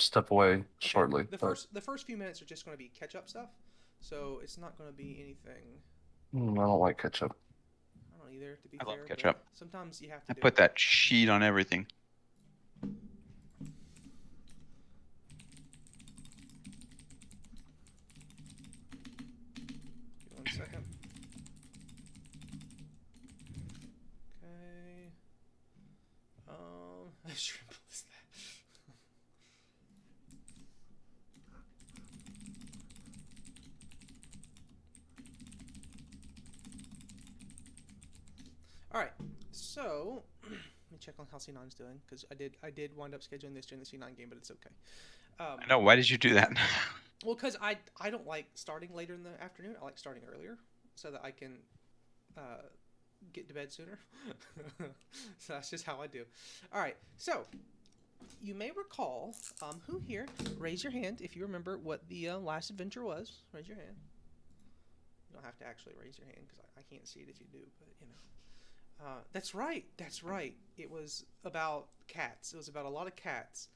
step away Okay. shortly. But The first few minutes are just going to be catch up stuff, so it's not going to be anything. I don't like ketchup. I don't either, to be I love fair, but ketchup. sometimes you have to I do put it. that sheet on everything. Give me 1 second. Okay. Shrimp is that? All right. So let me check on how C9's doing because I did wind up scheduling this during the C9 game, but it's okay. I Um, know. Why did you do that? well, because I don't like starting later in the afternoon. I like starting earlier so that I can uh, get to bed sooner. So that's just how I do. All right. So you may recall, who here? Raise your hand if you remember what the last adventure was. Raise your hand. You don't have to actually raise your hand because I can't see it if you do, but you know. That's right. That's right. It was about cats. It was about a lot of cats,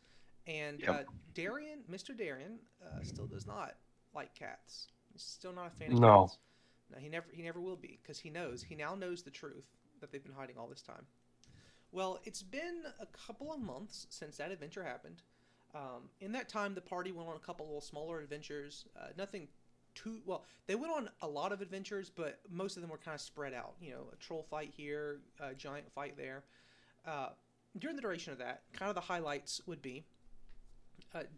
and Yep. Mr. Darian, still does not like cats. He's still not a fan of No. cats. No, he never will be because he now knows the truth that they've been hiding all this time. Well, it's been a couple of months since that adventure happened. In that time, the party went on a couple of smaller adventures. Nothing too well. They went on a lot of adventures, but most of them were kind of spread out. You know, a troll fight here, a giant fight there. Uh, During the duration of that, kind of the highlights would be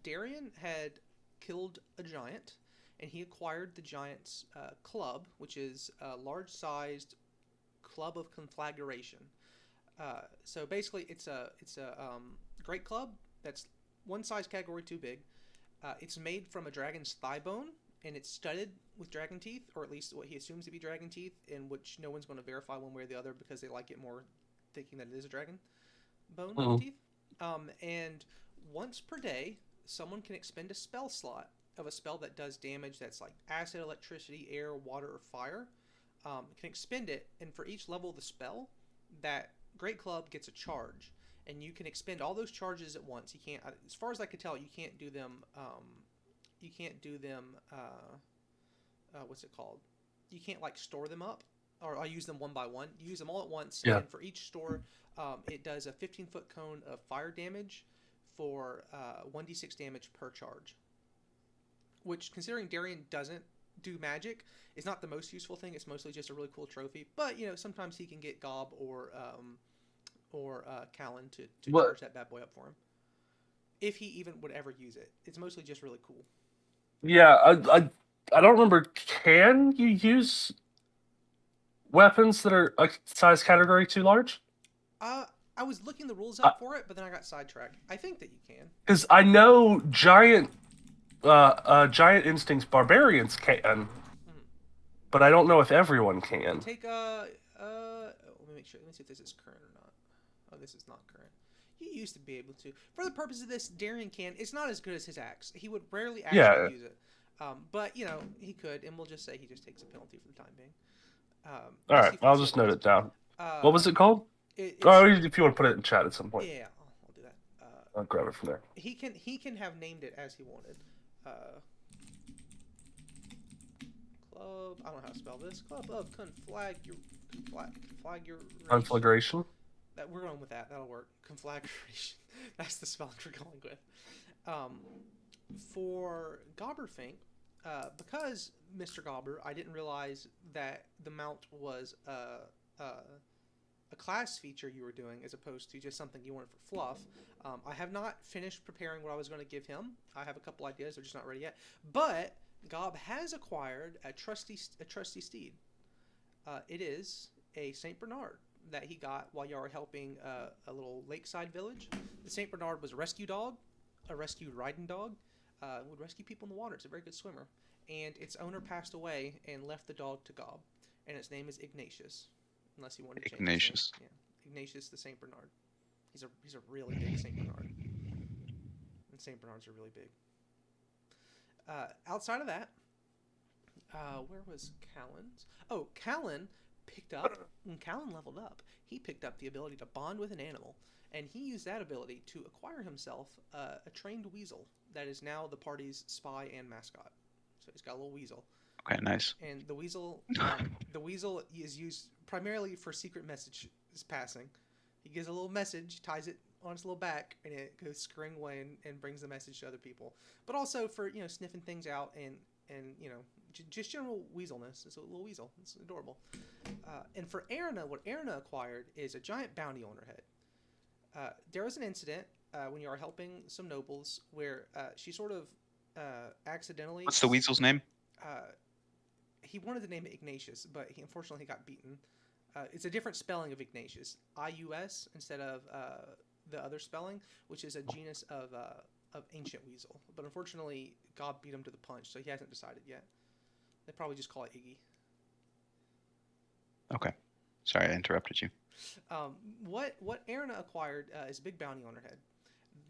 Darian had killed a giant, and he acquired the giant's club, which is a large-sized club of conflagration. So basically, it's a great club that's one size category too big. It's made from a dragon's thigh bone, and it's studded with dragon teeth, or at least what he assumes to be dragon teeth, in which no one's going to verify one way or the other because they like it more thinking that it is a dragon bone Mm. teeth. And once per day, someone can expend a spell slot of a spell that does damage that's like acid, electricity, air, water, or fire. Can expend it, and for each level of the spell, that Great Club gets a charge, and you can expend all those charges at once. You can't, as far as I could tell, you can't do them. You can't do them. What's it called? You can't like store them up, or I use them one by one. You use them all at once, Yeah. and for each store, it does a 15-foot cone of fire damage for 1d6 damage per charge. Which, considering Darian doesn't do magic, is not the most useful thing. It's mostly just a really cool trophy. But you know, sometimes he can get Gob or Callan to What? charge that bad boy up for him. If he even would ever use it, it's mostly just really cool. Yeah. I don't remember. Can you use weapons that are a size category too large? Uh, I was looking the rules up for it, but then I got sidetracked. I think that you can. Because I know giant instincts barbarians can, Mhm. but I don't know if everyone can. Take let me make sure. Let me see if this is current or not. Oh, this is not current. He used to be able to. For the purpose of this, Darian can. It's not as good as his axe. He would rarely actually Yeah. use it. But you know he could, and we'll just say he just takes a penalty for the time being. All Just right. see if I'll this just note overlays. it down. What Uh, was it called? it's Oh, if you want to put it in chat at some point, yeah. I'll do that. I'll grab it from there. He can have named it as he wanted. Club. I don't know how to spell this. Club of conflagration. Conflagration. That we're going with that. That'll work. Conflagration. That's the spelling we're going with. Um, for Gobberfink, because Mr. Gobber, I didn't realize that the mount was a class feature you were doing as opposed to just something you wanted for fluff. I have not finished preparing what I was going to give him. I have a couple ideas, they're just not ready yet. But Gob has acquired a trusty steed. It is a Saint Bernard that he got while y'all were helping a little lakeside village. The Saint Bernard was a rescue dog, a rescue riding dog. Would rescue people in the water. It's a very good swimmer. And its owner passed away and left the dog to Gob. And its name is Ignatius. Unless you wanted to change his name. Ignatius. Yeah. Ignatius the Saint Bernard. He's a really big Saint Bernard. And Saint Bernards are really big. Outside of that, where was Callan's? Oh, Callan picked up when Callan leveled up. He picked up the ability to bond with an animal, and he used that ability to acquire himself a trained weasel that is now the party's spy and mascot. So he's got a little weasel. Okay, nice. And the weasel is used primarily for secret message passing. He gives a little message, ties it on his little back, and it goes scurrying away and brings the message to other people. But also for sniffing things out and just general weaselness. It's a little weasel. It's adorable. And for Erna, what Erna acquired is a giant bounty on her head. There was an incident when you are helping some nobles where she sort of accidentally. What's the weasel's name? He wanted to name it Ignatius, but he unfortunately got beaten. It's a different spelling of Ignatius, I-U-S instead of the other spelling, which is a genus of ancient weasel. But unfortunately, God beat him to the punch, so he hasn't decided yet. They probably just call it Iggy. Okay. Sorry, I interrupted you. What Erna acquired is a big bounty on her head.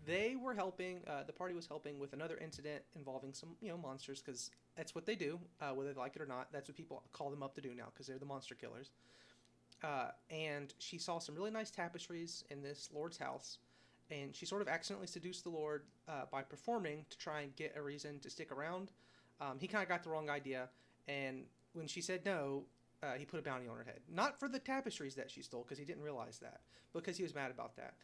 They were helping. The party was helping with another incident involving some monsters, because that's what they do, whether they like it or not. That's what people call them up to do now, because they're the monster killers. And she saw some really nice tapestries in this lord's house, and she sort of accidentally seduced the lord by performing to try and get a reason to stick around. He kind of got the wrong idea, and when she said no, he put a bounty on her head. Not for the tapestries that she stole, because he didn't realize that, because he was mad about that.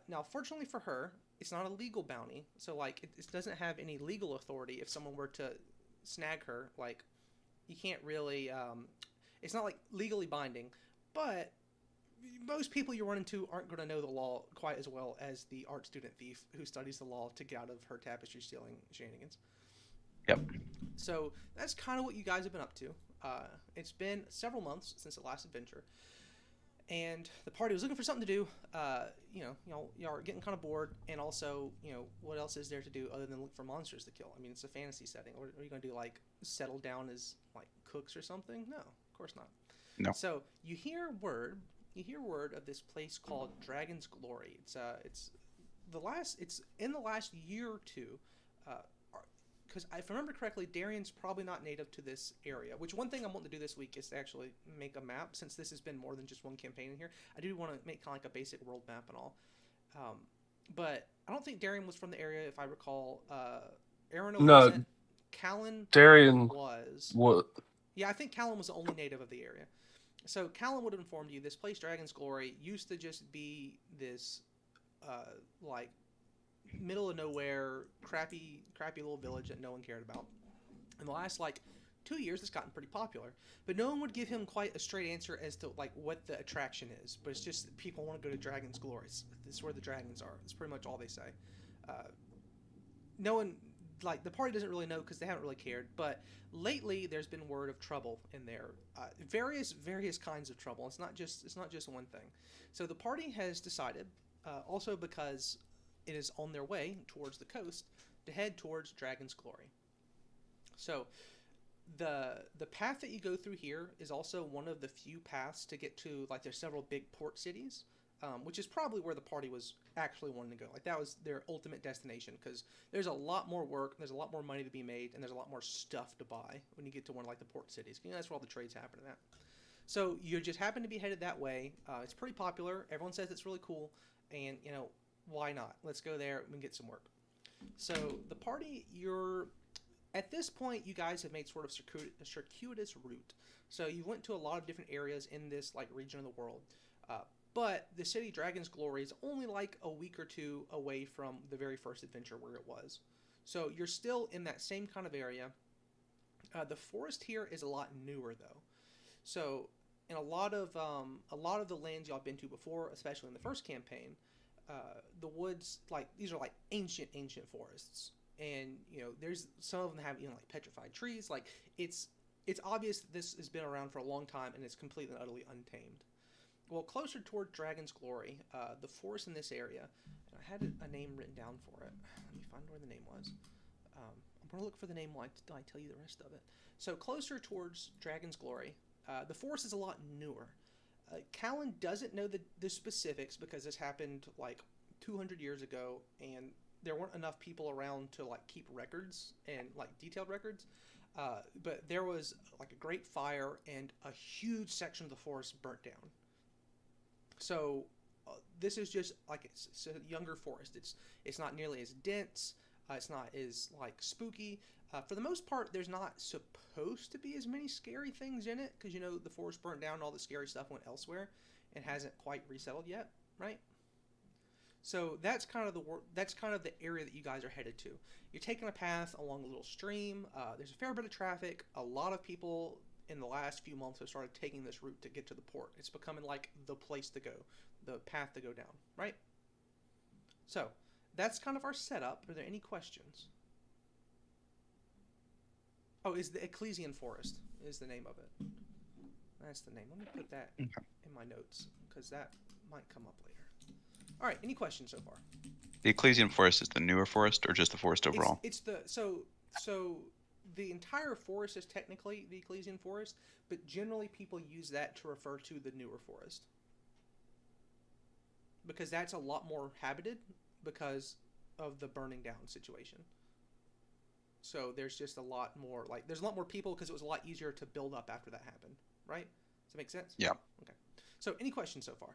Now, fortunately for her, it's not a legal bounty, so it doesn't have any legal authority. If someone were to snag her, you can't really. It's not legally binding, but most people you run into aren't going to know the law quite as well as the art student thief who studies the law to get out of her tapestry stealing shenanigans. Yep. So that's kind of what you guys have been up to. It's been several months since the last adventure, and the party was looking for something to do. Y'all are getting kind of bored, and also, what else is there to do other than look for monsters to kill? I mean, it's a fantasy setting. What are you going to do? Settle down as cooks or something? No, of course not. No. So you hear word of this place called Dragon's Glory. It's in the last year or two. Because if I remember correctly, Darian's probably not native to this area. Which, one thing I'm wanting to do this week is to actually make a map, since this has been more than just one campaign in here. I do want to make kind of a basic world map and all. But I don't think Darian was from the area, if I recall. Aaron wasn't. Callan Darian was. What? Yeah, I think Callan was the only native of the area. So Callan would have informed you this place, Dragon's Glory, used to just be this, middle of nowhere, crappy little village that no one cared about. In the last 2 years, it's gotten pretty popular, but no one would give him quite a straight answer as to what the attraction is. But it's just that people want to go to Dragon's Glory. This is where the dragons are. That's pretty much all they say. No one, the party doesn't really know because they haven't really cared. But lately, there's been word of trouble in there. Various kinds of trouble. It's not just one thing. So the party has decided, also because it is on their way towards the coast, to head towards Dragon's Glory. So the path that you go through here is also one of the few paths to get to, there's several big port cities, which is probably where the party was actually wanting to go. That was their ultimate destination, because there's a lot more work, there's a lot more money to be made, and there's a lot more stuff to buy when you get to one of the port cities. That's where all the trades happen at. So you just happen to be headed that way. It's pretty popular. Everyone says it's really cool, and why not? Let's go there and get some work. So the party, at this point, you guys have made sort of a circuitous route. So you went to a lot of different areas in this region of the world. But the city Dragon's Glory is only a week or two away from the very first adventure where it was. So you're still in that same kind of area. The forest here is a lot newer though. So in a lot of the lands y'all been to before, especially in the first campaign, the woods, these are ancient forests, and there's some of them have petrified trees. It's obvious that this has been around for a long time and it's completely and utterly untamed. Well, closer toward Dragon's Glory, the forest in this area, and I had a name written down for it. Let me find where the name was. I'm going to look for the name while I tell you the rest of it. So closer towards Dragon's Glory, the forest is a lot newer. Callan doesn't know the specifics because this happened 200 years ago, and there weren't enough people around to keep records and detailed records. But there was a great fire, and a huge section of the forest burnt down. So this is just like it's a younger forest. It's not nearly as dense. It's not as like spooky. For the most part, there's not supposed to be as many scary things in it because the forest burnt down, and all the scary stuff went elsewhere, and hasn't quite resettled yet, right? So that's kind of the area that you guys are headed to. You're taking a path along a little stream. There's a fair bit of traffic. A lot of people in the last few months have started taking this route to get to the port. It's becoming like the place to go, the path to go down, right? So that's kind of our setup. Are there any questions? Oh, is the Ecclesian Forest is the name of it. That's the name. Let me put that in my notes because that might come up later. All right. Any questions so far? The Ecclesian Forest is the newer forest, or just the forest overall? It's the so the entire forest is technically the Ecclesian Forest, but generally people use that to refer to the newer forest because that's a lot more habited because of the burning down situation. So there's just a lot more there's a lot more people because it was a lot easier to build up after that happened, right? Does that make sense? Yeah. Okay. So any questions so far?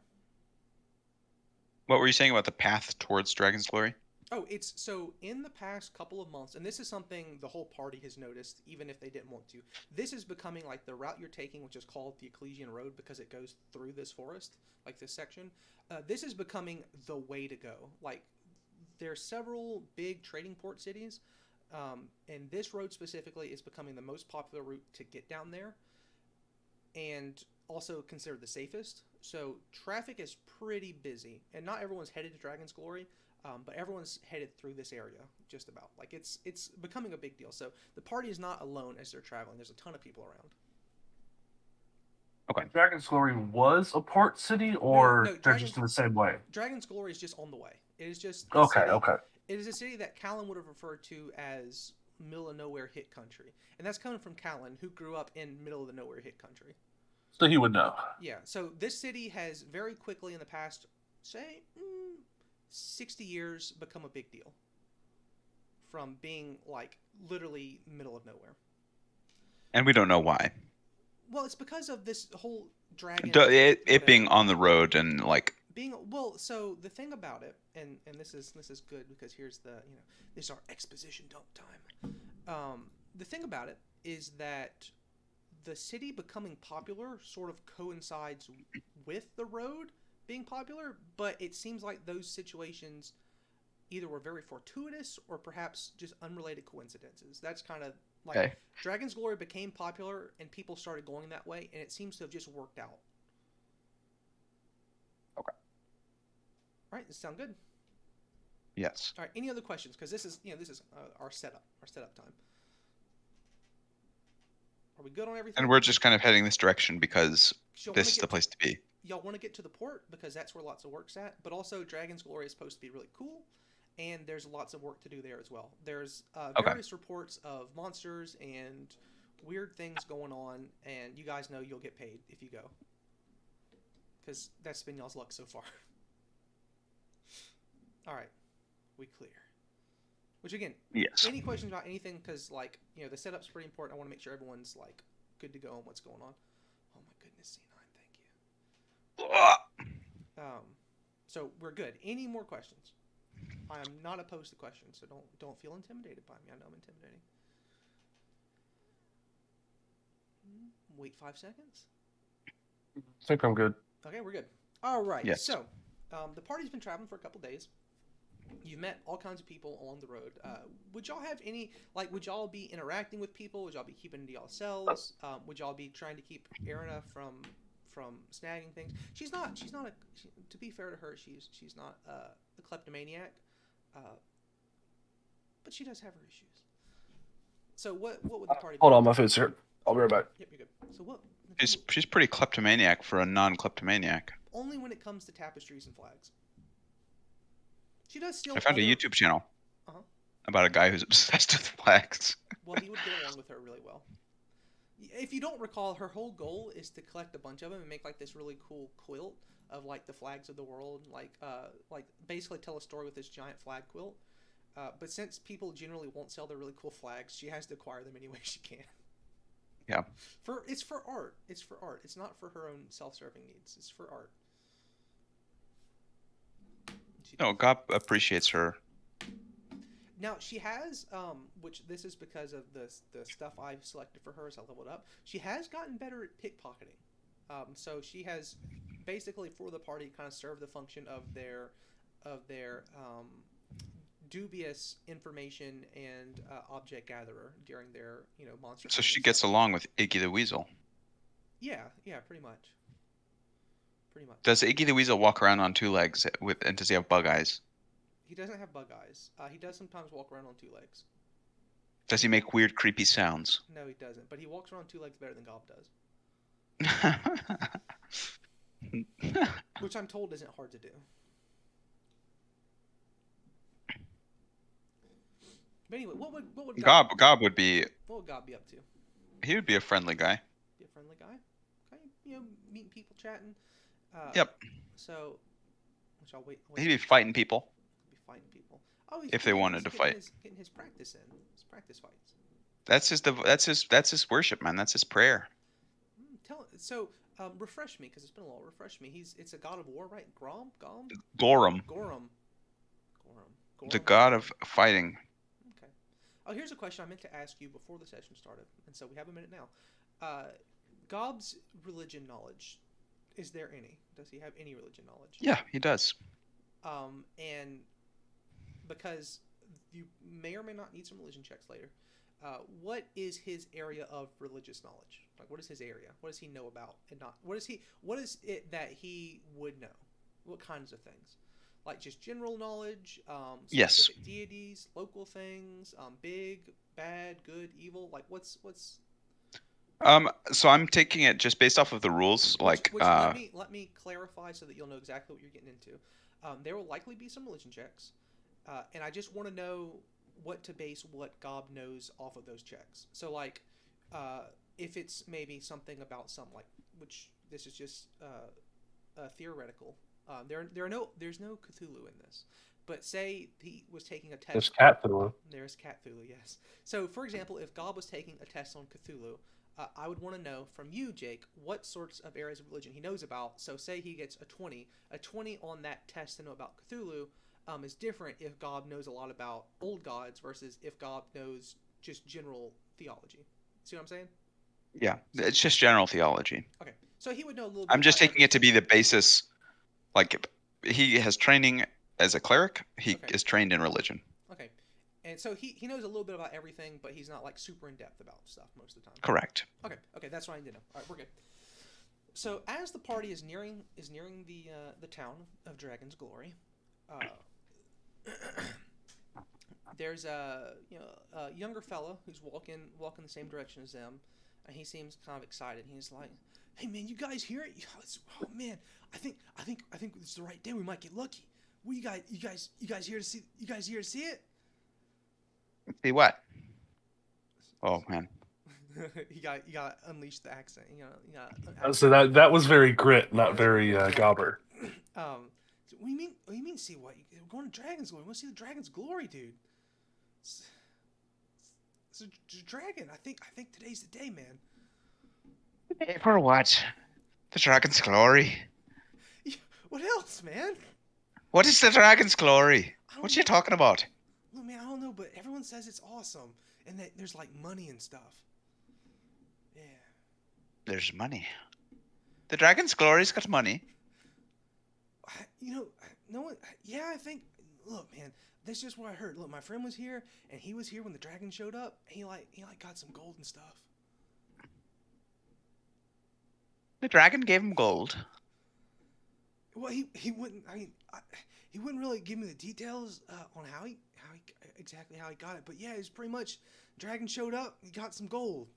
What were you saying about the path towards Dragon's Glory? Oh, it's so in the past couple of months, and this is something the whole party has noticed, even if they didn't want to. This is becoming like the route you're taking, which is called the Ecclesian Road because it goes through this forest, like this section. This is becoming the way to go. Like, there are several big trading port cities, and this road specifically is becoming the most popular route to get down there, and also considered the safest. So traffic is pretty busy, and not everyone's headed to Dragon's Glory. But everyone's headed through this area, just about. Like, it's becoming a big deal. So the party is not alone as they're traveling. There's a ton of people around. Okay. Dragon's Glory was a port city, or they're just in the same way? Dragon's Glory is just on the way. It is just okay. City. Okay. It is a city that Callan would have referred to as middle of nowhere hit country, and that's coming from Callan, who grew up in middle of the nowhere hit country. So he would know. Yeah. So this city has very quickly in the past, say, 60 years become a big deal from being like literally middle of nowhere. And we don't know why. Well, it's because of this whole dragon. It being on the road and like being so the thing about it, and this is good because here's the this is our exposition dump time. The thing about it is that the city becoming popular sort of coincides with the road being popular, but it seems like those situations either were very fortuitous or perhaps just unrelated coincidences. That's kind of like okay. Dragon's Glory became popular and people started going that way, and it seems to have just worked out. Okay. All right, does this sound good? Yes. All right, any other questions? Because this is our setup time. Are we good on everything? And we're just kind of heading this direction because this is the place to be. Y'all want to get to the port because that's where lots of work's at, but also Dragon's Glory is supposed to be really cool, and there's lots of work to do there as well. There's various reports of monsters and weird things going on, and you guys know you'll get paid if you go, because that's been y'all's luck so far. All right, we clear. Which again, yes. Any questions about anything? Because the setup's pretty important. I want to make sure everyone's like good to go on what's going on. Oh my goodness, C9, thank you. So we're good. Any more questions? I am not opposed to questions, so don't feel intimidated by me. I know I'm intimidating. Wait 5 seconds. I think I'm good. Okay, we're good. All right. Yes. So the party's been traveling for a couple days. You've met all kinds of people along the road. Would y'all have any would y'all be interacting with people? Would y'all be keeping it to yourselves? Would y'all be trying to keep Erina from snagging things? She's not to be fair to her, she's not a kleptomaniac, but she does have her issues. So what would the party? Hold on, my food's here. I'll be right back. Yep, you're good. So what? She's pretty kleptomaniac for a non-kleptomaniac. Only when it comes to tapestries and flags. She does steal. I found a YouTube channel about a guy who's obsessed with flags. Well, he would get along with her really well. If you don't recall, her whole goal is to collect a bunch of them and make this really cool quilt of the flags of the world, basically tell a story with this giant flag quilt. But since people generally won't sell their really cool flags, she has to acquire them any way she can. Yeah. It's for art. It's for art. It's not for her own self-serving needs. It's for art. No, God appreciates her. Now she has, which this is because of the stuff I've selected for her as I leveled up. She has gotten better at pickpocketing. So she has basically for the party kind of served the function of their dubious information and object gatherer during their monster. So hunting she and gets stuff. along with Iggy the Weasel. Yeah, pretty much. Pretty much. Does Iggy the Weasel walk around on two legs and does he have bug eyes? He doesn't have bug eyes. He does sometimes walk around on two legs. Does he make weird, creepy sounds? No, he doesn't. But he walks around on two legs better than Gob does. Which I'm told isn't hard to do. But anyway, what would Gob would be. What would Gob be up to? He would be a friendly guy. Be a friendly guy. Okay, meeting people, chatting. Yep. So, which I'll wait. He'd be fighting people. Be fighting people. Oh, if they wanted to fight. Getting his practice in. His practice fights. That's his worship, man. That's his prayer. Refresh me, because it's been a while. Refresh me. It's a god of war, right? Gorum. Gorum. The god of fighting. Okay. Oh, here's a question I meant to ask you before the session started, and so we have a minute now. Gob's religion knowledge, is there any? Does he have any religion knowledge? Yeah, he does. And because you may or may not need some religion checks later, what is his area of religious knowledge? Like, what is his area? What does he know about and not? What is it that he would know? What kinds of things? Like just general knowledge, yes. Deities, local things, big, bad, good, evil. Like what's? So I'm taking it just based off of the rules. Let me clarify so that you'll know exactly what you're getting into. There will likely be some religion checks, and I just want to know what to base what Gob knows off of those checks. So like, if it's maybe something about which this is just theoretical. There's no Cthulhu in this, but say he was taking a test. There's Cthulhu. There's Cthulhu, yes. So, for example, if Gob was taking a test on Cthulhu, I would want to know from you, Jake, what sorts of areas of religion he knows about. So, say he gets a 20 on that test to know about Cthulhu is different if Gob knows a lot about old gods versus if Gob knows just general theology. See what I'm saying? Yeah, it's just general theology. Okay, so he would know a little bit. I'm just taking it to be the basis. Like, he has training as a cleric. He is trained in religion. Okay. And so he knows a little bit about everything, but he's not like super in depth about stuff most of the time. Correct. Okay, that's what I need to know. All right, we're good. So as the party is nearing the town of Dragon's Glory, there's a younger fella who's walking the same direction as them, and he seems kind of excited. He's like, "Hey man, you guys hear it? Oh man, I think it's the right day. We might get lucky. What you guys here to see? You guys here to see it?" See what? Oh man. you got to unleash the accent. So that was very Grit, not very Gobber. What do you mean? See what? We're going to Dragon's Glory. We want to see the Dragon's Glory, dude. It's a dragon. I think today's the day, man. Hey, for what? The Dragon's Glory. What else, man? What is the Dragon's Glory? What are you talking about? Look, man, I don't know, but everyone says it's awesome, and that there's like money and stuff. Yeah. There's money. The Dragon's Glory's got money. No one. Yeah, I think. Look, man, that's just what I heard. Look, my friend was here, and he was here when the dragon showed up. And he got some gold and stuff. The dragon gave him gold. Well, he wouldn't. I mean, he wouldn't really give me the details on how he got it. But yeah, it was pretty much. Dragon showed up. He got some gold.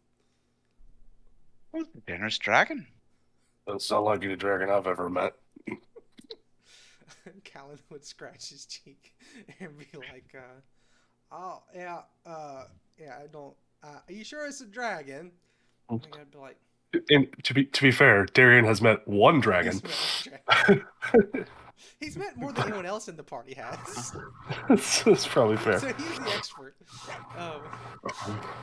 Who's the generous dragon? Doesn't sound like any dragon I've ever met. Callan would scratch his cheek and be like, "Oh yeah, I don't. Are you sure it's a dragon?" And I'd be like, And to be fair, Darian has met one He's dragon. met one dragon. He's met more than anyone else in the party has. That's probably fair. So he's the expert. Um,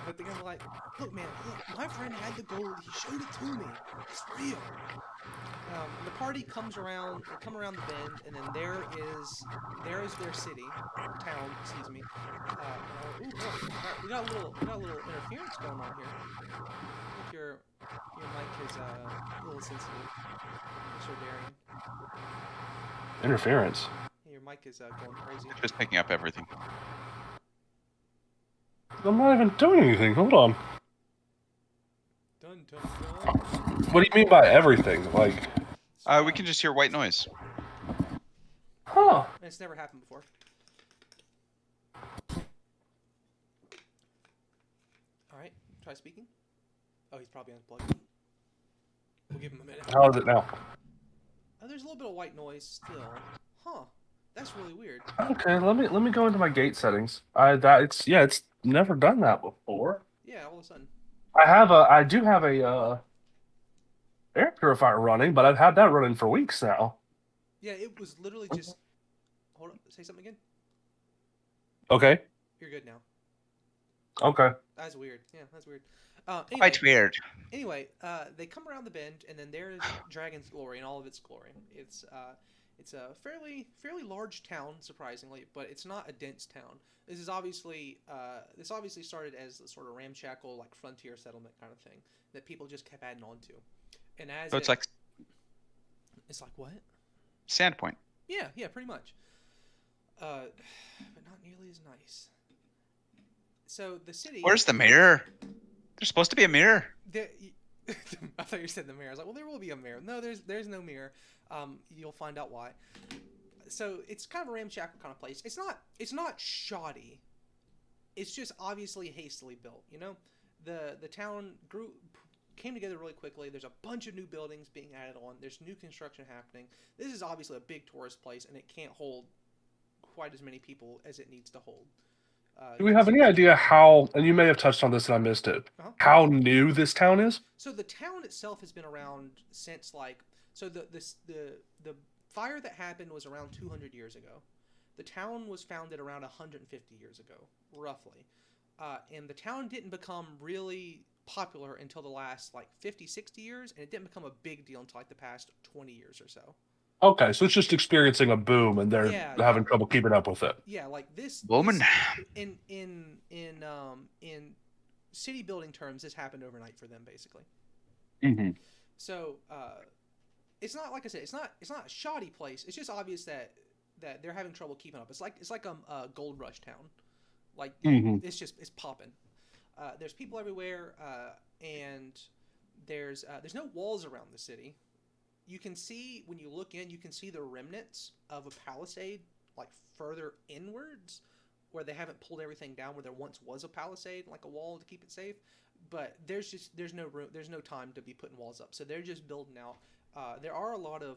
but the guy's like, look, man, look, my friend had the gold. He showed it to me. It's real. The party comes around. They come around the bend, and then there is their city or town. Excuse me. Oh boy! All right, we got a little interference going on here. I think your mic is a little sensitive, Mr. Darian. Interference. Yeah, your mic is going crazy. Just picking up everything. I'm not even doing anything. Hold on. Dun dun dun. What do you mean by everything? Like, We can just hear white noise. huh? It's never happened before. All right, try speaking. Oh, he's probably unplugged. We'll give him a minute. How is it now? Oh, there's a little bit of white noise still. Huh? That's really weird. Okay, let me go into my gate settings. It's never done that before. Yeah, all of a sudden. I do have a air purifier running, but I've had that running for weeks now. Yeah, it was literally just. Hold on. Say something again. Okay. You're good now. Okay. That's weird. Yeah, that's weird. Anyway, Quite weird. Anyway, they come around the bend, and then there's Dragon's Glory in all of its glory. It's a fairly large town, surprisingly, but it's not a dense town. This obviously started as a sort of ramshackle, like frontier settlement kind of thing that people just kept adding on to. And as So it's like what? Sandpoint. Yeah, pretty much. But not nearly as nice. So the city. Where's the mirror? There's supposed to be a mirror. I thought you said the mirror. I was like, well, there will be a mirror. No, there's no mirror. You'll find out why. So it's kind of a ramshackle kind of place. It's not shoddy. It's just obviously hastily built. You know, the town came together really quickly. There's a bunch of new buildings being added on. There's new construction happening. This is obviously a big tourist place, and it can't hold quite as many people as it needs to hold. Do we have any idea how, and you may have touched on this and I missed it, how new this town is? So the town itself has been around since the fire that happened was around 200 years ago. The town was founded around 150 years ago, roughly. And the town didn't become really popular until the last 50, 60 years, and it didn't become a big deal until the past 20 years or so. Okay, so it's just experiencing a boom, and they're having trouble keeping up with it. Yeah, like this. Woman. In city building terms, this happened overnight for them, basically. Mm-hmm. So it's not, like I said, it's not a shoddy place. It's just obvious that they're having trouble keeping up. It's like a gold rush town. It's popping. There's people everywhere, and there's no walls around the city. You can see, when you look in, you can see the remnants of a palisade, further inwards, where they haven't pulled everything down, where there once was a palisade, like a wall to keep it safe. But there's no room, there's no time to be putting walls up. So they're just building out. There are a lot of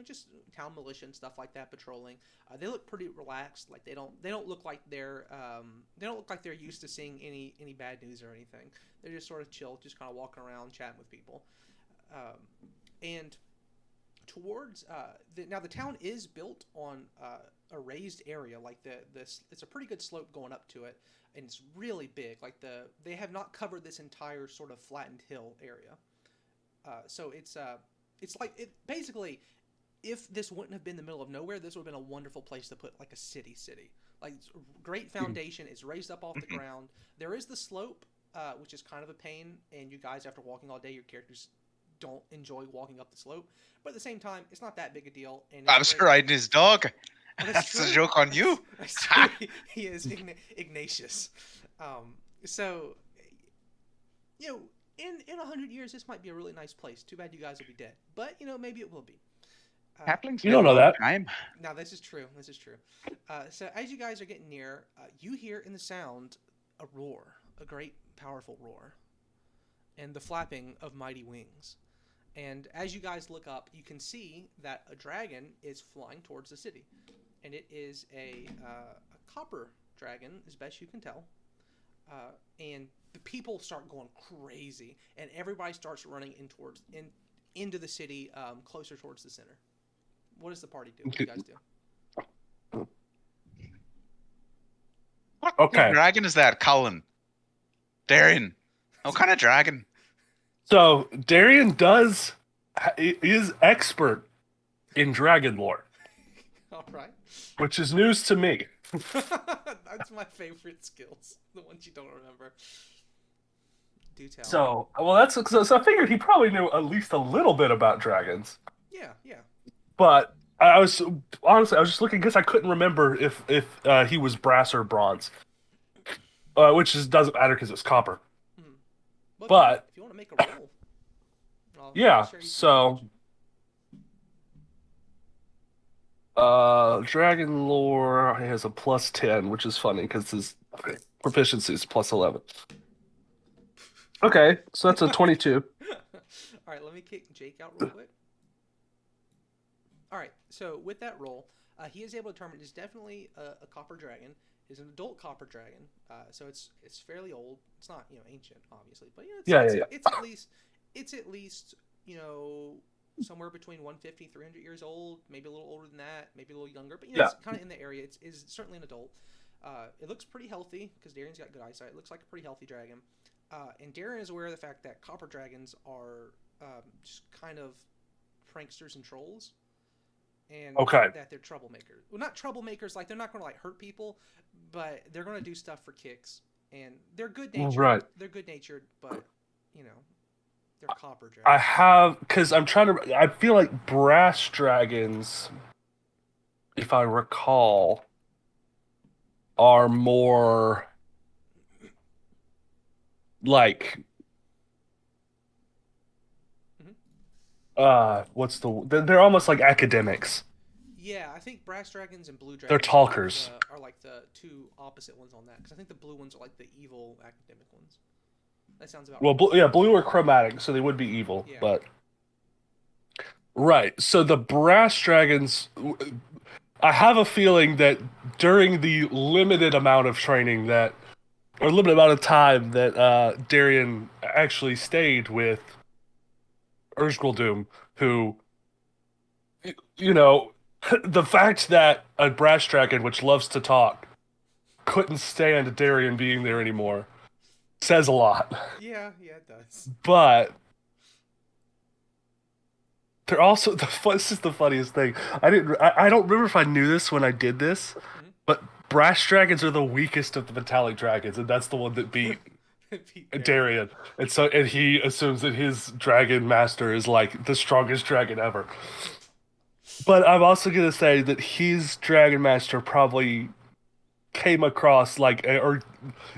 just town militia and stuff like that patrolling. They look pretty relaxed. They don't look like they're used to seeing any bad news or anything. They're just sort of chill, just kind of walking around, chatting with people. And towards now the town is built on a raised area. It's a pretty good slope going up to it, and it's really big. They have not covered this entire sort of flattened hill area. So it's basically, if this wouldn't have been the middle of nowhere, this would have been a wonderful place to put a city. Great foundation. It's raised up off the ground. There is the slope, which is kind of a pain, and you guys, after walking all day, your characters don't enjoy walking up the slope. But at the same time, it's not that big a deal. And I was riding his dog. That's true. a joke on you. That's true. He is Ignatius. So, in 100 years, this might be a really nice place. Too bad you guys will be dead. But, maybe it will be. Halflings you don't know that. Time. Now, this is true. So as you guys are getting near, you hear in the sound a roar, a great, powerful roar, and the flapping of mighty wings. And as you guys look up, you can see that a dragon is flying towards the city. And it is a copper dragon, as best you can tell. and the people start going crazy, and everybody starts running into the city, closer towards the center. What does the party do? What do you guys do? What Okay. dragon is that, Colin? Darian. What kind of dragon? So Darian is expert in dragon lore, All right. which is news to me. That's my favorite skills. The ones you don't remember. Do tell. So, well, so I figured he probably knew at least a little bit about dragons. Yeah, yeah. But I was honestly, I was just looking because I couldn't remember if he was brass or bronze, which doesn't matter because it's copper. Hmm. But if you want to make a roll, yeah, share you some so knowledge. dragon lore has a +10, which is funny because his proficiency is +11. Okay, so that's a 22. All right, let me kick Jake out real quick. All right, so with that roll, he is able to determine it's definitely a copper dragon. It's an adult copper dragon, so it's fairly old. It's not ancient, obviously, but it's at least somewhere between 150, 300 years old, maybe a little older than that, maybe a little younger, but it's kind of in the area. It's certainly an adult. It looks pretty healthy because Darian's got good eyesight. It looks like a pretty healthy dragon. And Darian is aware of the fact that copper dragons are just kind of pranksters and trolls. And that they're troublemakers. Well, not troublemakers, like they're not going to hurt people, but they're going to do stuff for kicks. And they're good natured. Right. They're good natured, but they're copper dragons. I have because I feel like brass dragons, if I recall, are more like they're almost like academics. Yeah, I think brass dragons and blue dragons. They're talkers. Are like the two opposite ones on that, because I think the blue ones are like the evil academic ones. That sounds about right. Blue are chromatic, so they would be evil. Yeah. But right, so the brass dragons, I have a feeling that during the limited amount of training or limited amount of time that Darian actually stayed with Doom, who, the fact that a brass dragon, which loves to talk, couldn't stand Darian being there anymore, says a lot. Yeah, it does. But they're also this is the funniest thing. I don't remember if I knew this when I did this, but brass dragons are the weakest of the metallic dragons, and that's the one that beat Darian. And he assumes that his dragon master is like the strongest dragon ever. But I'm also gonna say that his dragon master probably came across or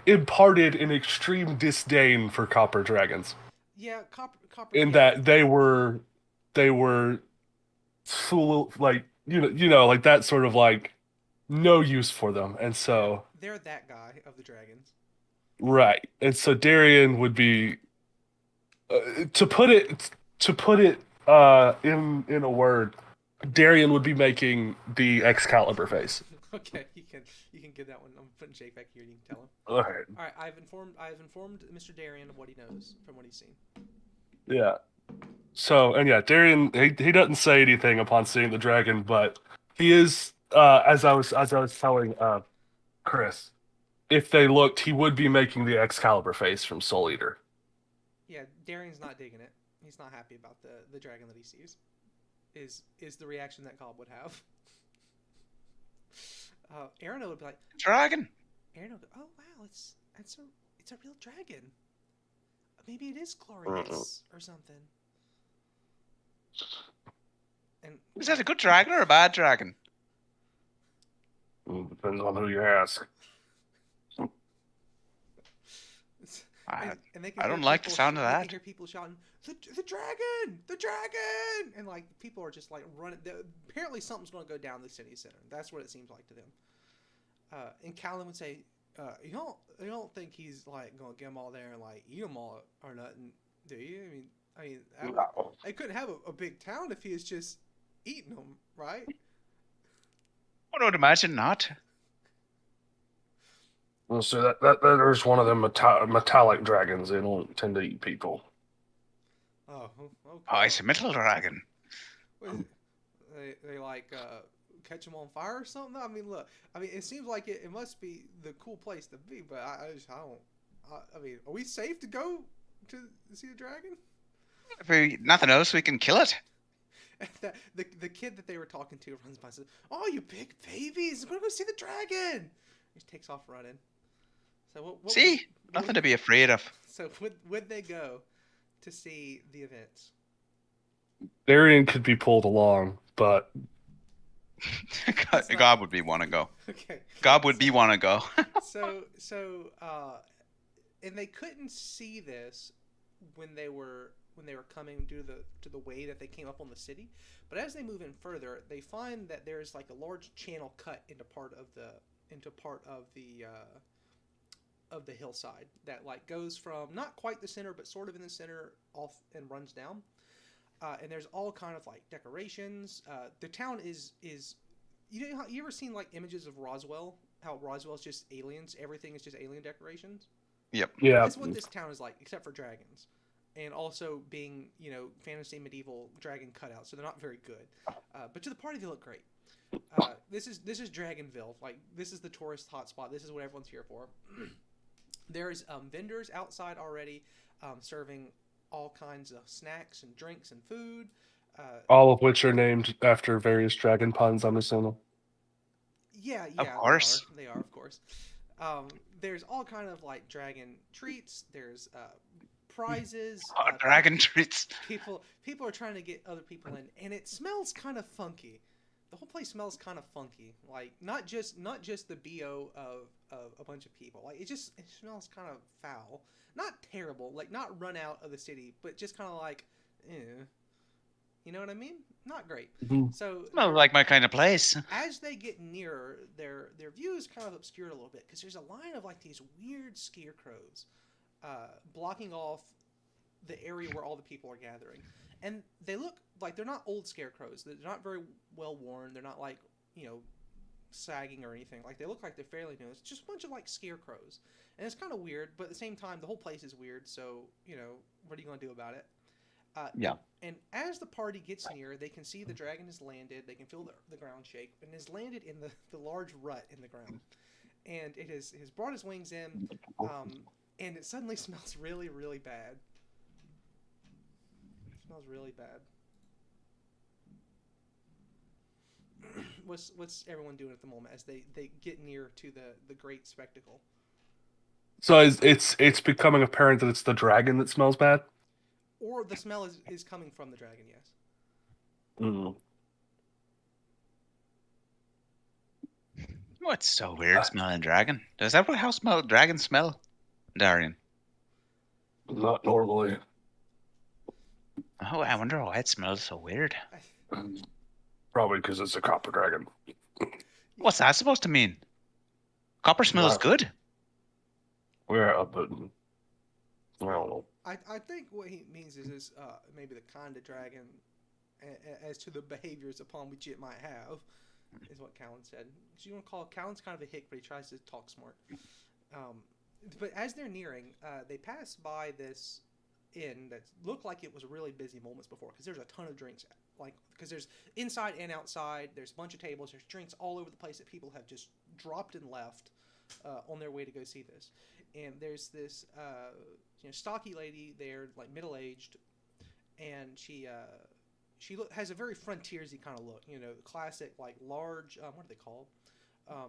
imparted an extreme disdain for copper dragons. Yeah, copper. In that they were full, like like that sort of like no use for them, and so they're that guy of the dragons. Right, and so Darian would be to put it in a word. Darian would be making the Excalibur face. Okay, you can get that one. I'm putting Jake back here. You can tell him. All right. All right. I've informed Mr. Darian of what he knows from what he's seen. Yeah. So Darian he doesn't say anything upon seeing the dragon, but he is as I was telling Chris, if they looked, he would be making the Excalibur face from Soul Eater. Yeah, Darian's not digging it. He's not happy about the dragon that he sees. Is the reaction that Cobb would have. Aaron would be like, dragon. Aaron would go, oh wow, it's a real dragon. Maybe it is glorious or something. And is that a good dragon or a bad dragon? Depends on who you ask. I don't like the sound of that. You can hear people shouting, the dragon! The dragon! And people are just running. Apparently something's going to go down the city center. That's what it seems like to them. And Callan would say, you don't think he's going to get them all there and eat them all or nothing, do you? I couldn't have a big town if he was just eating them, right? I would imagine not. Well, so that there's one of them metallic dragons. They don't tend to eat people. Oh, Oh, okay. it's a metal dragon. What is it? They like catch them on fire or something? I mean, look. I mean, it seems like it must be the cool place to be, but I don't. I mean, are we safe to go to see the dragon? If we nothing else, we can kill it. The kid that they were talking to runs by and says, "Oh, you big babies! We're gonna go see the dragon!" He just takes off running. So See, nothing to be afraid of. So would they go to see the events? Darian could be pulled along, but God would be want to go. Okay. God would be want to go. And they couldn't see this when they were coming to the way that they came up on the city. But as they move in further, they find that there's like a large channel cut into part of the hillside that like goes from not quite the center but sort of in the center off and runs down. And there's all kind of like decorations. The town is you ever seen like images of Roswell? How Roswell's just aliens. Everything is just alien decorations. Yep. Yeah. That's what this town is like, except for dragons, and also being fantasy medieval dragon cutouts. So they're not very good. But to the party, they look great. This is Dragonville. Like this is the tourist hotspot. This is what everyone's here for. There's vendors outside already, serving all kinds of snacks and drinks and food. All of which are named after various dragon puns, I'm assuming. Yeah, Of course. they are, of course. There's all kind of like dragon treats. There's prizes. Dragon treats. People are trying to get other people in, and it smells kind of funky. The whole place smells kind of funky. Like not just the bo of a bunch of people. Like it smells kind of foul. Not terrible, like not run out of the city, but just kind of like, you know what I mean? Not great. Mhm. So Smells like my kind of place. as they get nearer, their view is kind of obscured a little bit because there's a line of like these weird scarecrows blocking off the area where all the people are gathering, and they look like they're not old scarecrows. They're not very well worn. They're not like sagging or anything. Like they look like they're fairly new. It's just a bunch of like scarecrows, and it's kind of weird. But at the same time, the whole place is weird. So what are you gonna do about it? Yeah. And as the party gets near, they can see the dragon has landed. They can feel the ground shake, and has landed in the large rut in the ground. And it has brought his wings in, and it suddenly smells really, really bad. It smells really bad. What's everyone doing at the moment as they get near to the great spectacle? So it's becoming apparent that it's the dragon that smells bad. Or the smell is coming from the dragon, yes. Mm. What's so weird smelling dragon? Does that how dragons smell, Darian? Not normally. Oh, I wonder why it smells so weird. Probably because it's a copper dragon. What's that supposed to mean? Copper smells good. Yeah, but I don't know. I think what he means is maybe the kind of dragon, as to the behaviors upon which it might have, is what Callan said. So you want to call Callan's kind of a hick, but he tries to talk smart. But as they're nearing, they pass by this inn that looked like it was really busy moments before, because there's a ton of drinks, because there's inside and outside. There's a bunch of tables. There's drinks all over the place that people have just dropped and left on their way to go see this. And there's this stocky lady there, like middle-aged, and she has a very frontiersy kind of look. The classic like large what are they called?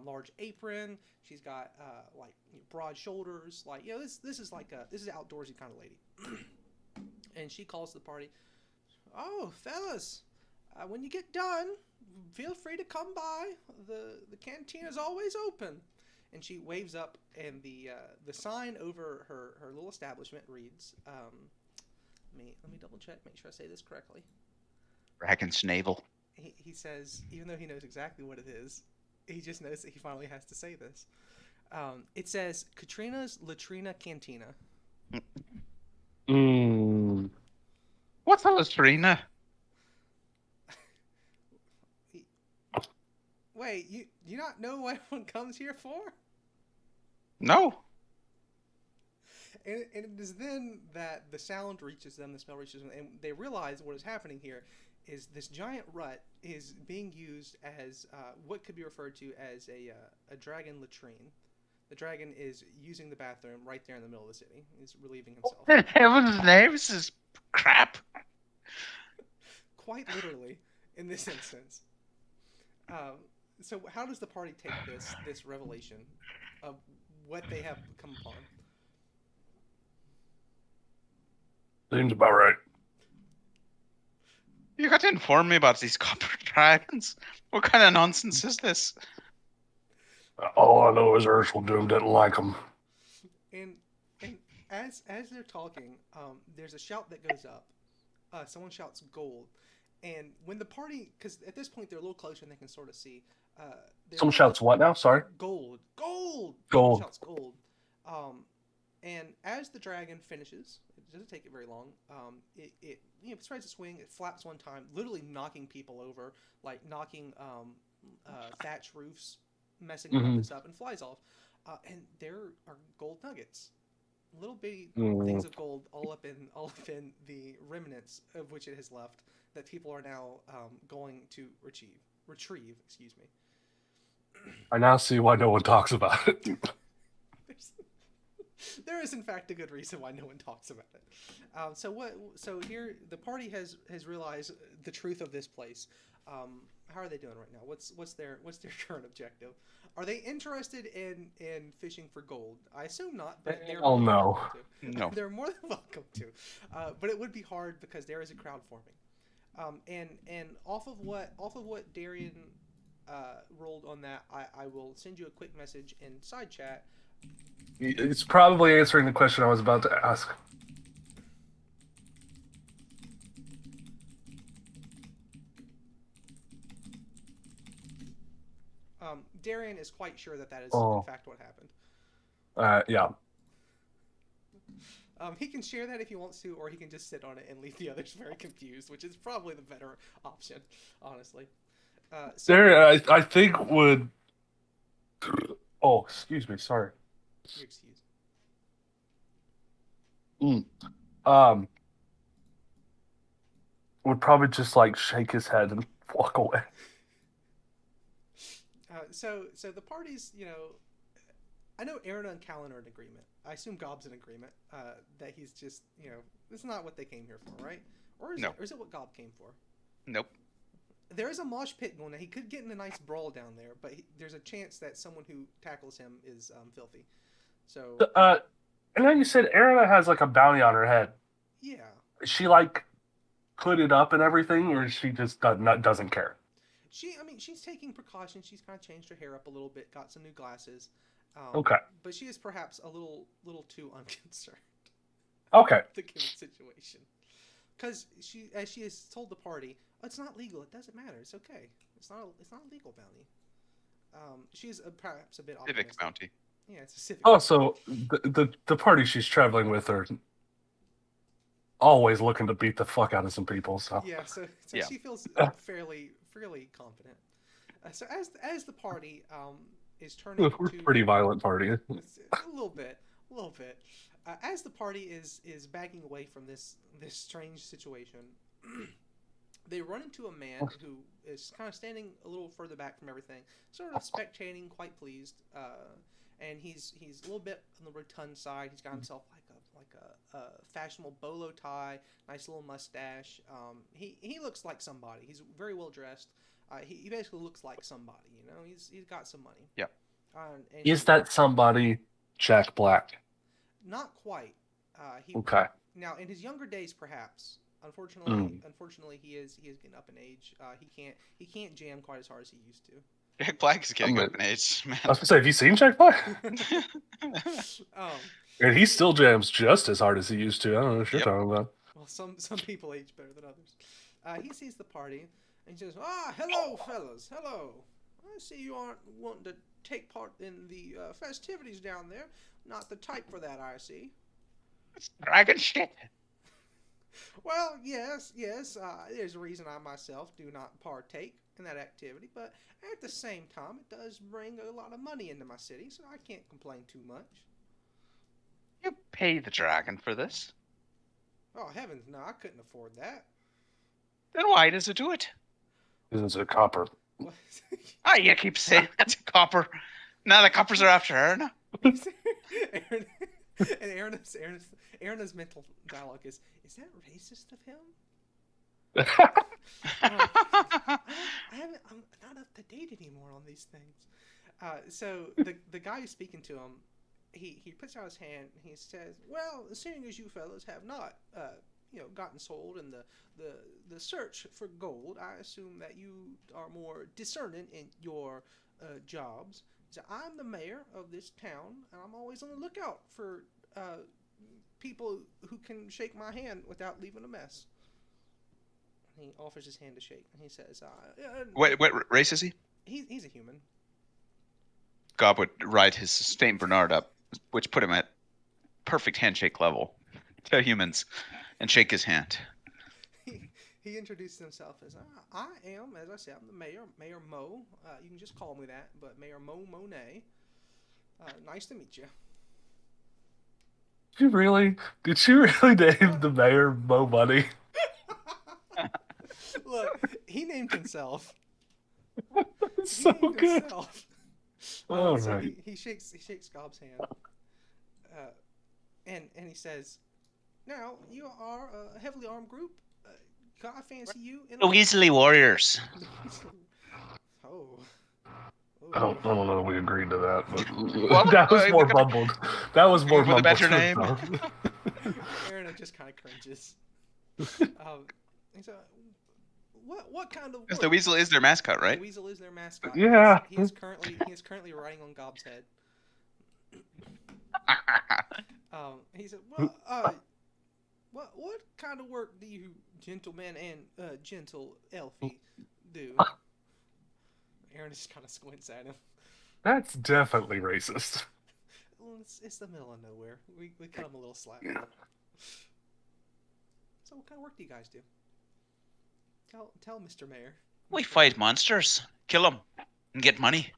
Large apron. She's got broad shoulders. Like this is outdoorsy kind of lady. And she calls the party. Oh, fellas, when you get done, feel free to come by. The canteen is always open. And she waves up, and the sign over her little establishment reads, let me double check, make sure I say this correctly. Dragon's navel. He says, even though he knows exactly what it is, he just knows that he finally has to say this. It says, Katrina's Latrina Cantina. What's a latrina? Wait, you not know what everyone comes here for? No. And it is then that the sound reaches them, the smell reaches them, and they realize what is happening here is this giant rut is being used as what could be referred to as a dragon latrine. The dragon is using the bathroom right there in the middle of the city. He's relieving himself. In heaven's name, this is crap. Quite literally, in this instance. Um, so how does the party take this revelation of what they have come upon? Seems about right. You got to inform me about these copper dragons. What kind of nonsense is this? All I know is Ursula Doom didn't like them. And as they're talking, there's a shout that goes up. Someone shouts gold, and when the party, because at this point they're a little closer and they can sort of see. Someone shouts what now? Sorry. Gold. Gold. Gold. Someone shouts gold. And as the dragon finishes, it doesn't take it very long. It tries to swing. It flaps one time, literally knocking people over, like knocking thatch roofs, messing all this up, and flies off. And there are gold nuggets, little bitty things of gold, all up in the remnants of which it has left that people are now going to retrieve. Excuse me. I now see why no one talks about it. There is, in fact, a good reason why no one talks about it. So here the party has realized the truth of this place. How are they doing right now? What's their current objective? Are they interested in fishing for gold? I assume not, but they're Oh no. No. They're more than welcome to. But it would be hard because there is a crowd forming. And off of what Darian rolled on that, I will send you a quick message in side chat. It's probably answering the question I was about to ask. Darian is quite sure that is in fact what happened. Yeah. He can share that if he wants to, or he can just sit on it and leave the others very confused, which is probably the better option, honestly. Darian, I think would. Oh, excuse me. Sorry. You're excused. Would probably just like shake his head and walk away. So the parties, I know Erna and Callan are in agreement. I assume Gob's in agreement that he's just, this is not what they came here for, right? Or is it what Gob came for? Nope. There is a mosh pit going on. He could get in a nice brawl down there, but there's a chance that someone who tackles him is filthy. So. And then you said Erna has like a bounty on her head. Yeah. Is she like put it up and everything, or she just doesn't care? She's taking precautions. She's kind of changed her hair up a little bit, got some new glasses. Okay. But she is perhaps a little too unconcerned. Okay. The given situation, because she has told the party, it's not legal. It doesn't matter. It's okay. It's not a legal bounty. She is perhaps a bit optimistic. Civic bounty. Yeah, it's a civic. Oh, so the party she's traveling with are always looking to beat the fuck out of some people. So yeah, so yeah. She feels fairly confident. So as the party is turning we're a pretty violent party. a little bit. As the party is backing away from this strange situation, they run into a man who is kind of standing a little further back from everything, sort of spectating, quite pleased. And he's a little bit on the rotund side. He's got himself like a fashionable bolo tie, nice little mustache. He looks like somebody. He's very well dressed. He basically looks like somebody. He's got some money. Yeah. And Is that somebody Jack Black? Not quite. Okay. Now, in his younger days, perhaps. Unfortunately, he is getting up in age. He can't jam quite as hard as he used to. Jack Black is getting up in age, man. I was gonna say, have you seen Jack Black? And he still jams just as hard as he used to. I don't know what you're talking about. Well, some people age better than others. He sees the party and he says, hello, fellas, hello. I see you aren't wanting to take part in the festivities down there. Not the type for that, I see. It's dragon shit. Well, yes. There's a reason I myself do not partake. in that activity, but at the same time, it does bring a lot of money into my city, so I can't complain too much. You pay the dragon for this. Oh, heavens, no, I couldn't afford that. Then why does it do it? It's a copper. What? You keep saying that's a copper. Now the coppers are after Erna. Aaron, and Aaron's mental dialogue is that racist of him? I'm not up to date anymore on these things. So the guy who's speaking to him, he puts out his hand and he says, "Well, seeing as you fellas have not, gotten sold in the search for gold, I assume that you are more discerning in your jobs. So I'm the mayor of this town, and I'm always on the lookout for people who can shake my hand without leaving a mess." He offers his hand to shake, and he says, What race is he? He's a human. Gob would ride his St. Bernard up, which put him at perfect handshake level to humans, and shake his hand. He introduced himself as, I am, as I said, I'm the mayor, Mayor Mo. You can just call me that, but Mayor Mo Monet. Nice to meet you. Did you really name the mayor Mo Money? Look, he named himself. So good. So right. he shakes Gob's hand, and he says, "Now you are a heavily armed group. Can I fancy you in The Weasley Warriors." Oh. I don't know if we agreed to that, but Well, that was more mumbled. That was more with a mumbled. better name. Aaron just kind of cringes. He's what kind of? Because the weasel is their mascot, right? The weasel is their mascot. Yeah. He is currently riding on Gob's head. He said, "Well, what kind of work do you gentlemen and gentle Elfie do?" Aaron just kind of squints at him. That's definitely racist. Well, it's the middle of nowhere. We cut him a little slack. So what kind of work do you guys do? Tell Mr. Mayor. We fight monsters, kill them, and get money.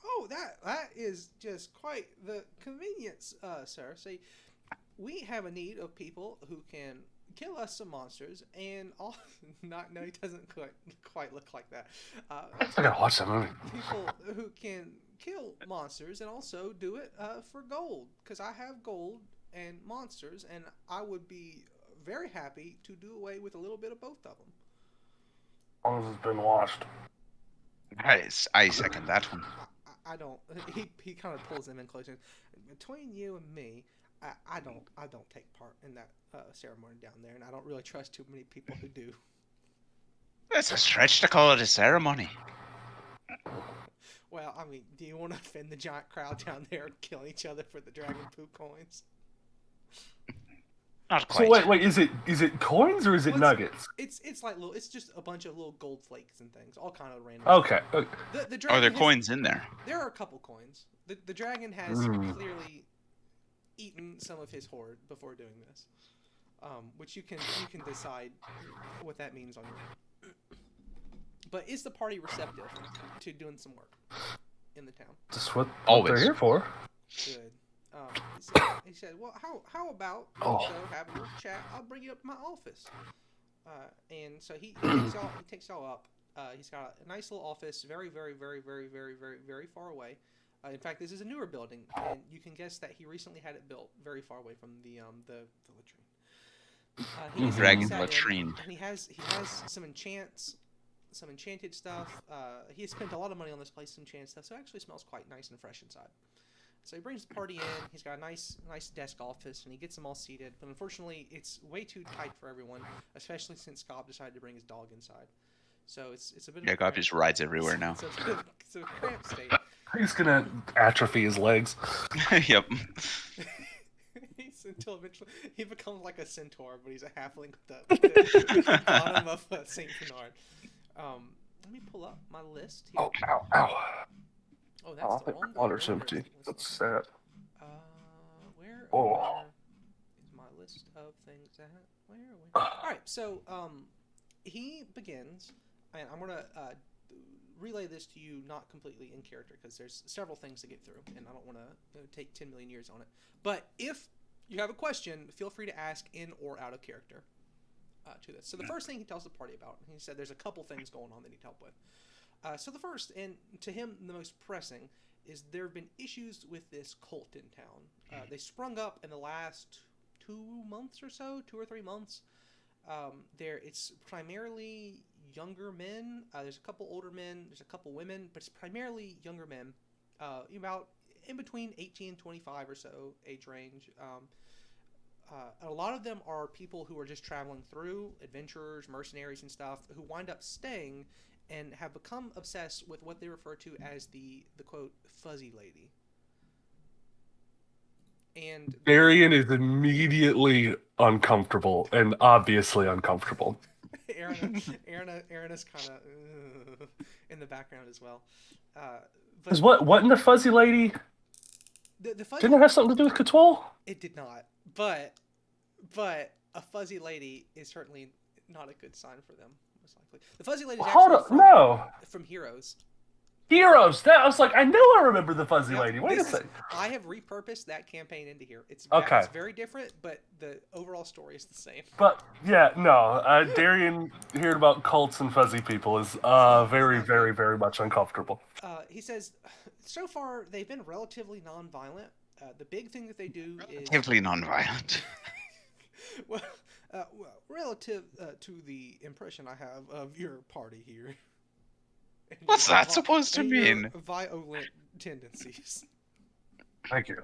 Oh, that is just quite the convenience, sir. See, we have a need of people who can kill us some monsters, and all. No, he doesn't quite look like that. I gotta watch that movie. People who can kill monsters and also do it for gold, because I have gold and monsters, and I would be very happy to do away with a little bit of both of them. All has been washed. I second that one. I don't. He kind of pulls them in closer. Between you and me, I don't take part in that ceremony down there, and I don't really trust too many people who do. It's a stretch to call it a ceremony. Well, I mean, do you want to offend the giant crowd down there killing each other for the dragon poop coins? Not quite. So wait, is it coins or is it nuggets? It's like it's just a bunch of little gold flakes and things, all kind of random. Okay. The dragon there coins in there? There are a couple coins. The dragon has clearly eaten some of his hoard before doing this, which you can decide what that means on your own. But is the party receptive to doing some work in the town? That's what Always. they're here for. Good. He said, "Well, how about have a little chat? I'll bring you up to my office." And so he takes y'all up. He's got a nice little office, very, very, very, very, very, very, very far away. In fact, this is a newer building, and you can guess that he recently had it built very far away from the latrine. Dragon latrine. And he has some enchanted stuff. He has spent a lot of money on this place, some enchanted stuff, so it actually smells quite nice and fresh inside. So he brings the party in. He's got a nice desk office, and he gets them all seated. But unfortunately, it's way too tight for everyone, especially since Gob decided to bring his dog inside. So it's a bit. Yeah, Gob just rides everywhere now. So it's a cramped state. He's gonna atrophy his legs. Yep. Until eventually he becomes like a centaur, but he's a halfling with the bottom of Saint Bernard. Let me pull up my list here. Ow. Oh, that's the wrong Water's empty. That's sad. Where is my list of things at? Where? All right, so he begins and I'm gonna relay this to you not completely in character because there's several things to get through, and I don't want to take 10 million years on it. But if you have a question, feel free to ask in or out of character to this. So the first thing he tells the party about, he said there's a couple things going on that he'd help with. So the first, and to him the most pressing, is there have been issues with this cult in town. They sprung up in the last 2 months or so, 2 or 3 months. It's primarily younger men. There's a couple older men. There's a couple women, but it's primarily younger men, about in between 18 and 25 or so age range. A lot of them are people who are just traveling through, adventurers, mercenaries, and stuff, who wind up staying and have become obsessed with what they refer to as the quote fuzzy lady. And Darian is immediately uncomfortable, and obviously uncomfortable. Aaron is kind of in the background as well. Because what in the fuzzy lady? The fuzzy, didn't it have something to do with Cthulhu? It did not, but a fuzzy lady is certainly not a good sign for them. Most likely, the fuzzy lady is actually from Heroes. Heroes. That I was like, I know I remember the fuzzy lady. Wait a second. I have repurposed that campaign into here. It's very different, but the overall story is the same. But yeah, no. Darian hearing about cults and fuzzy people is very, very, very much uncomfortable. He says, so far they've been relatively non-violent. The big thing that they do is relatively non-violent. well, relative to the impression I have of your party here. What's that supposed to mean? Violent tendencies. Thank you.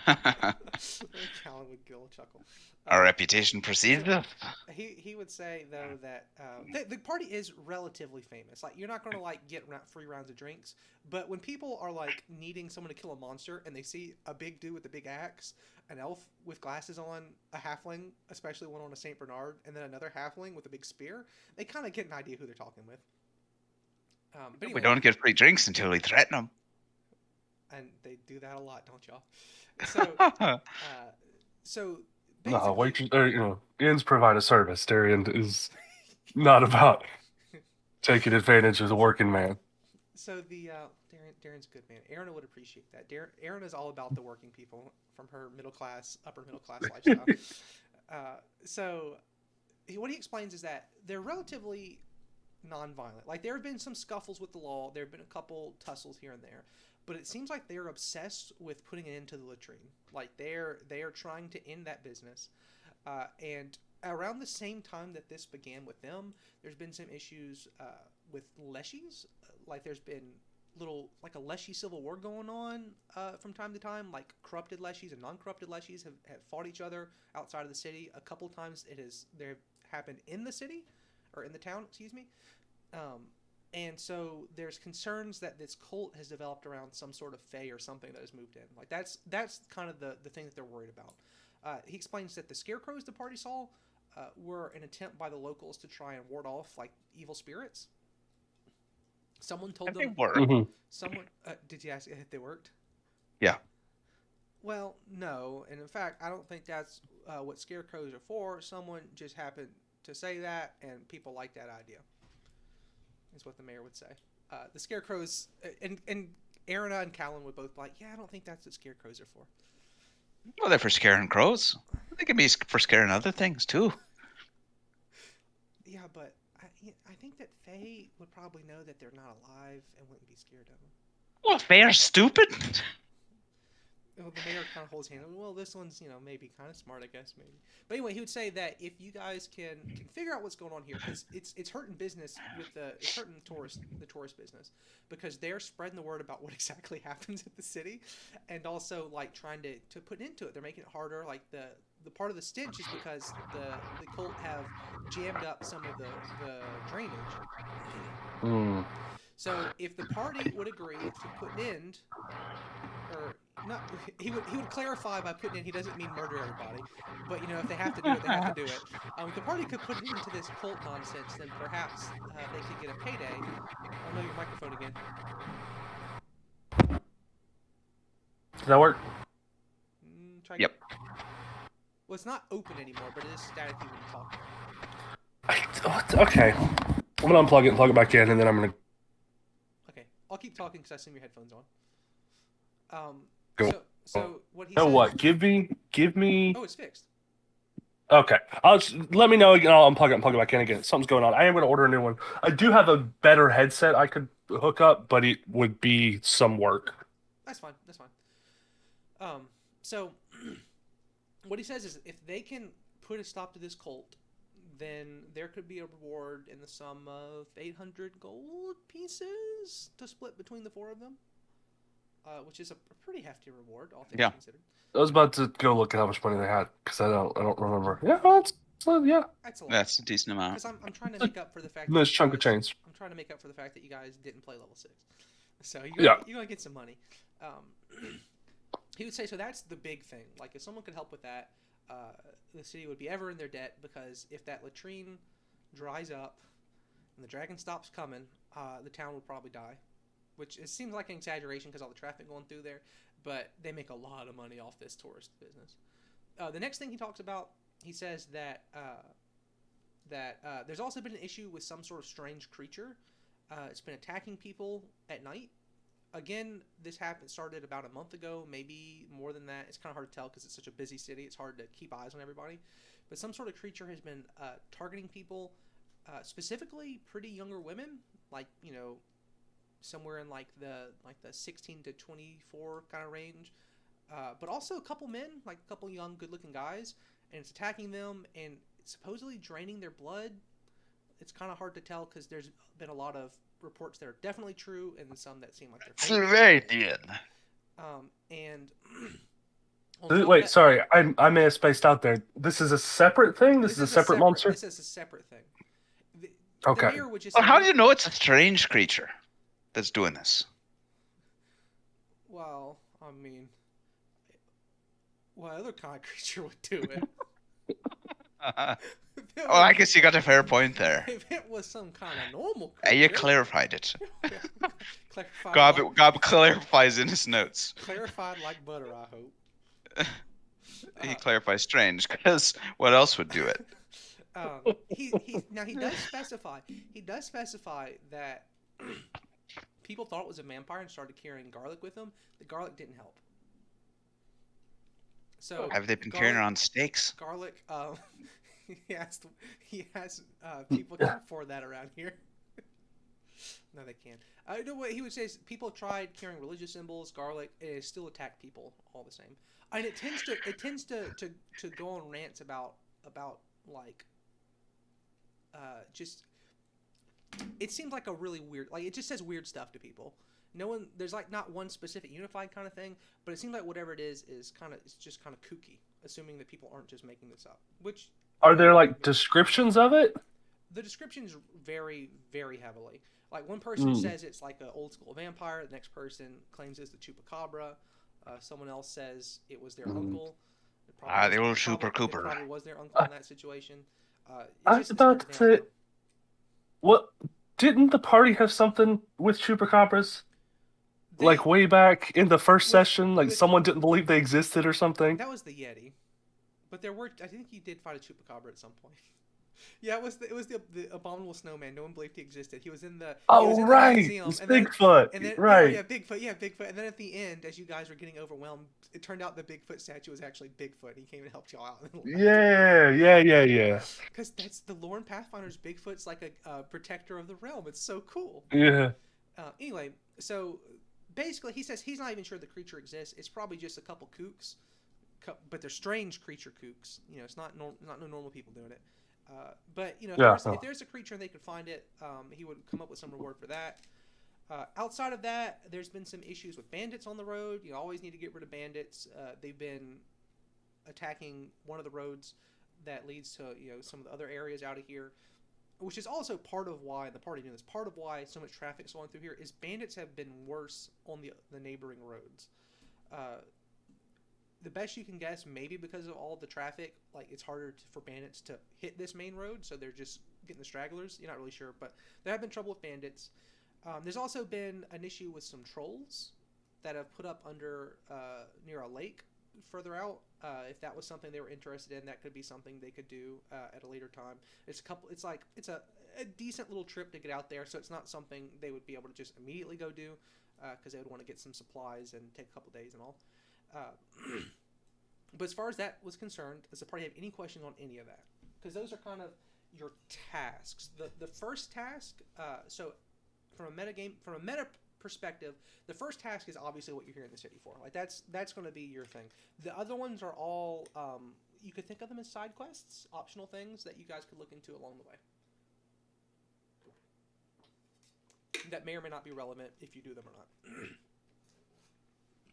Callan would gill a chuckle. Our reputation precedes us. He would say though that the party is relatively famous. Like you're not going to get free rounds of drinks, but when people are needing someone to kill a monster and they see a big dude with a big axe, an elf with glasses on, a halfling, especially one on a Saint Bernard, and then another halfling with a big spear, they kind of get an idea who they're talking with. But anyway, we don't get free drinks until we threaten them. And they do that a lot, don't y'all? So no, inns provide a service. Darian is not about taking advantage of the working man. So Darren's a good man. Aaron would appreciate that. Aaron is all about the working people from her upper middle class lifestyle. So what he explains is that they're relatively non-violent. There have been some scuffles with the law. There have been a couple tussles here and there, but it seems like they're obsessed with putting an end to the latrine. They are trying to end that business. And around the same time that this began with them, there's been some issues with leshies. There's been a leshy civil war going on from time to time. Corrupted leshies and non-corrupted leshies have fought each other outside of the city. A couple times they've happened in the city. Or in the town, excuse me. And so there's concerns that this cult has developed around some sort of fae or something that has moved in. That's kind of the thing that they're worried about. He explains that the scarecrows the party saw were an attempt by the locals to try and ward off evil spirits. Someone told them they work. Someone did you ask if they worked? Yeah. Well, no, and in fact, I don't think that's what scarecrows are for. Someone just happened to say that, and people like that idea. Is what the mayor would say. The scarecrows, and Aaron and Callan would both be like, yeah, I don't think that's what scarecrows are for. Well, they're for scaring crows. They can be for scaring other things, too. Yeah, but I think that Faye would probably know that they're not alive and wouldn't be scared of them. Well, Faye are stupid. Well, the mayor kind of holds his hand. Well, this one's, maybe kind of smart, I guess, maybe. But anyway, he would say that if you guys can figure out what's going on here, because it's hurting business it's hurting the tourist business, because they're spreading the word about what exactly happens at the city, and also trying to put into it. They're making it harder. The part of the stench is because the cult have jammed up some of the drainage. Mm. So if the party would agree to put an end, or not, he would clarify by putting in he doesn't mean murder everybody, but if they have to do it, they have to do it. If the party could put an end to this cult nonsense, then perhaps they could get a payday. Oh no, your microphone again. Does that work? Try yep. Well, it's not open anymore, but it is staticky when you talk. Okay. I'm gonna unplug it and plug it back in, and then I'm gonna Okay, I'll keep talking because I assume your headphones on. Um, go. so what he You know says. what? Give me. Oh, it's fixed. Okay, let me know again. I'll unplug it and plug it back in again. Something's going on. I am gonna order a new one. I do have a better headset I could hook up, but it would be some work. That's fine. That's fine. So what he says is if they can put a stop to this cult, then there could be a reward in the sum of 800 gold pieces to split between the four of them, which is a pretty hefty reward, all things Yeah. considered. I was about to go look at how much money they had because I don't remember. Yeah, yeah, That's a lot. That's a decent amount. Because I'm trying to make up for the fact nice that chunk of change. I'm trying to make up for the fact that you guys didn't play level 6. So Yeah. you're gonna get some money. He would say so. That's the big thing. Like if someone could help with that, the city would be ever in their debt because if that latrine dries up and the dragon stops coming, the town would probably die. Which it seems like an exaggeration because all the traffic going through there, but they make a lot of money off this tourist business. The next thing he talks about, he says that there's also been an issue with some sort of strange creature. It's been attacking people at night. Again, this started about a month ago, maybe more than that. It's kind of hard to tell because it's such a busy city. It's hard to keep eyes on everybody. But some sort of creature has been targeting people, specifically pretty younger women, like somewhere in like the 16 to 24 kind of range, but also a couple men, like a couple young, good-looking guys, and it's attacking them and supposedly draining their blood. It's kind of hard to tell because there's been a lot of reports that are definitely true and some that seem like they're fake. And Wait, sorry, I may have spaced out there. This is a separate thing. This is a separate monster. This is a separate thing. Okay. The mayor would just Well, how do you know it's a strange creature that's doing this? Well, I mean, what other kind of creature would do it? Well, I guess you got a fair point there. If it was some kind of normal creature. You clarified it. Clarified Gob clarifies in his notes. Clarified like butter, I hope. He clarifies strange, because what else would do it? He does specify that people thought it was a vampire and started carrying garlic with them. The garlic didn't help. So have they been carrying around steaks? Garlic. He has people can afford that around here. No, they can't. No, what he would say is people have tried carrying religious symbols, garlic. It still attack people all the same. And it tends to go on rants about like just. It seems like a really weird, like it just says weird stuff to people. There's like not one specific unified kind of thing, but it seems like whatever it is it's just kind of kooky, assuming that people aren't just making this up. Which are there like descriptions of it? The descriptions vary very heavily. Like one person says it's like an old school vampire. The next person claims it's the chupacabra. Someone else says it was their uncle. The old Super Cooper. Probably was their uncle in that situation. I was about to say, what didn't the party have something with chupacabras? Like way back in the first session, like someone didn't believe they existed or something. That was the Yeti, but I think he did fight a chupacabra at some point. Yeah, it was the abominable snowman. No one believed he existed. He was in the right, museum, it's Bigfoot. And then, right, yeah, Bigfoot. And then at the end, as you guys were getting overwhelmed, it turned out the Bigfoot statue was actually Bigfoot. He came and helped y'all out. Yeah. Because that's the lore in Pathfinder's Bigfoot's like a protector of the realm. It's so cool. Yeah. Anyway, so basically, he says he's not even sure the creature exists. It's probably just a couple kooks, but they're strange creature kooks. It's not no normal people doing it. But if there's a creature and they could find it, he would come up with some reward for that. Outside of that, there's been some issues with bandits on the road. You always need to get rid of bandits. They've been attacking one of the roads that leads to some of the other areas out of here, which is also part of why the party doing this. Part of why so much traffic's going through here is bandits have been worse on the neighboring roads. The best you can guess, maybe because of all the traffic, like it's harder for bandits to hit this main road, so they're just getting the stragglers. You're not really sure, but there have been trouble with bandits. There's also been an issue with some trolls that have put up under near a lake further out. If that was something they were interested in, that could be something they could do at a later time. It's a decent little trip to get out there, so it's not something they would be able to just immediately go do, because they would want to get some supplies and take a couple days and all. But as far as that was concerned, does the party have any questions on any of that? Because those are kind of your tasks. The first task, so from a meta perspective, the first task is obviously what you're here in the city for. Like that's going to be your thing. The other ones are all you could think of them as side quests, optional things that you guys could look into along the way. That may or may not be relevant if you do them or not.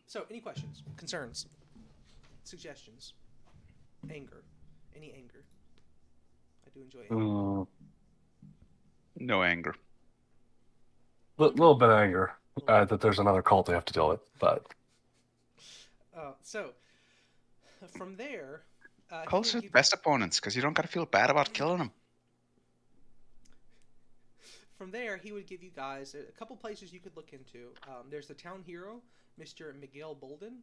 So, any questions, concerns, suggestions, anger, any anger? I do enjoy anger. No anger. Little bit of anger that there's another cult they have to deal with, but. So, from there, cults are the best opponents because you don't got to feel bad about killing them. From there, he would give you guys a couple places you could look into. There's the town hero, Mr. Miguel Bolden,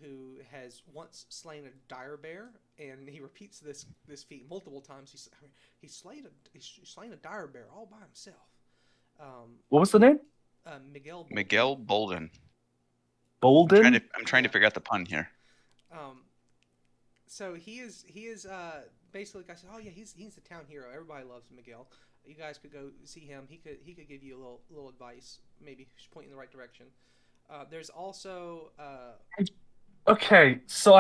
who has once slain a dire bear, and he repeats this feat multiple times. He's slain a dire bear all by himself. What was the name? Miguel Bolden. Miguel Bolden. Bolden? I'm trying to figure out the pun here. So he is basically, guys. Oh yeah, he's the town hero. Everybody loves Miguel. You guys could go see him. He could give you a little advice, maybe point you in the right direction. There's also Okay, so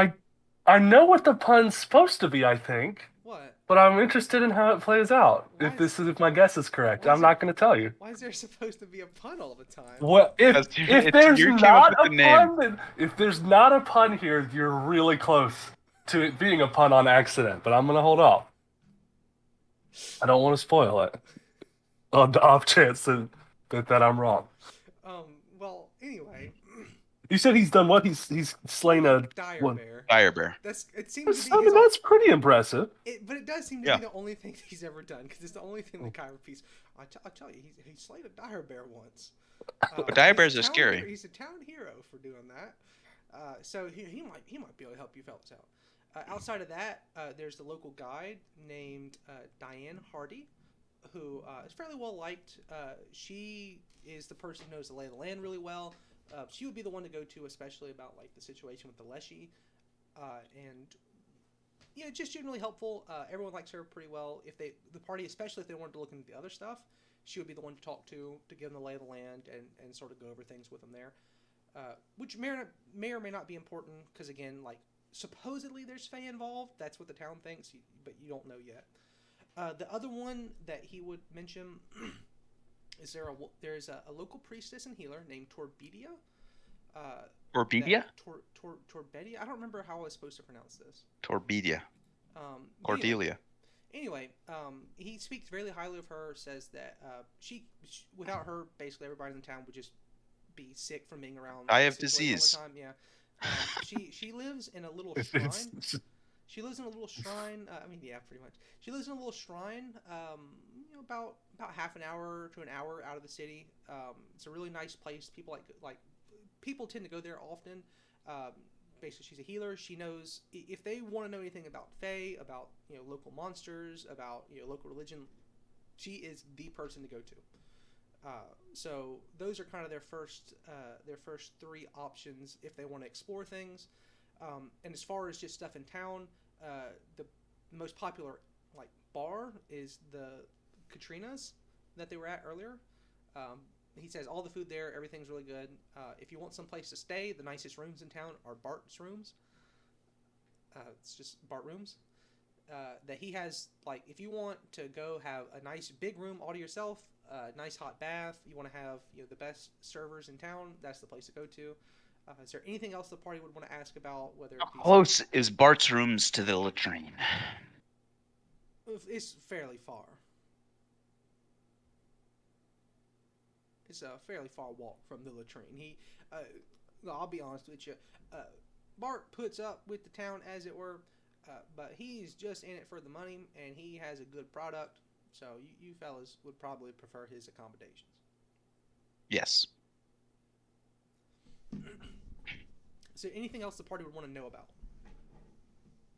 I know what the pun's supposed to be, I think. What? But I'm interested in how it plays out. If my guess is correct, I'm not going to tell you. Why is there supposed to be a pun all the time? Well, if there's not a pun, then if there's not a pun here, you're really close to it being a pun on accident. But I'm going to hold off. I don't want to spoil it on the off chance that I'm wrong. Well, anyway. You said he's done what? He's slain a dire bear. It seems to be. That's pretty impressive. But it does seem to be the only thing he's ever done, because it's the only thing the guy repeats. I'll tell you, he slayed a dire bear once. But dire bears are scary. He's a town hero for doing that. So he might be able to help you fellas out. Outside of that, there's the local guide named Diane Hardy, who is fairly well liked. She is the person who knows the lay of the land really well. She would be the one to go to, especially about like the situation with the Leshy, and just generally helpful. Everyone likes her pretty well. The party, especially if they wanted to look into the other stuff, she would be the one to talk to give them the lay of the land and sort of go over things with them there, which may or may not be important because again, like supposedly there's Fae involved. That's what the town thinks, but you don't know yet. The other one that he would mention. There's a local priestess and healer named Torbedia. Torbedia? Torbedia? I don't remember how I was supposed to pronounce this. Torbedia. Cordelia. Anyway, he speaks very highly of her, says that she without her, basically everybody in the town would just be sick from being around. I have disease. All the time. Yeah. She lives in a little shrine. She lives in a little shrine. Pretty much. She lives in a little shrine. About half an hour to an hour out of the city. It's a really nice place. People people tend to go there often. Basically, she's a healer. She knows if they want to know anything about Fae, about local monsters, about local religion. She is the person to go to. So those are kind of their first three options if they want to explore things. And as far as just stuff in town, the most popular bar is the Katrina's that they were at earlier. He says all the food there, everything's really good. If you want some place to stay, the nicest rooms in town are Bart's rooms. It's just Bart rooms. That he has, if you want to go have a nice big room all to yourself, a nice hot bath, you want to have the best servers in town, that's the place to go to. Is there anything else the party would want to ask about? How close is Bart's rooms to the latrine? It's fairly far. It's a fairly far walk from the latrine. I'll be honest with you, Bart puts up with the town as it were, but he's just in it for the money, and he has a good product, so you fellas would probably prefer his accommodations. Yes. Is there anything else the party would want to know about?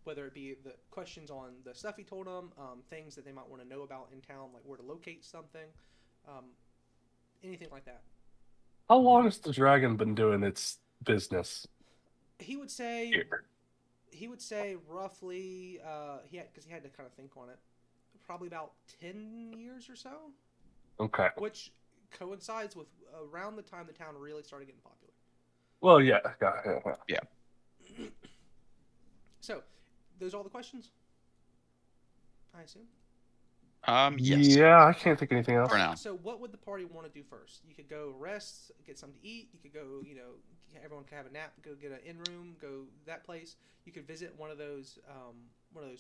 whether it be the questions on the stuff he told them, things that they might want to know about in town, like where to locate something, um, anything like that. How long has the dragon been doing its business He would say here? he would say roughly because he had to kind of think on it, probably about 10 years or so, Okay. which coincides with around the time the town really started getting popular. Well, yeah. Yeah. Yeah. So, those are all the questions, I assume. Yes. Yeah, I can't think of anything else. For now. So, what would the party want to do first? You could go rest, get something to eat. You could go, everyone could have a nap, go get an in room, go that place. You could visit one of those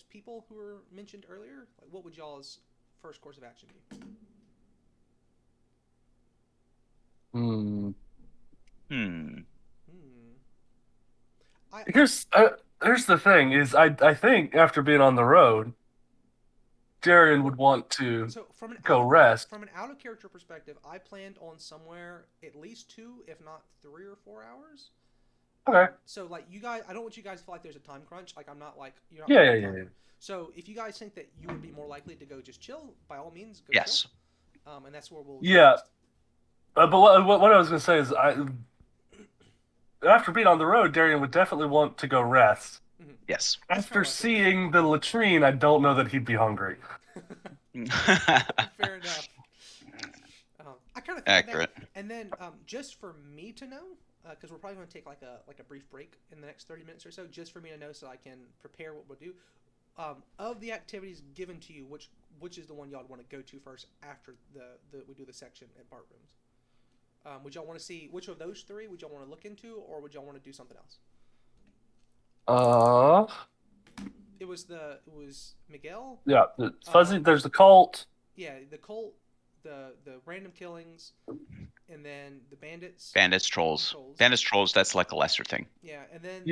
people who were mentioned earlier. Like, what would y'all's first course of action be? Hmm. Hmm. Here's the thing: is I think after being on the road, Darian would want to So go rest. from an out of character perspective, I planned on somewhere at least 2, if not 3 or 4 hours. Okay. So like you guys, I don't want you guys to feel like there's a time crunch. Like I'm not like you're not. Yeah. So if you guys think that you would be more likely to go just chill, by all means, go Yes. chill. And that's where we'll. Yeah. But what I was gonna say is after being on the road, Darian would definitely want to go rest. Mm-hmm. Yes. After seeing the latrine, I don't know that he'd be hungry. Fair enough. I kind of accurate. And then just for me to know, because we're probably going to take like a brief break in the next 30 minutes or so, just for me to know, so I can prepare what we'll do. Of the activities given to you, which is the one y'all want to go to first after we do the section at Bart Rooms? Would y'all want to see which of those 3 would y'all want to look into, or would y'all want to do something else? It was Miguel. Yeah, the fuzzy. There's the cult. Yeah, the cult, the random killings, and then the bandits. Bandits, trolls. Bandits, trolls. That's like a lesser thing. Yeah, and then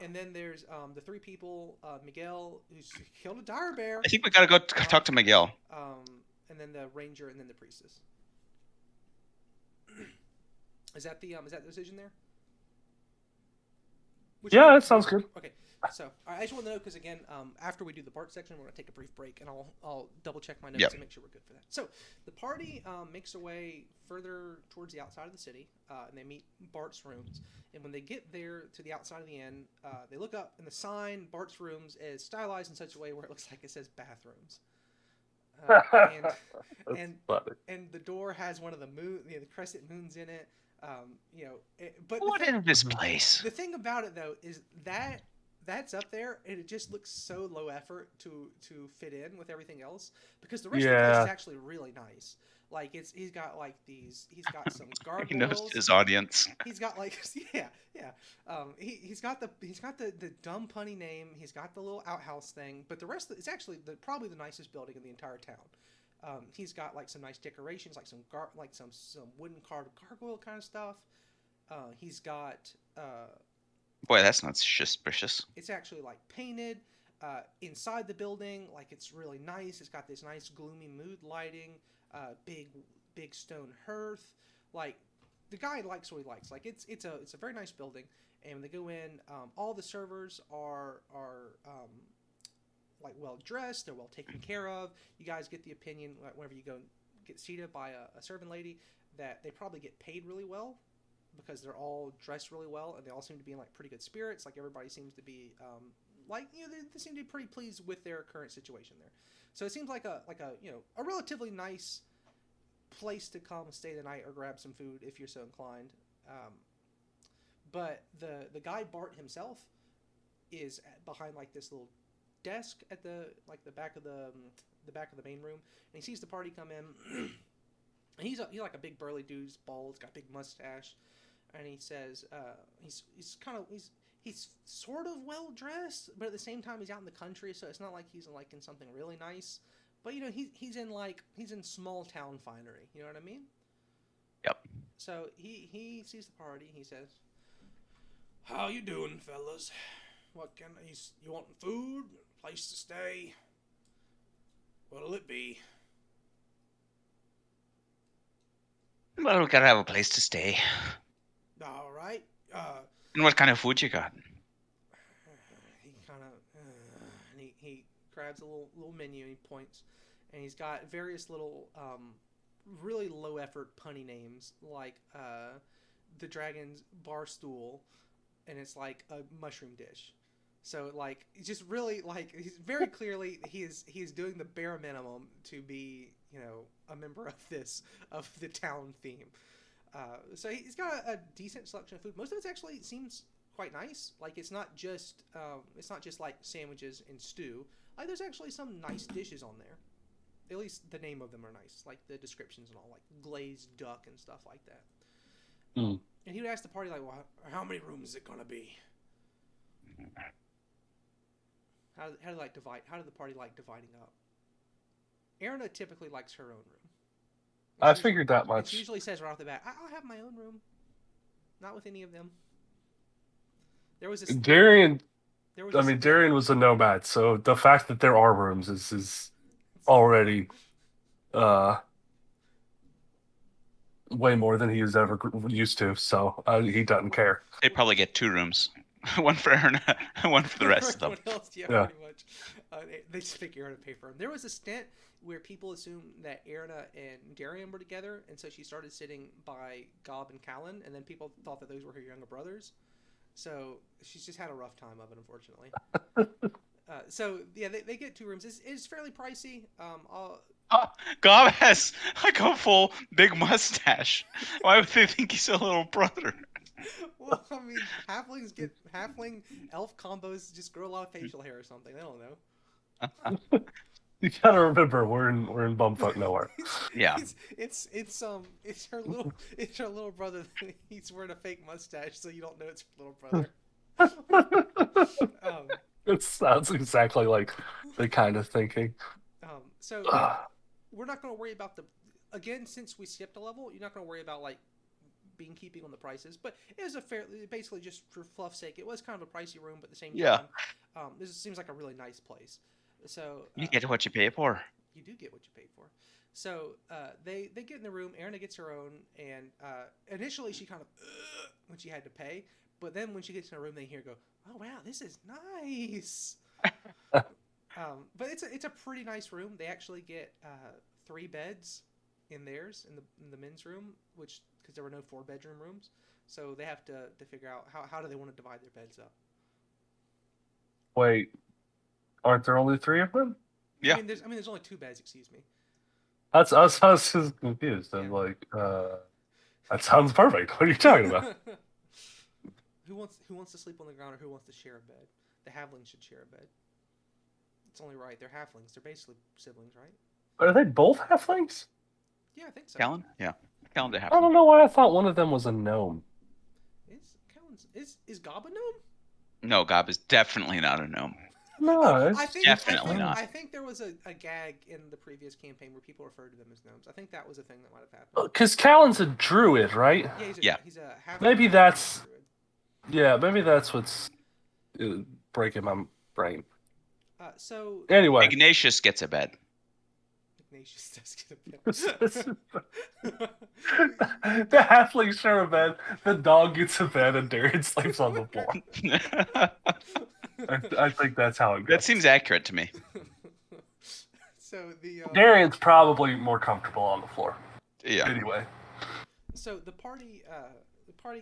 and then there's the 3 people. Miguel, who's killed a dire bear. I think we gotta go talk to Miguel. And then the ranger, and then the priestess. Is that the decision there? Yeah, that sounds good. Okay, so I just want to know because again, after we do the Bart section, we're gonna take a brief break, and I'll double check my notes and make sure we're good for that. So the party makes their way further towards the outside of the city, and they meet Bart's rooms. And when they get there to the outside of the inn, they look up, and the sign Bart's rooms is stylized in such a way where it looks like it says bathrooms. And the door has one of the the crescent moons in it. But what is this place? The thing about it though is that's up there, and it just looks so low effort to fit in with everything else because the rest of the place is actually really nice. Like he's got some gargoyles. He knows his audience. He's got like yeah. He's got the dumb punny name. He's got the little outhouse thing, but the rest it's actually probably the nicest building in the entire town. He's got like some nice decorations, like some wooden carved gargoyle kind of stuff. He's got boy, that's not suspicious. It's actually like painted inside the building, like it's really nice. It's got this nice gloomy mood lighting, big stone hearth. Like the guy likes what he likes. Like it's a very nice building. And when they go in, all the servers are like well dressed, they're well taken care of. You guys get the opinion whenever you go get seated by a servant lady that they probably get paid really well because they're all dressed really well and they all seem to be in like pretty good spirits. Like everybody seems to be they seem to be pretty pleased with their current situation there. So it seems like a relatively nice place to come stay the night or grab some food if you're so inclined. But the guy Bart himself is behind like this little desk at the back of the main room, and he sees the party come in. And he's like a big burly dude, he's bald, he's got a big mustache, and he says he's sort of well dressed, but at the same time he's out in the country, so it's not like he's like in something really nice. But he's in small town finery, you know what I mean? Yep. So he sees the party, he says, "How you doing, fellas? What can you want food? Place to stay? What'll it be?" Well, we gotta have a place to stay. All right. And what kind of food you got? kind of, and he grabs a little menu and he points, and he's got various little really low effort punny names like the dragon's bar stool, and it's like a mushroom dish. So like it's just really like he's very clearly he is doing the bare minimum to be, you know, a member of the town theme. So he's got a decent selection of food. Most of it actually seems quite nice. Like it's not just like sandwiches and stew. Like there's actually some nice dishes on there. At least the name of them are nice, like the descriptions and all, like glazed duck and stuff like that. Mm. And he would ask the party, like, well, how many rooms is it gonna be? How do they like divide? How do the party like dividing up? Erna typically likes her own room. I figured that much. She usually says right off the bat, "I'll have my own room, not with any of them." There was this. Darian was a nomad, so the fact that there are rooms is already way more than he was ever used to. So he doesn't care. They probably get 2 rooms. One for Erna, one for the rest of them. Else, yeah, pretty much. They just pick Erna to pay for him. There was a stint where people assumed that Erna and Darian were together, and so she started sitting by Gob and Callan, and then people thought that those were her younger brothers. So she's just had a rough time of it, unfortunately. So yeah, they get 2 rooms. It's fairly pricey. Gob has like a full big mustache. Why would they think he's a little brother? Well, I mean, halfling elf combos just grow a lot of facial hair or something. I don't know. You gotta remember, we're in bumfuck nowhere. Yeah. It's her little brother. He's wearing a fake mustache, so you don't know it's her little brother. It sounds exactly like the kind of thinking. So we're not going to worry about again, since we skipped a level, you're not going to worry about like being keeping on the prices, but it was basically just for fluff's sake. It was kind of a pricey room, but at the same time, this seems like a really nice place. So you get what you pay for. You do get what you pay for. So they get in the room. Erna gets her own, and initially she kind of when she had to pay, but then when she gets in her room, they hear her go, "Oh wow, this is nice." But it's a pretty nice room. They actually get 3 beds in theirs in the men's room, which because there were no 4-bedroom rooms, so they have to figure out how do they want to divide their beds up. Wait, aren't there only 3 of them? Yeah. I mean, there's only 2 beds. Excuse me. I was just confused. I'm like, that sounds perfect. What are you talking about? Who wants to sleep on the ground, or who wants to share a bed? The halflings should share a bed. It's only right. They're halflings. They're basically siblings, right? Are they both halflings? Yeah, I think so. Callan? Yeah. Callan to halfling. I don't know why I thought one of them was a gnome. Is Gob a gnome? No, Gob is definitely not a gnome. No, Definitely not. I think there was a gag in the previous campaign where people referred to them as gnomes. I think that was a thing that might have happened. Because Callan's a druid, right? Yeah, he's a halfling. Maybe that's... Yeah, maybe that's what's breaking my brain. So anyway, Ignatius gets a bed. Ignatius does get a bed. The halflings share a bed, the dog gets a bed, and Darian sleeps on the floor. I think that's how it goes. That seems accurate to me. So Darian's probably more comfortable on the floor. Yeah. Anyway. So the party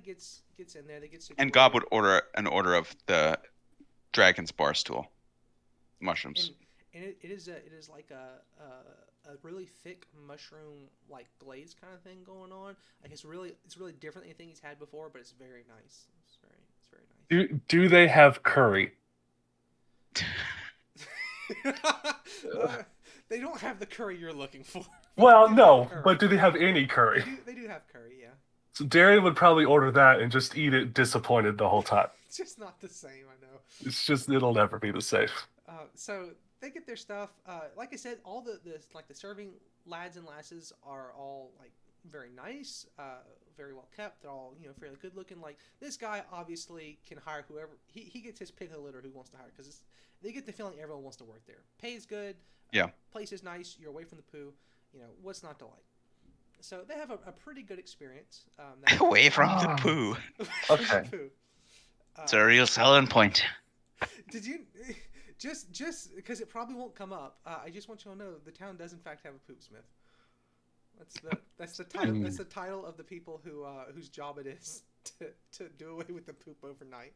gets in there. They get situated. And Gob would order an order of the dragon's bar stool. Mushrooms. And it is like a really thick mushroom like glaze kind of thing going on. Like it's really different than anything he's had before, but it's very nice. It's very nice. Do they have curry? They don't have the curry you're looking for. Well, no, but do they have any curry? They do have curry, yeah. So Darian would probably order that and just eat it disappointed the whole time. It's just not the same, I know. It's just, it'll never be the same. So they get their stuff. Like I said, all the serving lads and lasses are all like very nice, very well kept. They're all fairly good looking. Like this guy obviously can hire whoever he gets his pick of the litter who wants to hire because they get the feeling everyone wants to work there. Pay is good. Yeah. Place is nice. You're away from the poo. What's not to like? So they have a pretty good experience. Away from the poo. Okay. It's a real selling point. Did you just because it probably won't come up? I just want you to know the town does in fact have a poopsmith. That's the title. That's the title of the people whose job it is to do away with the poop overnight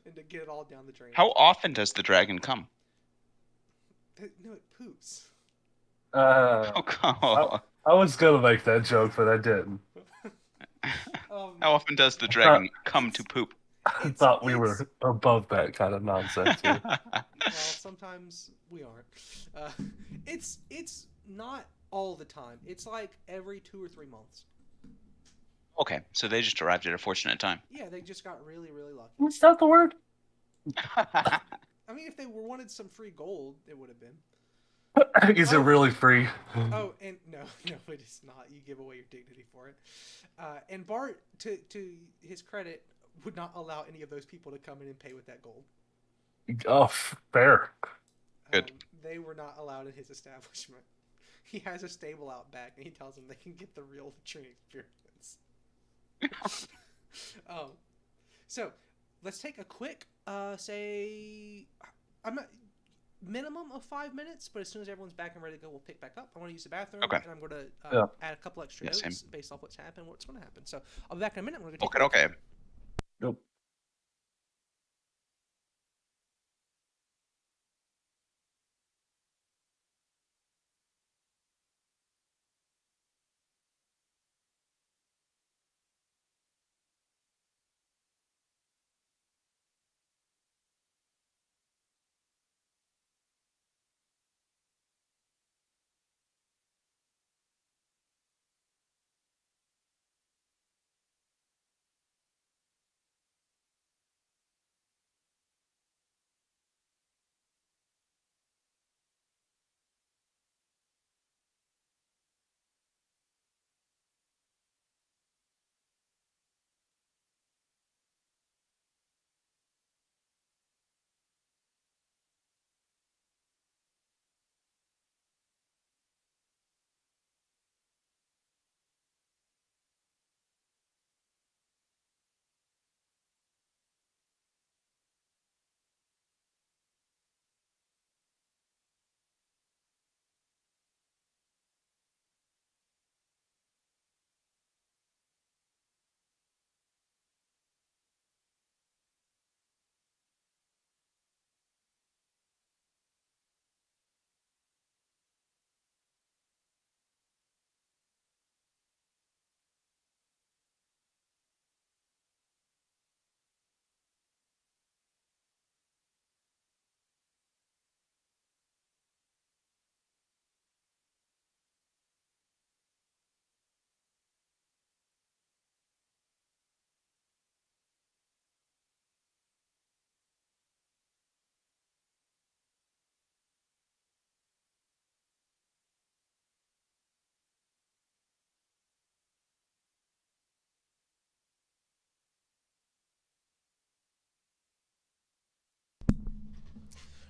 and to get it all down the drain. How often does the dragon come? No, it poops. I was gonna make that joke, but I didn't. How often does the dragon come to poop? I thought we were above that kind of nonsense here. Well, sometimes we aren't. It's not all the time. It's like every 2 or 3 months. Okay, so they just arrived at a fortunate time. Yeah, they just got really, really lucky. Is that the word? I mean, if they wanted some free gold, it would have been. Is it really free? Oh, and no, it is not. You give away your dignity for it. And Bart, to his credit, would not allow any of those people to come in and pay with that gold. Oh, fair. Good. They were not allowed in his establishment. He has a stable out back, and he tells them they can get the real tree experience. So let's take a quick, minimum of 5 minutes, but as soon as everyone's back and ready to go, we'll pick back up. I want to use the bathroom, Okay. and I'm going to add a couple extra notes same. based off what's happened, what's going to happen. So I'll be back in a minute. We're going to Okay. Nope.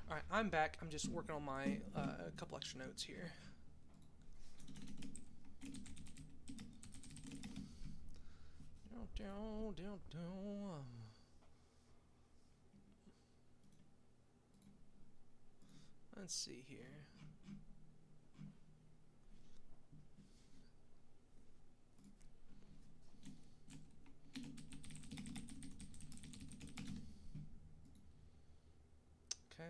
All right, I'm back. I'm just working on my couple extra notes here. Let's see here. Okay.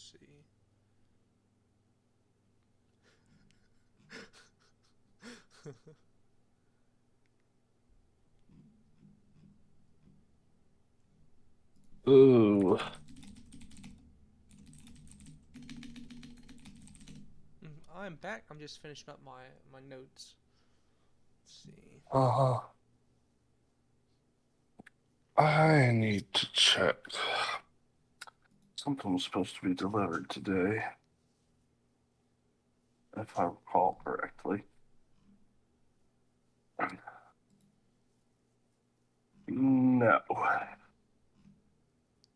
see. Ooh. I'm back. I'm just finishing up my notes. Let's see. Uh-huh. I need to check. Something was supposed to be delivered today, if I recall correctly. No.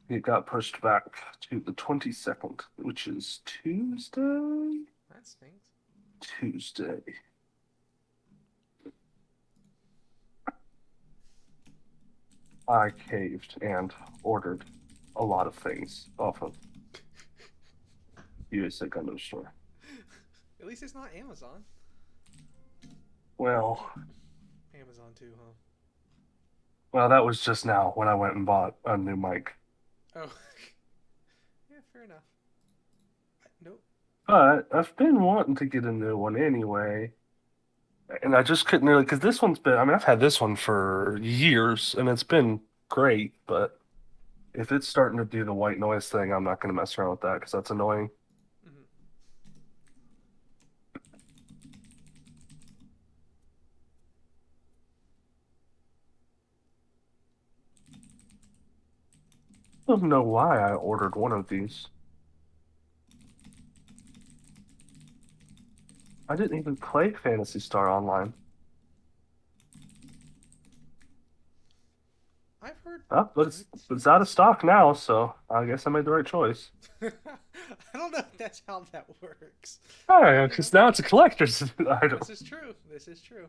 It got pushed back to the 22nd, which is Tuesday? That stinks. Tuesday. I caved and ordered a lot of things off of USA Gundam Store. At least it's not Amazon. Well, Amazon too, huh? well, that was just now when I went and bought a new mic. Oh. Yeah, fair enough. Nope. But I've been wanting to get a new one anyway. And I just couldn't really, because this one's been, I mean, I've had this one for years and it's been great, but if it's starting to do the white noise thing, I'm not going to mess around with that because that's annoying. Mm-hmm. I don't know why I ordered one of these. I didn't even play Phantasy Star Online. I've heard. Oh, but it's out of stock now, so I guess I made the right choice. I don't know if that's how that works. Oh, yeah, because now it's a collector's item. This is true. This is true.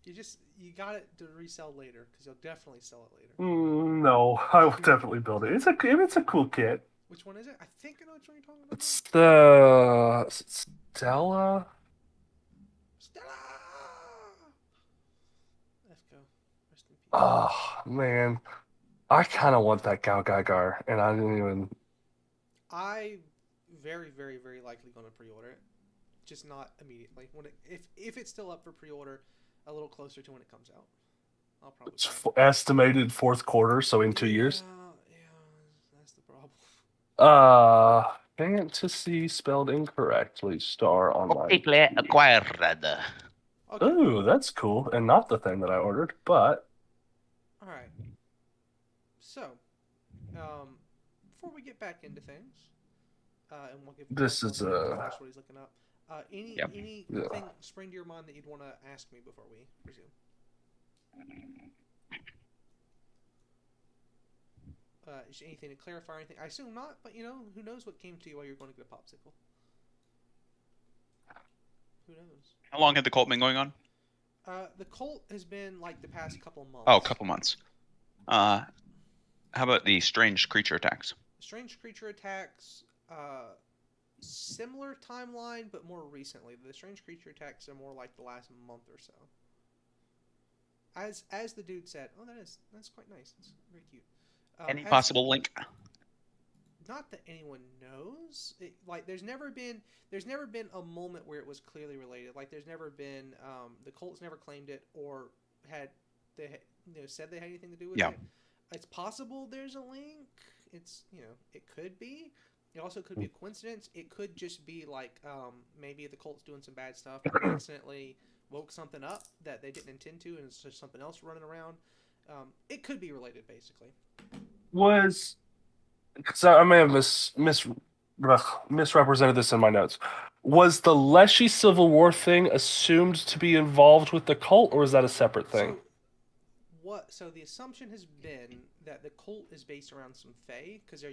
You got it to resell later because you'll definitely sell it later. No, I will definitely build it. It's a cool kit. Which one is it? I think I know which one you're talking about. It's the Stella. Stella. Let's go. Rest in peace. Oh man, I kind of want that Gal Gaigar, and I didn't even. I very, very, very likely going to pre-order it, just not immediately. If it's still up for pre-order, a little closer to when it comes out, I'll probably. It's estimated fourth quarter, so in 2 years. Yeah, that's the problem. Fantasy spelled incorrectly. Star Online. Multiple acquired. Okay. Ooh, that's cool, and not the thing that I ordered, but. All right. So, before we get back into things, and we'll give This is what he's looking up. Yep. Anything spring to your mind that you'd want to ask me before we resume? Is anything to clarify or anything? I assume not, but who knows what came to you while you were going to get a popsicle? Who knows? How long had the cult been going on? The cult has been like the past couple months. Oh, a couple months. How about the strange creature attacks? Strange creature attacks, similar timeline, but more recently. The strange creature attacks are more like the last month or so. As the dude said, that's quite nice. It's very cute. Any possible link? Not that anyone knows. There's never been a moment where it was clearly related. Like there's never been the cult's never claimed it or said they had anything to do with it. It's possible there's a link. It's it could be. It also could be a coincidence. It could just be like maybe the cult's doing some bad stuff and accidentally woke something up that they didn't intend to, and it's just something else running around. It could be related, basically. Because I may have misrepresented this in my notes. Was the Leshy Civil War thing assumed to be involved with the cult, or is that a separate thing? So the assumption has been that the cult is based around some Fae, because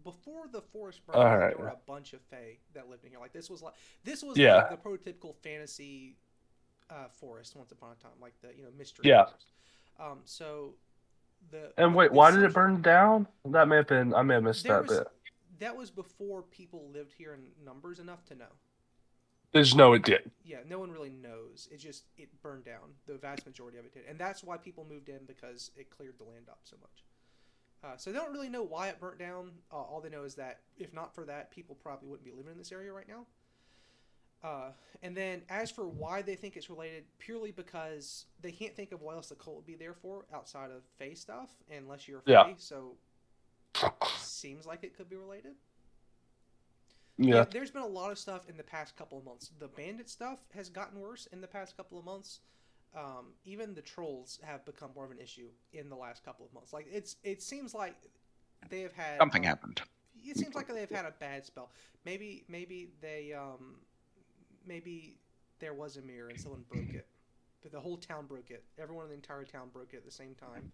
before the forest burned, there were a bunch of Fae that lived in here. Like this was like the prototypical fantasy forest once upon a time, like the mystery. Yeah. Forest. Why did it burn down? I may have missed that bit. That was before people lived here in numbers enough to know. There's no, it did. Yeah, no one really knows. It burned down. The vast majority of it did, and that's why people moved in, because it cleared the land up so much. So they don't really know why it burnt down. All they know is that if not for that, people probably wouldn't be living in this area right now. And then as for why they think it's related, purely because they can't think of what else the cult would be there for outside of Fae stuff, unless you're Fae. Yeah. So seems like it could be related. Yeah. There's been a lot of stuff in the past couple of months. The bandit stuff has gotten worse in the past couple of months. Even the trolls have become more of an issue in the last couple of months. Like it seems like they have had Something happened. It seems like they've had a bad spell. Maybe they maybe there was a mirror and someone broke it, but the whole town broke it. Everyone in the entire town broke it at the same time,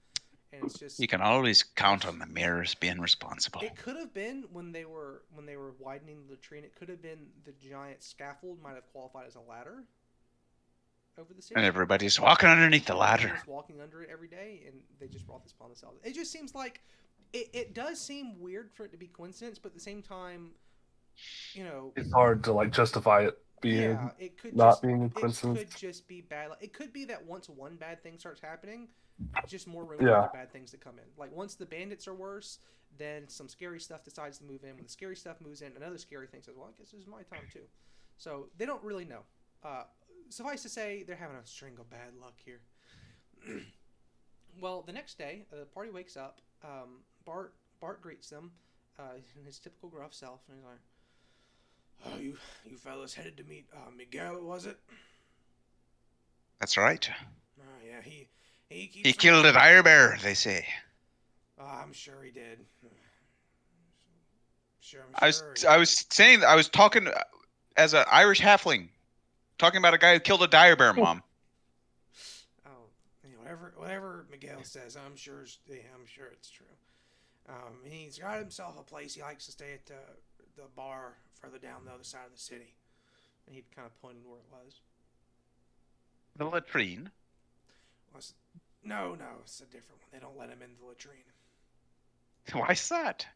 and it's just You can always count on the mirrors being responsible. It could have been when they were widening the latrine. It could have been the giant scaffold might have qualified as a ladder over the city. And everybody's walking underneath the ladder. Just walking under it every day, and they just brought this upon themselves. It just seems like it does seem weird for it to be coincidence, but at the same time, it's hard to like justify it being it could not just, being a coincidence. It could just be bad. It could be that once one bad thing starts happening, just more room for other bad things to come in. Like once the bandits are worse, then some scary stuff decides to move in. When the scary stuff moves in, another scary thing says, "Well, I guess this is my time too." So they don't really know. Suffice to say, they're having a string of bad luck here. Well, the next day, the party wakes up. Bart greets them in his typical gruff self, and he's like, "Oh, you fellas headed to meet Miguel, was it?" That's right. Oh, yeah, he killed a dire bear, they say. Oh, I'm sure he did. I was talking as an Irish halfling, talking about a guy who killed a dire bear, Mom. Whatever Miguel says, I'm sure it's true. He's got himself a place. He likes to stay at the bar further down the other side of the city. And he'd kind of pointed where it was. The latrine? No, it's a different one. They don't let him in the latrine. Why's that?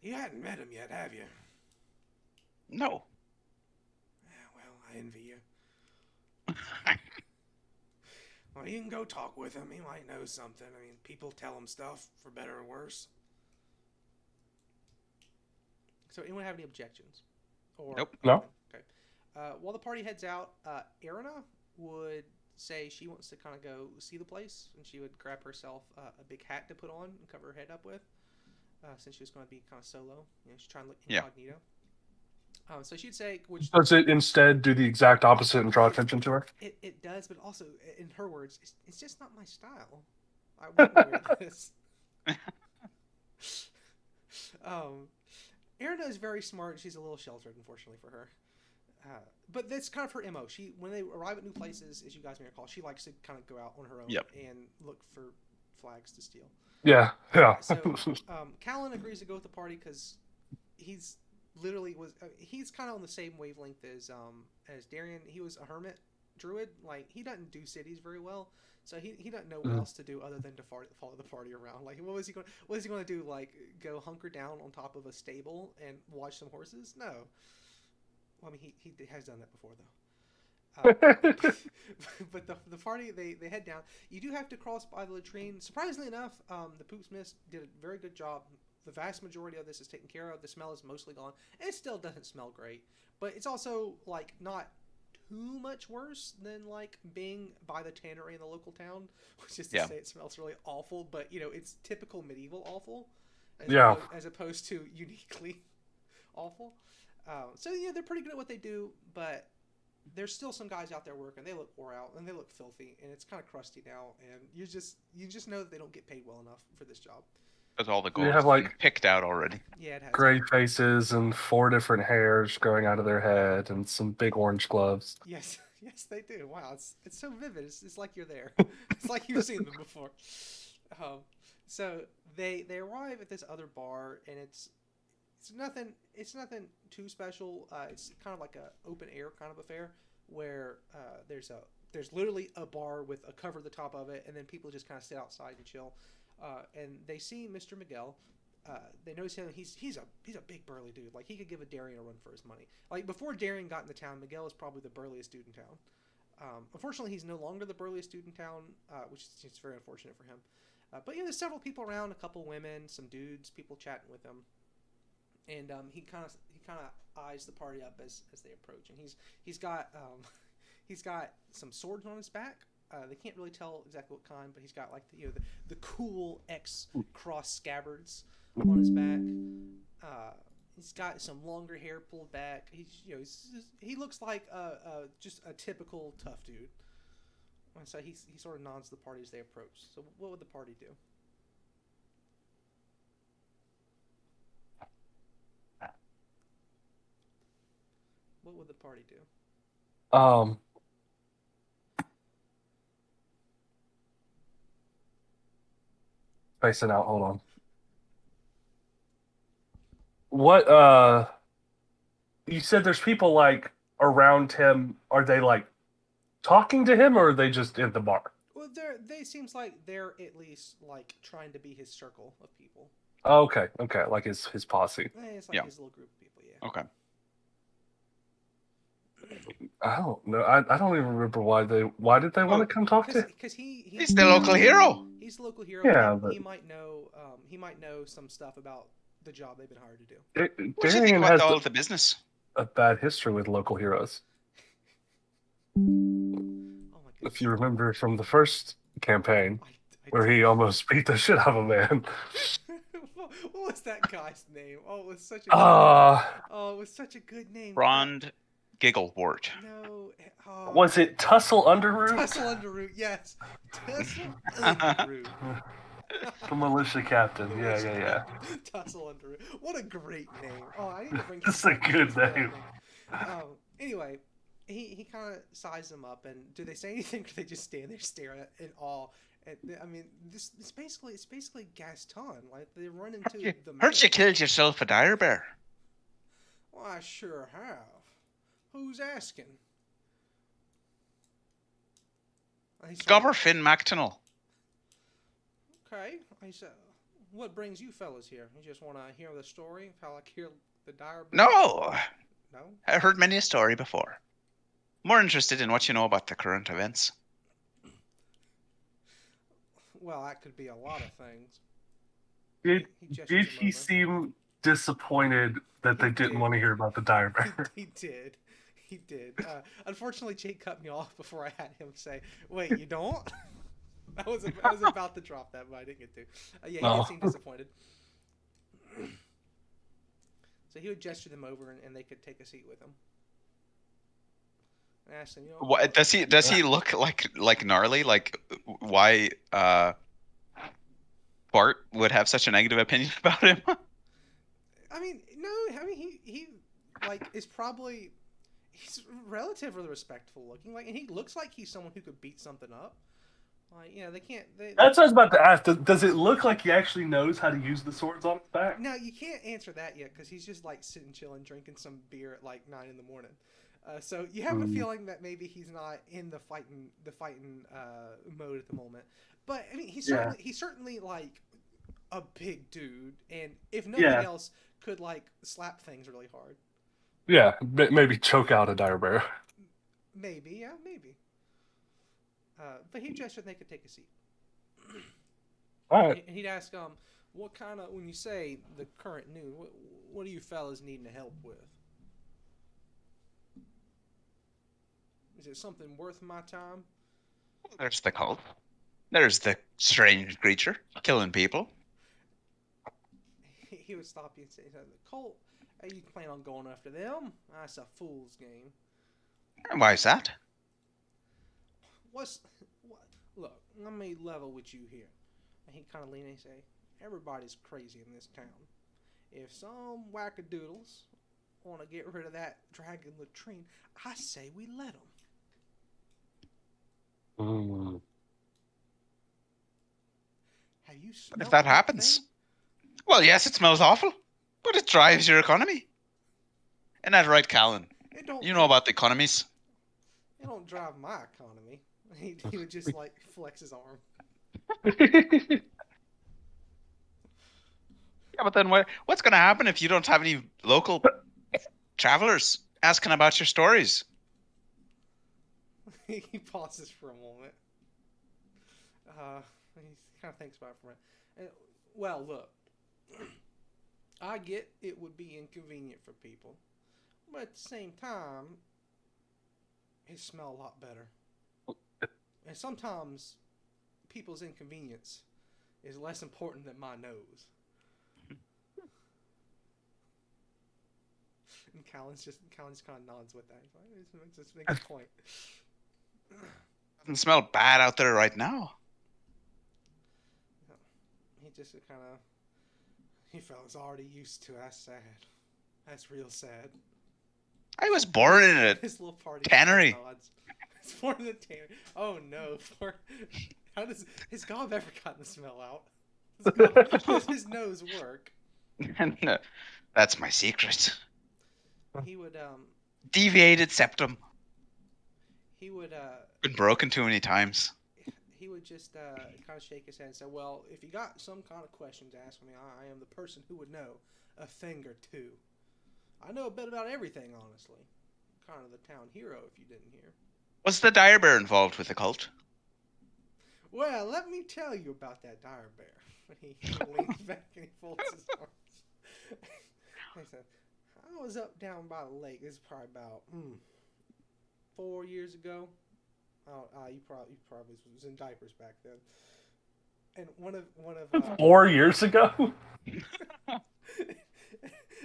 You hadn't met him yet, have you? No. Yeah, well, I envy you. Well, you can go talk with him. He might know something. I mean, people tell him stuff, for better or worse. So, anyone have any objections? Nope. No. Okay. While the party heads out, Erina would say she wants to kind of go see the place, and she would grab herself a big hat to put on and cover her head up with, since she was going to be kind of solo. She's trying to look incognito. So she'd say, does it instead do the exact opposite and draw attention to her? It does, but also, in her words, it's just not my style. I wouldn't wear this. Erina is very smart. She's a little sheltered, unfortunately for her. But that's kind of her MO. When they arrive at new places, as you guys may recall, she likes to kind of go out on her own and look for flags to steal. Yeah. So Callan agrees to go with the party because he's kind of on the same wavelength as Darian. He was a hermit druid. Like, he doesn't do cities very well, so he doesn't know what else to do other than to follow the party around. Like, what is he going to do? Like, go hunker down on top of a stable and watch some horses? No. Well, I mean, he has done that before, though. But the party, they head down. You do have to cross by the latrine. Surprisingly enough, the Poopsmiths did a very good job. The vast majority of this is taken care of. The smell is mostly gone. And it still doesn't smell great. But it's also, like, not too much worse than, like, being by the tannery in the local town. Which is to say it smells really awful. But, it's typical medieval awful. As opposed to uniquely awful. So, they're pretty good at what they do. But there's still some guys out there working. They look wore out. And they look filthy. And it's kind of crusty now. And you just know that they don't get paid well enough for this job. Because all the gold have like picked out already. Yeah, it has. Gray faces and 4 different hairs growing out of their head and some big orange gloves. Yes, they do. Wow, it's so vivid. It's like you're there. It's like you've seen them before. So they arrive at this other bar, and it's nothing too special. It's kind of like a open air kind of affair where there's literally a bar with a cover at the top of it, and then people just kind of sit outside and chill. And they see Mr. Miguel. They notice him. He's a big burly dude. Like, he could give a Darian a run for his money. Like, before Darian got into town, Miguel was probably the burliest dude in town. Unfortunately, he's no longer the burliest dude in town, which is very unfortunate for him. But there's several people around, a couple women, some dudes, people chatting with him, and he kind of eyes the party up as they approach, and he's got he's got some swords on his back. They can't really tell exactly what kind, but he's got like the cool X cross scabbards on his back. He's got some longer hair pulled back. He looks like just a typical tough dude. And so he sort of nods to the party as they approach. So what would the party do? What would the party do? Spacing out. Hold on. What? You said there's people like around him. Are they like talking to him, or are they just in the bar? Well, they seems like they're at least like trying to be his circle of people. Oh, okay, like his posse. It's like his little group of people, yeah. Okay. I don't know. I don't even remember why did they want to come talk to him? Because he's the local hero. He's the local hero. Yeah, but but he might know some stuff about the job they've been hired to do. What do you think about all of the business? A bad history with local heroes. Oh my goodness. If you remember from the first campaign, where he almost beat the shit out of a man. What was that guy's name? Oh, it was such a good name. Rond Gigglewort. No. Was it Tussle Underroot? Tussle Underroot, yes. Tussle Underroot. The militia captain. Yeah. Tussle Underroot. What a great name. Oh, I need to bring That's a good name. Anyway, he kind of sized them up, and do they say anything, or do they just stand there staring in awe? I mean, it's basically Gaston. Like, they run into the Heard you killed yourself a dire bear. Well, I sure have. Who's asking? Gobber Finn MacTunnel. Okay. I said, what brings you fellas here? You just want to hear the story of how I killed the dire bear? No. No? I've heard many a story before. More interested in what you know about the current events. Well, that could be a lot of things. Did he seem disappointed that they didn't want to hear about the dire bear? He did. Unfortunately, Jake cut me off before I had him say, "Wait, you don't?" I was about to drop that, but I didn't get to. He did seem disappointed. So he would gesture them over, and they could take a seat with him. And ask them, what does he look like gnarly? Like why Bart would have such a negative opinion about him? I mean, no. I mean, he like is probably. He's relatively respectful looking, and he looks like he's someone who could beat something up. They can't. That's what I was about to ask. Does it look like he actually knows how to use the swords on his back? No, you can't answer that yet because he's just like sitting, chilling, drinking some beer at like 9 a.m. So you have a feeling that maybe he's not in the fighting mode at the moment. But I mean, he's certainly like a big dude, and if nothing else, could like slap things really hard. Yeah, maybe choke out a dire bear. Maybe. But he gestured they could take a seat. All right. And he'd ask, what kind of, when you say the current news, what are you fellas needing help with? Is it something worth my time? There's the cult. There's the strange creature killing people. He would stop you and say, the cult, you plan on going after them? That's a fool's game. And why is that? Look, let me level with you here. And he kind of lean and say, everybody's crazy in this town. If some wackadoodles want to get rid of that dragon latrine, I say we let them. Have you smelled If that happens, well, yes, it smells awful, but it drives your economy. Isn't that right, Callan? You know about the economies. It don't drive my economy. He would just like flex his arm. Yeah, but then what's going to happen if you don't have any local travelers asking about your stories? He pauses for a moment. He kind of thinks about it for a minute. And, well, look, I get it would be inconvenient for people, but at the same time, it smell a lot better. And sometimes people's inconvenience is less important than my nose. And Callan's just kind of nods with that. He's like, this makes a point. Doesn't smell bad out there right now. He just kind of, he felt already used to it. That's sad. That's real sad. I was born in a His little party tannery. It's born in a tannery. Oh no! How does his gob ever gotten the smell out? Does his nose work? No, that's my secret. He would Deviated septum. He would Been broken too many times. He would just kind of shake his head and say, "Well, if you got some kind of questions, ask me. I am the person who would know a thing or two. I know a bit about everything, honestly. Kind of the town hero, if you didn't hear." Was the dire bear involved with the cult? Well, let me tell you about that dire bear. He leans back and he folds his arms. He said, "I was up down by the lake. This is probably about 4 years ago. You probably was in diapers back then. And one of 4 years ago."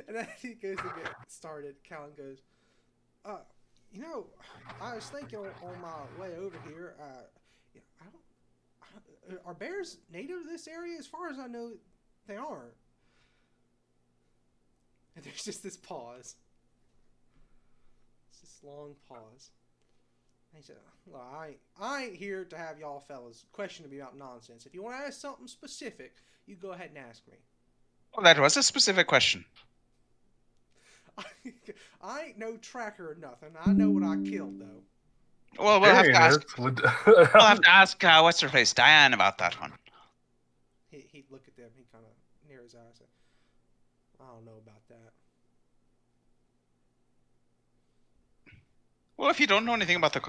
And as he goes to get started, Callan goes, I was thinking on my way over here, are bears native to this area? As far as I know, they aren't." And there's just this pause. It's this long pause. And he said, "Well, I ain't here to have y'all fellas question me about nonsense. If you want to ask something specific, you go ahead and ask me." Well, that was a specific question. I ain't no tracker or nothing. I know what I killed, though. Well, we'll have to ask what's her face, Diane, about that one. He'd look at them. He kind of near his eyes. Said, "I don't know about that." Well, if you don't know anything about the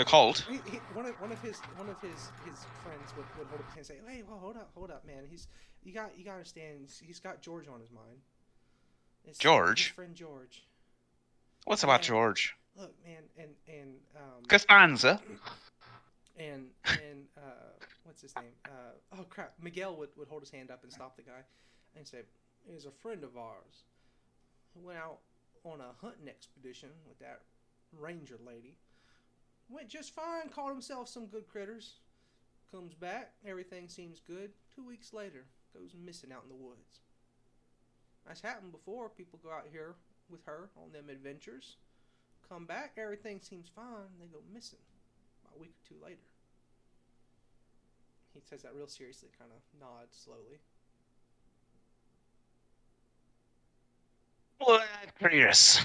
cult, One of his friends would hold up his hand and say, "Hey, well, hold up, man. You got to understand. He's got George on his mind." George? His friend George. What's about George? Look, man, and Costanza. And what's his name? Oh crap! Miguel would hold his hand up and stop the guy, and say, "He's a friend of ours. He went out on a hunting expedition with that ranger lady. Went just fine. Caught himself some good critters. Comes back, everything seems good. 2 weeks later, goes missing out in the woods. That's happened before. People go out here with her on them adventures. Come back, everything seems fine. They go missing about a week or two later." He says that real seriously, kind of nods slowly. Well, I'm curious.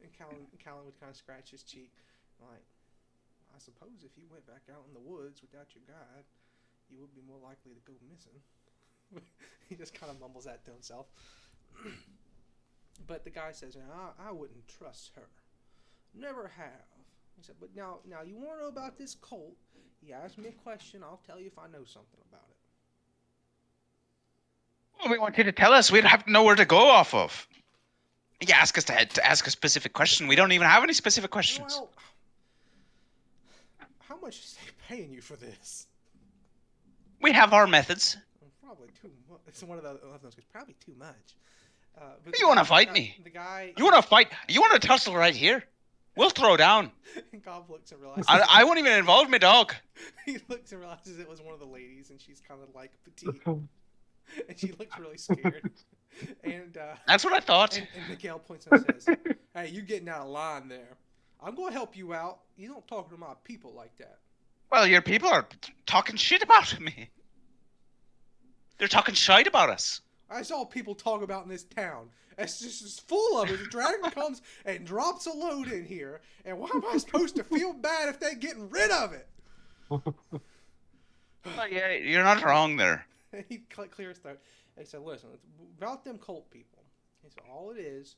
And Callan would kind of scratch his cheek, like, "I suppose if you went back out in the woods without your guide, you would be more likely to go missing." He just kind of mumbles that to himself. But the guy says, I wouldn't trust her. Never have. He said, "But now you want to know about this cult? You ask me a question, I'll tell you if I know something about it." Well, we want you to tell us. We'd have to know where to go off of. You ask us to ask a specific question. We don't even have any specific questions. Well, how much is they paying you for this? We have our methods. Probably too much. It's one of those. Probably too much. You want to fight me? The guy. You want to fight? You want to tussle right here? We'll throw down. Gob looks and realizes. I won't even involve my dog. He looks and realizes it was one of the ladies, and she's kind of like petite, and she looks really scared. And that's what I thought. And Miguel points and says, "Hey, you getting out of line there? I'm gonna help you out. You don't talk to my people like that." Well, your people are talking shit about me. They're talking shite about us. That's all people talk about in this town. It's just full of it. The dragon comes and drops a load in here, and why am I supposed to feel bad if they're getting rid of it? Well, yeah, you're not wrong there. He clears his throat. He said, "Listen, it's about them cult people. He said, all it is,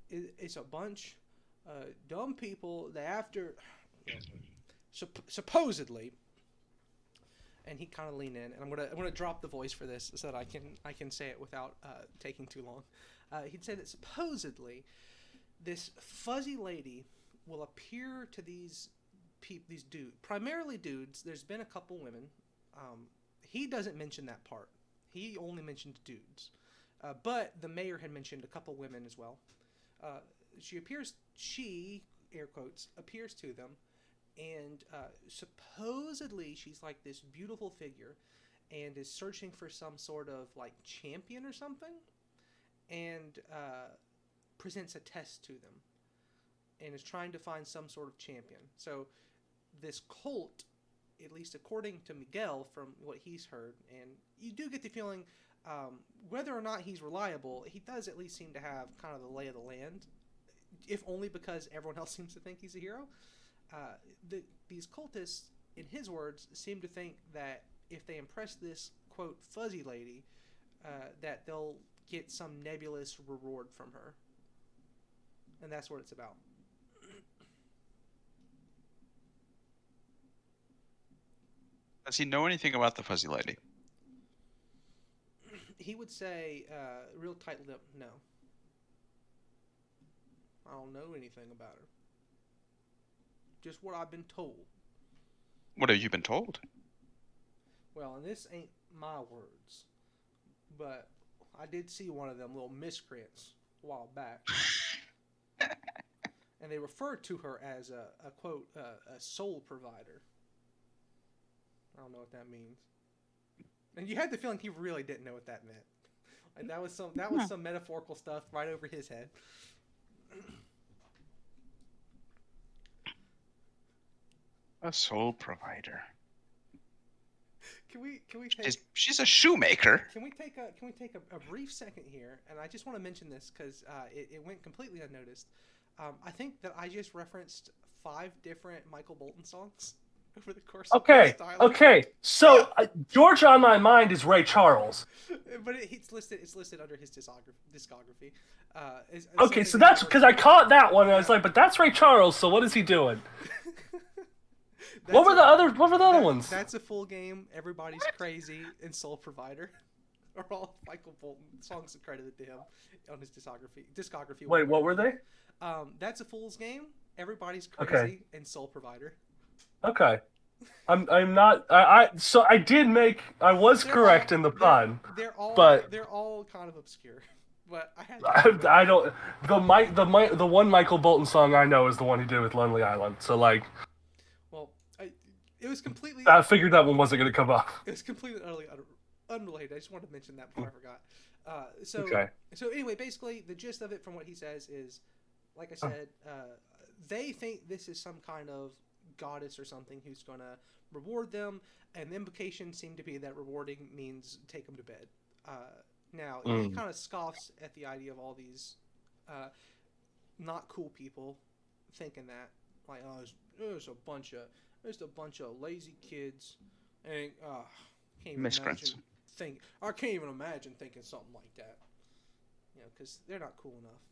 it's a bunch of dumb people that after... supposedly, and he kind of leaned in, and I'm gonna drop the voice for this so that I can say it without taking too long. He'd say that supposedly this fuzzy lady will appear to these dudes, primarily dudes. There's been a couple women. He doesn't mention that part. He only mentioned dudes. But the mayor had mentioned a couple women as well. She, air quotes, appears to them, and supposedly she's like this beautiful figure and is searching for some sort of like champion or something, and presents a test to them and is trying to find some sort of champion. So this cult, at least according to Miguel from what he's heard, and you do get the feeling whether or not he's reliable, he does at least seem to have kind of the lay of the land, if only because everyone else seems to think he's a hero. These cultists, in his words, seem to think that if they impress this, quote, fuzzy lady, that they'll get some nebulous reward from her. And that's what it's about. Does he know anything about the fuzzy lady? He would say, real tight-lipped, no. I don't know anything about her. Just what I've been told. What have you been told? Well, and this ain't my words, but I did see one of them little miscreants a while back. And they referred to her as a quote, a soul provider. I don't know what that means. And you had the feeling he really didn't know what that meant. Like that was some metaphorical stuff right over his head. A soul provider. Can we take? She's a shoemaker. Can we take a brief second here? And I just want to mention this because it went completely unnoticed. I think that I just referenced 5 different Michael Bolton songs over the course of this dialogue. Okay. So George on My Mind is Ray Charles. But it's listed under his discography. Okay, so that's because I caught that one and I was like, but that's Ray Charles. So what is he doing? What were the other ones? That's a Full Game, Everybody's Crazy, and Soul Provider. Are all Michael Bolton songs credited to him on his discography. Wait, what were they? That's a Fool's Game, Everybody's Crazy, and Soul Provider. Okay. I'm not. So I was correct in the pun. They're all kind of obscure. But I don't. The one Michael Bolton song I know is the one he did with Lonely Island. So like. Well, it was completely. I figured that one wasn't going to come up. It was completely utterly unrelated. I just wanted to mention that before I forgot. So anyway, basically the gist of it, from what he says, is, like I said, they think this is some kind of goddess or something who's going to reward them, and the implications seem to be that rewarding means take them to bed. Now, he kind of scoffs at the idea of all these not cool people thinking that, like, oh, there's a bunch of lazy kids, and can't even I can't even imagine thinking something like that, because they're not cool enough.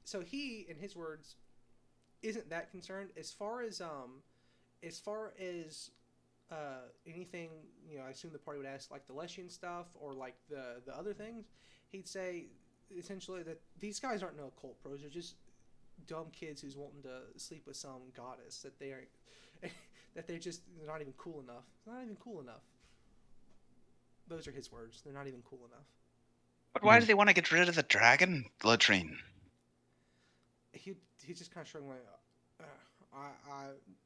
So he, in his words, isn't that concerned as far as anything. I assume the party would ask, like, the Leshian stuff or like the other things. He'd say essentially that these guys aren't no occult pros. They're just dumb kids who's wanting to sleep with some goddess that they aren't. They're not even cool enough. They're not even cool enough. Those are his words. They're not even cool enough. But why do they want to get rid of the dragon latrine? He's just kind of struggling.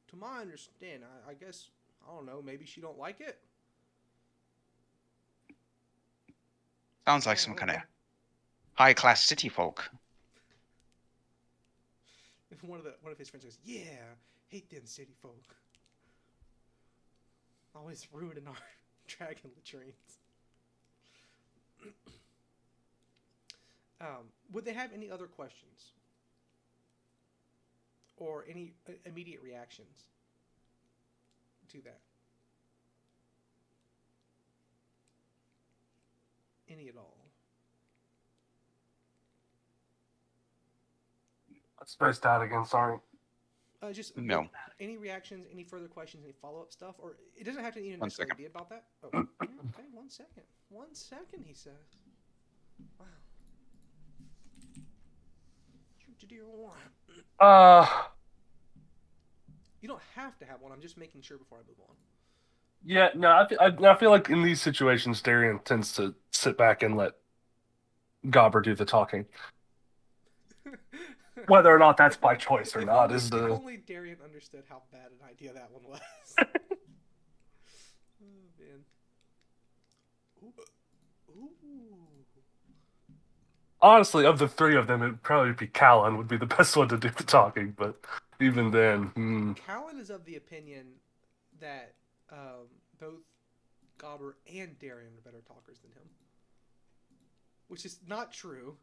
To my understanding, I guess, I don't know. Maybe she don't like it. Sounds like some kind of high-class city folk. One of his friends goes, "Yeah, hate them city folk. Always ruining our dragon latrines." Would they have any other questions? Or any immediate reactions to that? Any at all? Spaced out again, sorry. Just No. any reactions, any further questions, any follow-up stuff, or it doesn't have to even One necessarily second. be about that. Oh, okay, 1 second. 1 second, he says. Wow. Uh, You don't have to have one. I'm just making sure before I move on. yeah, no, I feel like in these situations, Darian tends to sit back and let Gobber do the talking. Whether or not that's by choice or not is If the. only Darian understood how bad an idea that one was. Oh, man. Ooh. Honestly, of the three of them, it'd probably be Callan would be the best one to do the talking, but even then, Callan is of the opinion that both Gobber and Darian are better talkers than him. Which is not true,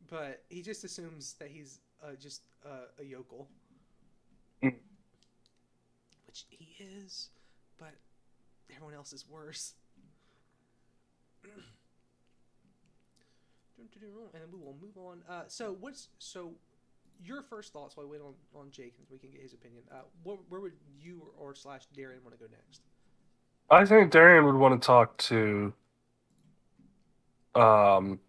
but he just assumes that he's just a yokel. Mm. Which he is, but everyone else is worse. And then we will move on. So your first thoughts while we wait on Jake and we can get his opinion? Where would you or / Darian want to go next? I think Darian would want to talk to um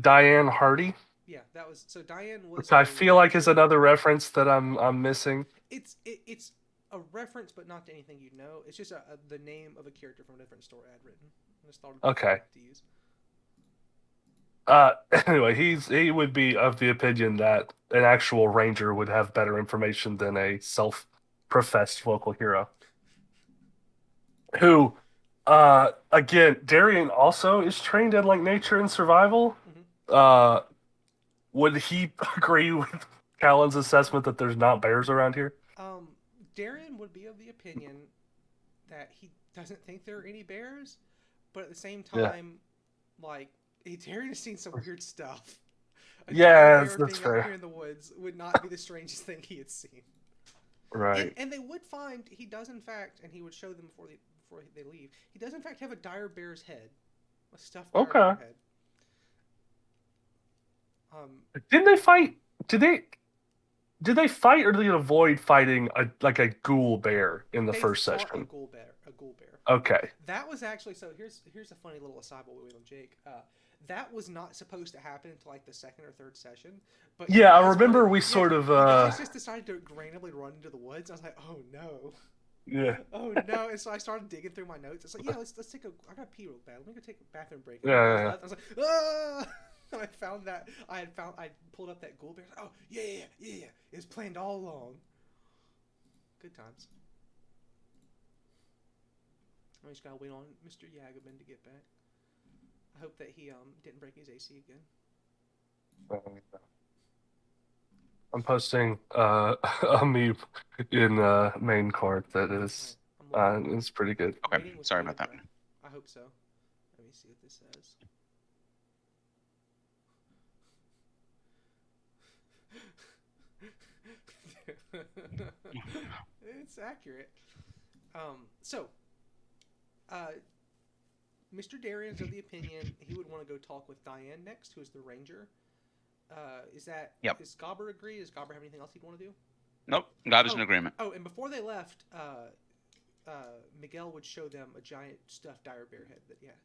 Diane Hardy, Yeah, that was so. Diane was. which I feel like is another reference that I'm missing. It's a reference, but not to anything you know. It's just the name of a character from a different story I'd written. I just thought Okay. to use. Anyway, he would be of the opinion that an actual ranger would have better information than a self-professed local hero. Who, again, Darian also is trained in like nature and survival. Mm-hmm. Would he agree with Callan's assessment that there's not bears around here? Darian would be of the opinion that he doesn't think there are any bears, but at the same time, like Darian has seen some weird stuff. A Yeah, bear that's being fair. out here in the woods would not be the strangest thing he had seen. Right. And they would find he does in fact, and he would show them before they leave. He does in fact have a dire bear's head, a stuffed dire bear head. Didn't they fight? Did they fight or did they avoid fighting a ghoul bear in the first session? A ghoul bear. Okay. That was actually so. Here's a funny little aside while we wait on Jake. That was not supposed to happen until like the second or third session. But yeah, I remember we sort of. You guys just decided to randomly run into the woods. I was like, oh no. Yeah. Oh no! And so I started digging through my notes. It's like, yeah, let's take a. I got to pee real bad. Let me go take a bathroom break. Yeah. I was like, ah! And I found that I pulled up that ghoul bear. Oh yeah. It was planned all along. Good times. I just gotta wait on Mr. Yagobin to get back. I hope that he didn't break his AC again. I'm posting a meme in main court that is it's pretty good. Okay, sorry about that. I hope so. Let me see what this says. It's accurate. Mr. Darian's of the opinion he would want to go talk with Diane next, who is the ranger. Does Gobber agree? Does Gobber have anything else he'd want to do? Nope, Gobber's in agreement. Oh, and before they left, Miguel would show them a giant stuffed dire bear head that he has.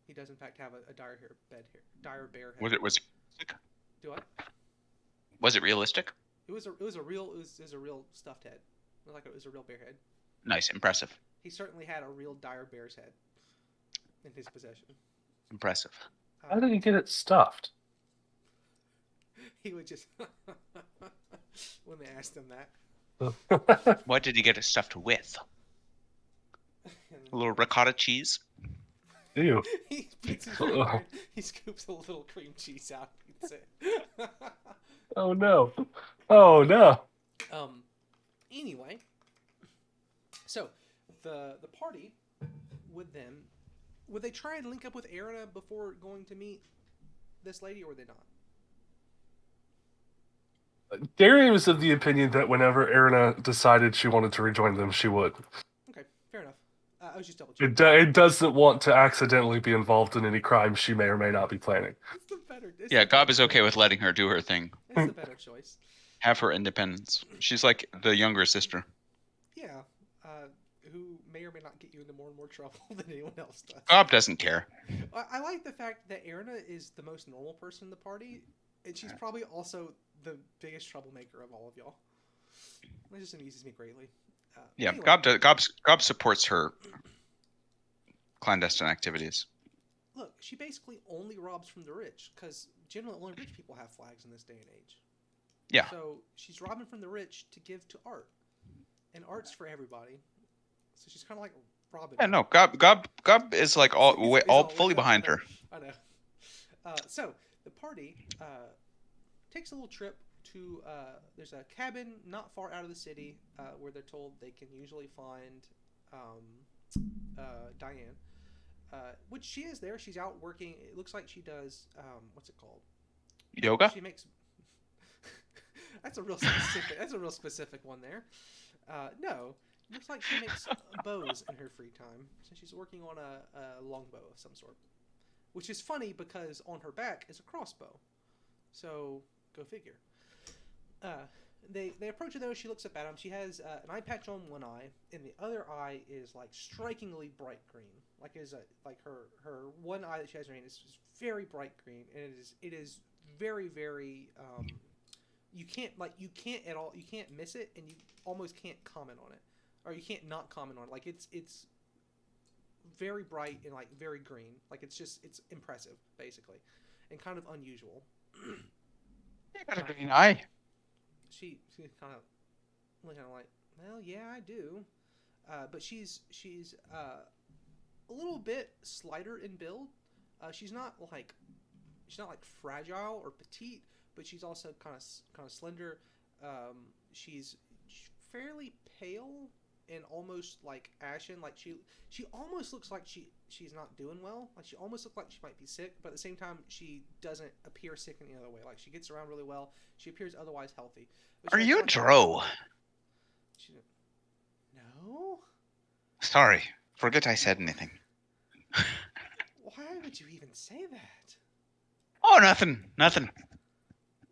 He does in fact have a dire bear head. Was it Do what? Was it realistic? It was a real stuffed head. It was a real bear head. Nice, impressive. He certainly had a real dire bear's head in his possession. Impressive. How did he get it stuffed? He would just when they asked him that. What did he get it stuffed with? A little ricotta cheese? Ew. He scoops a little cream cheese out and eats it. Oh no. Oh no. Anyway, so the party would they try and link up with Erina before going to meet this lady, or would they not? Darian was of the opinion that whenever Erina decided she wanted to rejoin them, she would. Okay, fair enough. I was just double checking. It doesn't want to accidentally be involved in any crimes she may or may not be planning. It's the better. Yeah, Gob is okay with letting her do her thing. It's the better choice. Have her independence. She's like the younger sister. Yeah, who may or may not get you into more and more trouble than anyone else does. Gob doesn't care. I like the fact that Erna is the most normal person in the party, and she's probably also the biggest troublemaker of all of y'all. That just amuses me greatly. Yeah, anyway, Gob supports her clandestine activities. Look, she basically only robs from the rich, because generally only rich people have flags in this day and age. Yeah. So she's robbing from the rich to give to art, and art's for everybody. So she's kind of like Robin. Yeah, no, Gob is like all fully behind her. I know. So the party takes a little trip to there's a cabin not far out of the city where they're told they can usually find Diane, which she is there. She's out working. It looks like she does what's it called? Yoga. She makes. That's a real specific. That's a real specific one there. No, it looks like she makes bows in her free time. So she's working on a longbow of some sort, which is funny because on her back is a crossbow. So go figure. They approach her though. She looks up at him. She has an eye patch on one eye, and the other eye is like strikingly bright green. Like her one eye that she has in her hand is very bright green, and it is very very. You can't at all. You can't miss it, and you almost can't comment on it, or you can't not comment on it. Like it's very bright and like very green. Like it's impressive basically, and kind of unusual. You got a green eye. She's kind of like, well, yeah, I do, but she's a little bit slighter in build. She's not like fragile or petite, but she's also kind of slender. She's fairly pale and almost like ashen. Like she almost looks like she's not doing well. Like she almost looks like she might be sick, but at the same time she doesn't appear sick in any other way. Like she gets around really well. She appears otherwise healthy. Are you a drow? No. Sorry, forget I said anything. Why would you even say that? Oh, nothing.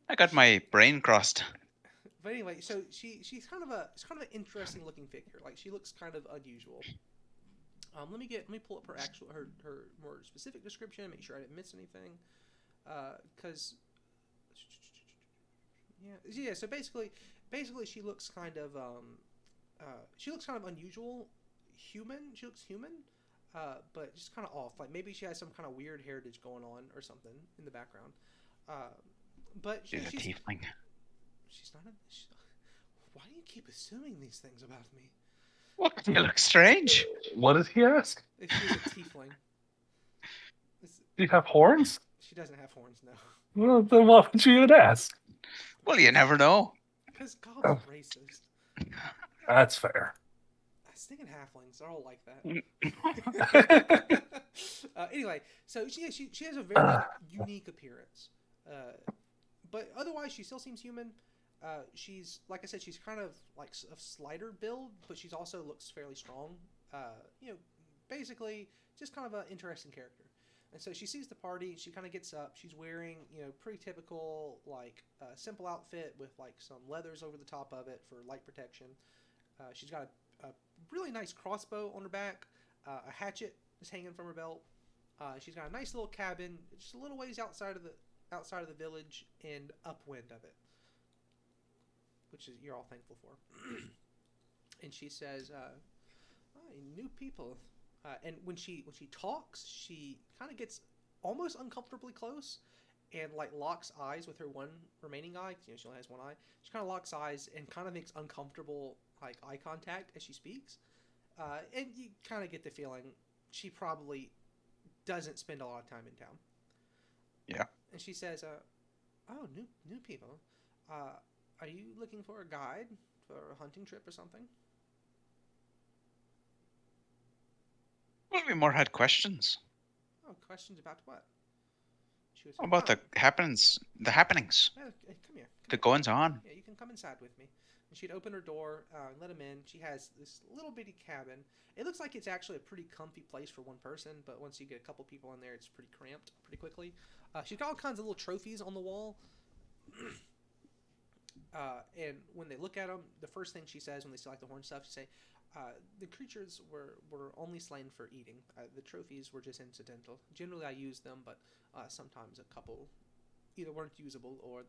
I got my brain crossed. But anyway, so she's kind of an interesting looking figure. Like she looks kind of unusual. Let me pull up her more specific description. Make sure I didn't miss anything. Because yeah. So basically she looks kind of unusual, human. She looks human, but just kind of off. Like maybe she has some kind of weird heritage going on or something in the background. But she's a tiefling. She's not a. Why do you keep assuming these things about me? What? You look strange. What did he ask? If she's a tiefling. Do you have horns? She doesn't have horns, no. Well, then why would you even ask? Well, you never know. Because God's racist. That's fair. I was thinking halflings. They're all like that. Anyway, so she has a very unique appearance. But otherwise, she still seems human. She's, like I said, she's kind of like a slighter build, but she's also looks fairly strong. Basically, just kind of an interesting character. And so she sees the party. She kind of gets up. She's wearing, pretty typical, like, simple outfit with, like, some leathers over the top of it for light protection. She's got a really nice crossbow on her back. A hatchet is hanging from her belt. She's got a nice little cabin just a little ways outside of the village and upwind of it, which is you're all thankful for. And she says, "New people." And when she talks, she kind of gets almost uncomfortably close, and like locks eyes with her one remaining eye. She only has one eye. She kind of locks eyes and kind of makes uncomfortable like eye contact as she speaks. And you kind of get the feeling she probably doesn't spend a lot of time in town. Yeah. And she says, "Oh, new people. Are you looking for a guide for a hunting trip or something?" Well, we more had questions. Oh, questions about what? She was About the happenings. Come here. The goings on. Yeah, you can come inside with me. And she'd open her door and let him in. She has this little bitty cabin. It looks like it's actually a pretty comfy place for one person, but once you get a couple people in there, it's pretty cramped pretty quickly. She's got all kinds of little trophies on the wall. And when they look at them, the first thing she says when they see like the horn stuff, she say, the creatures were only slain for eating. The trophies were just incidental. Generally, I use them, but sometimes a couple either weren't usable or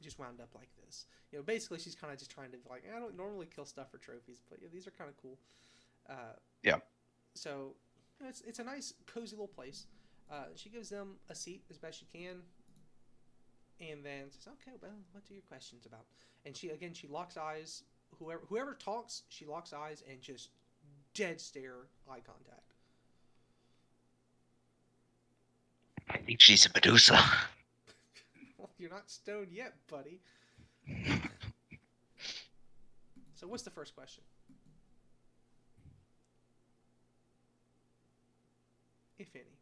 just wound up like this. Basically, she's kind of just trying to like, I don't normally kill stuff for trophies, but these are kind of cool. Yeah. So it's a nice, cozy little place. She gives them a seat as best she can, and then says, "Okay, well, what are your questions about?" And she locks eyes. Whoever talks, she locks eyes and just dead stare eye contact. I think she's a Medusa. Well, you're not stoned yet, buddy. So what's the first question? If any.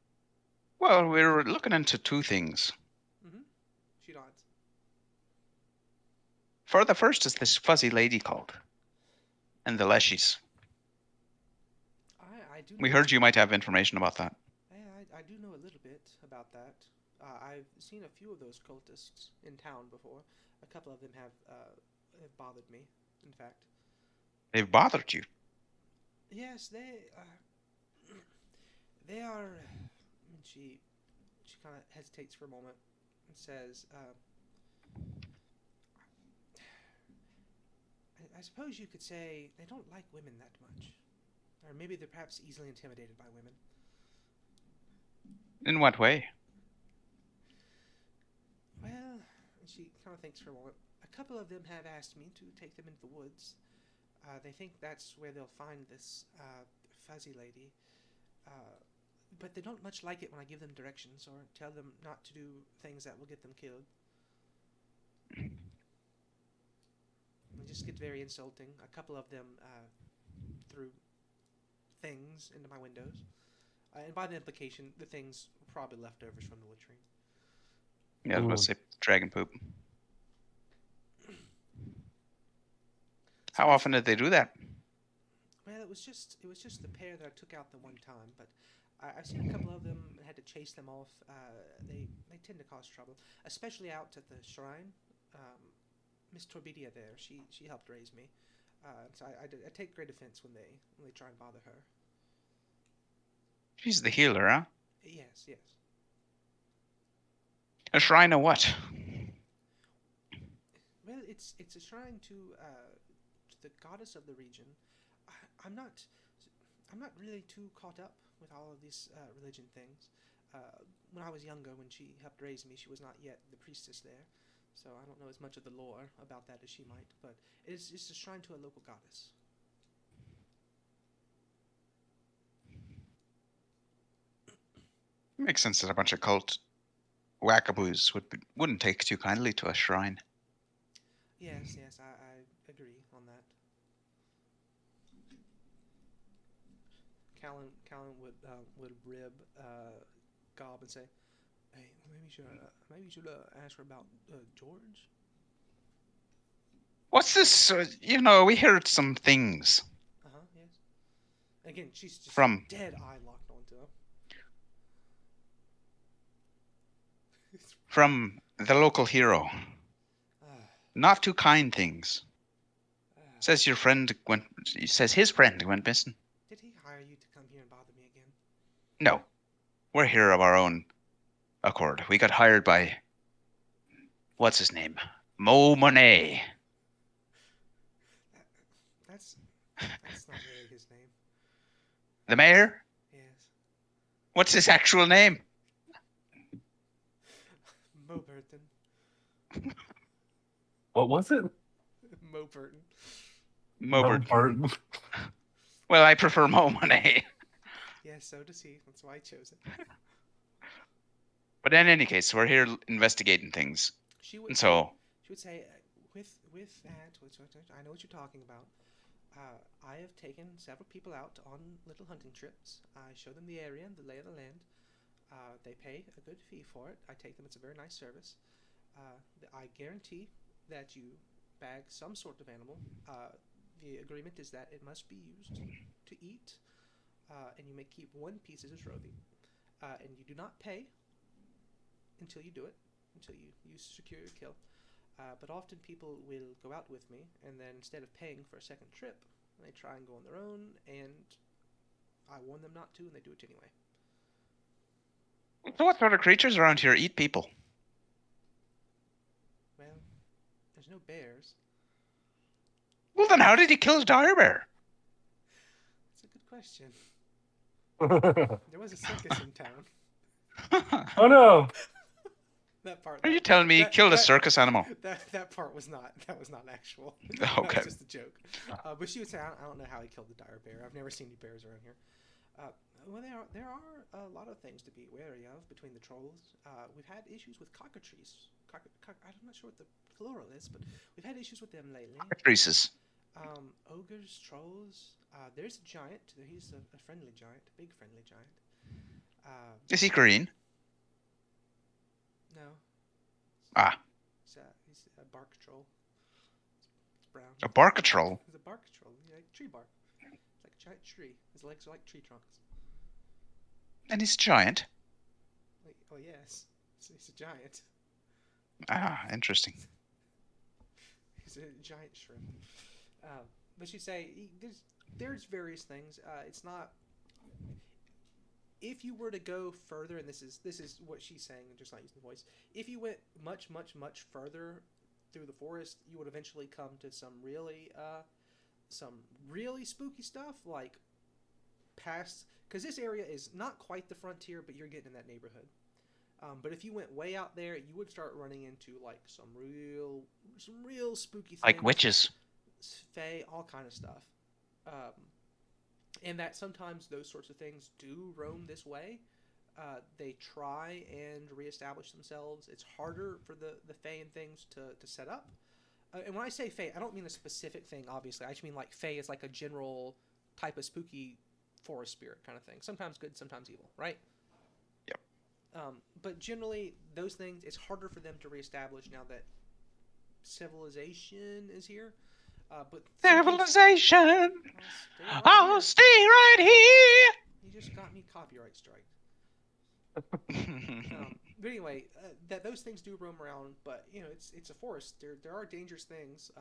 Well, we're looking into two things. Mm-hmm. She nods. For the first is this fuzzy lady called, and the Leshies. I do. We heard you might have information about that. I do know a little bit about that. I've seen a few of those cultists in town before. A couple of them have bothered me. In fact. They've bothered you. Yes, they are. She kind of hesitates for a moment and says, I suppose you could say they don't like women that much. Or maybe they're perhaps easily intimidated by women. In what way? Well, she kind of thinks for a moment. A couple of them have asked me to take them into the woods. They think that's where they'll find this fuzzy lady. But they don't much like it when I give them directions or tell them not to do things that will get them killed. It just gets very insulting. A couple of them threw things into my windows. And by the implication, the things were probably leftovers from the latrine. Yeah, I was about to say dragon poop. How often did they do that? Well, it was just the pair that I took out the one time, but I've seen a couple of them and had to chase them off. They tend to cause trouble, especially out at the shrine. Miss Torbidia there, she helped raise me, so I take great offense when they try and bother her. She's the healer, huh? Yes. A shrine of what? Well, it's a shrine to the goddess of the region. I'm not really too caught up with all of these religion things. When I was younger, when she helped raise me, she was not yet the priestess there, so I don't know as much of the lore about that as she might. But it's a shrine to a local goddess. Makes sense that a bunch of cult wackaboos wouldn't take too kindly to a shrine. Yes, I agree on that. Callan would rib Gob and say, "Hey, maybe you should ask her about George." What's this? We heard some things. Yes. Again, she's just From dead eye locked onto him. From the local hero. Not too kind things. Says his friend went missing. Did he hire you to come here and bother me again? No. We're here of our own accord. We got hired by, what's his name? Mo Monet. That's not really his name. The mayor? Yes. What's his actual name? Mo Burton. What was it? Mo Burton. Mo Burton. Well, I prefer Mo Monet. Yes, so does he. That's why I chose it. But in any case, we're here investigating things. She would say, with that, which I know what you're talking about. I have taken several people out on little hunting trips. I show them the area and the lay of the land. They pay a good fee for it. I take them. It's a very nice service. I guarantee that you bag some sort of animal. The agreement is that it must be used to eat, and you may keep one piece as a trophy. And you do not pay until you do it, until you secure your kill. But often people will go out with me, and then instead of paying for a second trip, they try and go on their own, and I warn them not to, and they do it anyway. So what sort of creatures around here eat people? Well, there's no bears. Well, then how did he kill his dire bear? That's a good question. There was a circus in town. Oh no! That part. Are you telling me he killed a circus animal? That part was not. That was not actual. Okay. That was just a joke. But she would say, I don't know how he killed the dire bear. I've never seen any bears around here. Well, there are a lot of things to be wary of between the trolls. We've had issues with cockatrices. I'm not sure what the plural is, but we've had issues with them lately. Cockatrices. Ogres, trolls. There's a giant. He's a friendly giant, a big friendly giant. Is he green? No. Ah. He's a bark troll. It's brown. A bark troll? He's a bark troll. He's like tree bark. It's like a giant tree. His legs are like tree trunks. And he's giant? Oh, yes. He's a giant. Ah, interesting. He's a giant shrimp. But you say, there's various things. It's not... If you were to go further, and this is what she's saying, and just not using the voice. If you went much, much, much further through the forest, you would eventually come to some really spooky stuff, like past. Because this area is not quite the frontier, but you're getting in that neighborhood. But if you went way out there, you would start running into like some real spooky things, like witches, fae, all kind of stuff. And that sometimes those sorts of things do roam this way. They try and reestablish themselves. It's harder for the fae and things to set up. And when I say fae, I don't mean a specific thing, obviously. I just mean like fae is like a general type of spooky forest spirit kind of thing. Sometimes good, sometimes evil, right? Yep. But generally, those things, it's harder for them to reestablish now that civilization is here. But civilization! I'll stay right here! You just got me copyright strike. But anyway, that those things do roam around, but you know it's a forest. There are dangerous things.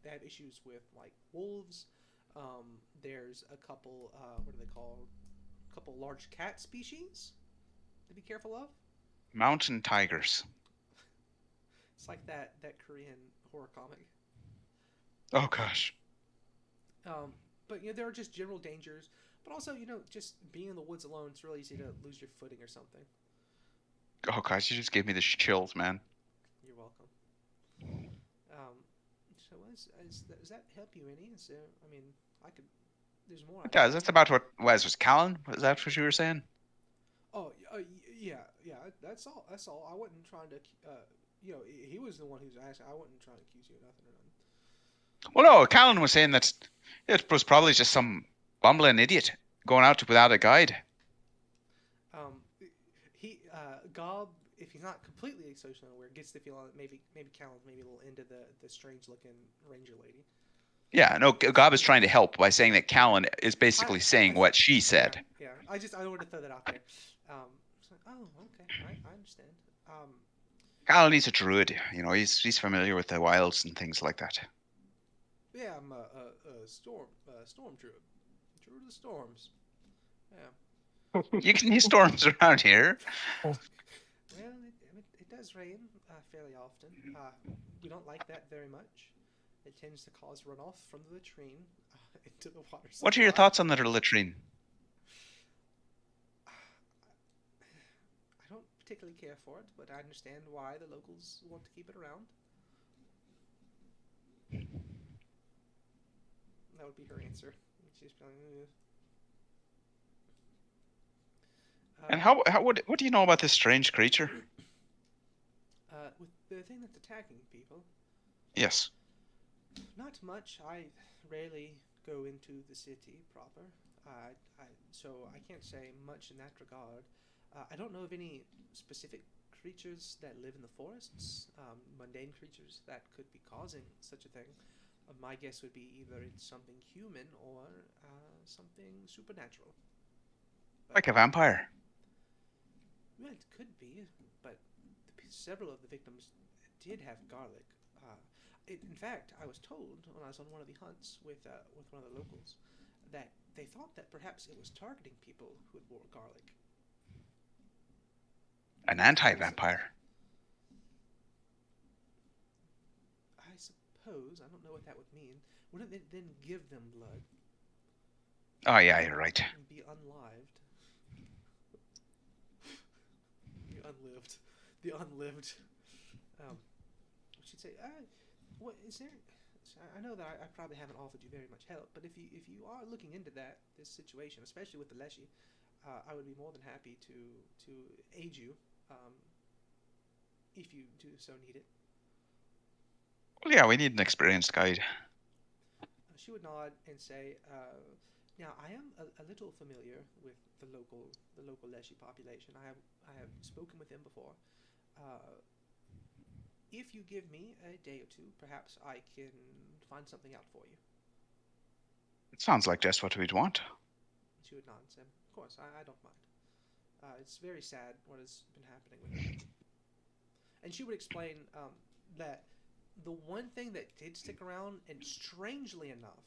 They have issues with like wolves. There's a couple what are they called? A couple large cat species to be careful of. Mountain tigers. It's like that Korean horror comic. Oh gosh. But you know there are just general dangers. But also, you know, just being in the woods alone, it's really easy to lose your footing or something. Oh gosh, you just gave me the chills, man. You're welcome. So does that help you any? So, I mean, there's more. It does. That's about what was Callan? Was that what you were saying? Oh, yeah. That's all. I wasn't trying to, you know, he was the one who's asking. I wasn't trying to accuse you of nothing or nothing. Well, no, Callan was saying that it was probably just some bumbling idiot going out without a guide. Gob, if he's not completely socially unaware, gets the feeling that maybe Callan's maybe a little into the strange looking ranger lady. Yeah, no, Gob is trying to help by saying that Callan is basically saying what she said. Yeah. I wanted to throw that out there. Okay, I understand. Callan is a druid, you know, he's familiar with the wilds and things like that. Yeah, I'm a storm druid. Druid of the storms. Yeah. You can hear storms around here. Well, it does rain fairly often. We don't like that very much. It tends to cause runoff from the latrine into the water supply. What are your thoughts on the latrine? I don't particularly care for it, but I understand why the locals want to keep it around. That would be her answer. She's feeling. And what do you know about this strange creature? With the thing that's attacking people. Yes. Not much. I rarely go into the city proper. So I can't say much in that regard. I don't know of any specific creatures that live in the forests, mundane creatures that could be causing such a thing. My guess would be either it's something human or something supernatural. But, Like a vampire. well, it could be, but several of the victims did have garlic. In fact, I was told when I was on one of the hunts with one of the locals that they thought that perhaps it was targeting people who had wore garlic. An anti-vampire. I suppose. I don't know what that would mean. Wouldn't it then give them blood? Oh yeah, you're right. And be unlived. The unlived. What should say? What is there? I know that I probably haven't offered you very much help, but if you are looking into this situation, especially with the Leshy, I would be more than happy to aid you, if you do so need it. Well, yeah, we need an experienced guide. She would nod and say, "Now I am a little familiar with the local Leshy population. I have spoken with them before. If you give me a day or two, perhaps I can find something out for you." It sounds like just what we'd want. She would nod and say, "Of course, I don't mind. It's very sad what has been happening with her." And she would explain that the one thing that did stick around, and strangely enough,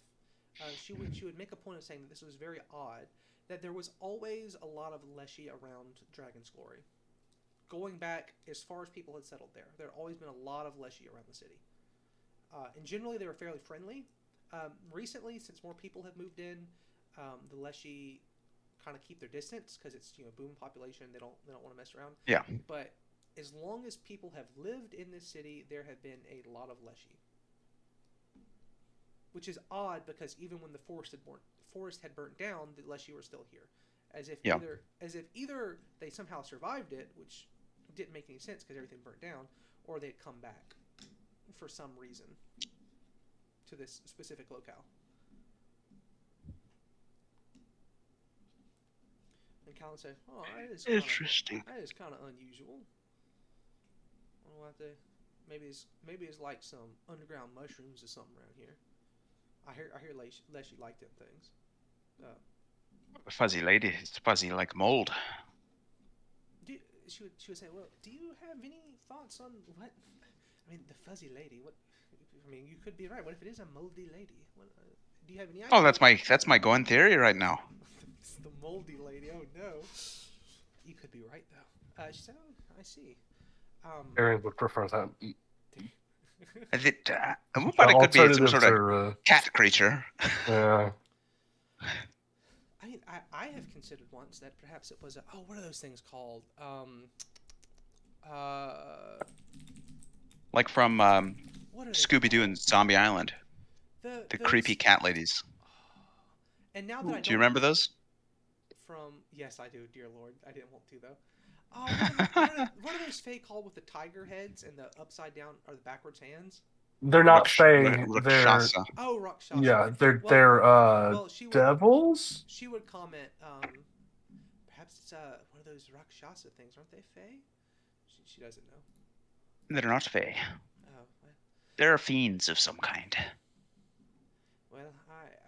she would make a point of saying that this was very odd, that there was always a lot of Leshy around Dragon's Glory. Going back as far as people had settled there, there had always been a lot of Leshy around the city. And generally they were fairly friendly. Recently, since more people have moved in, the Leshy kind of keep their distance because it's boom population. They don't want to mess around. Yeah. But as long as people have lived in this city, there have been a lot of Leshy. Which is odd because even when the forest had burnt down, the Leshy were still here, as if either they somehow survived it, which didn't make any sense because everything burnt down, or they'd come back for some reason to this specific locale. And Callan said, "Oh, that is interesting. That is kind of unusual. I don't know what maybe it's like some underground mushrooms or something around here. I hear Leshy like them things." Fuzzy lady. It's fuzzy like mold. She would say, "Well, do you have any thoughts on what? I mean, the fuzzy lady. What? I mean, you could be right. What if it is a moldy lady? What, do you have any idea?" Oh, that's my going theory right now. It's the moldy lady. Oh no. You could be right though. She said, "Oh, I see." Aaron would prefer that. What about it could be some sort of cat creature? Yeah. I mean, I have considered once that perhaps it was what are those things called? Like from Scooby-Doo and Zombie Island. The creepy cat ladies. And now that do you remember those? Yes, I do. Dear Lord, I didn't want to though. Oh, what are those Fae called with the tiger heads and the upside down or the backwards hands? They're not Fae. Rakshasa. Oh, Rakshasa. Yeah, they're devils. She would comment, perhaps it's one of those Rakshasa things, aren't they Fae? She doesn't know. They're not Fae. Oh, well. They're fiends of some kind. Well,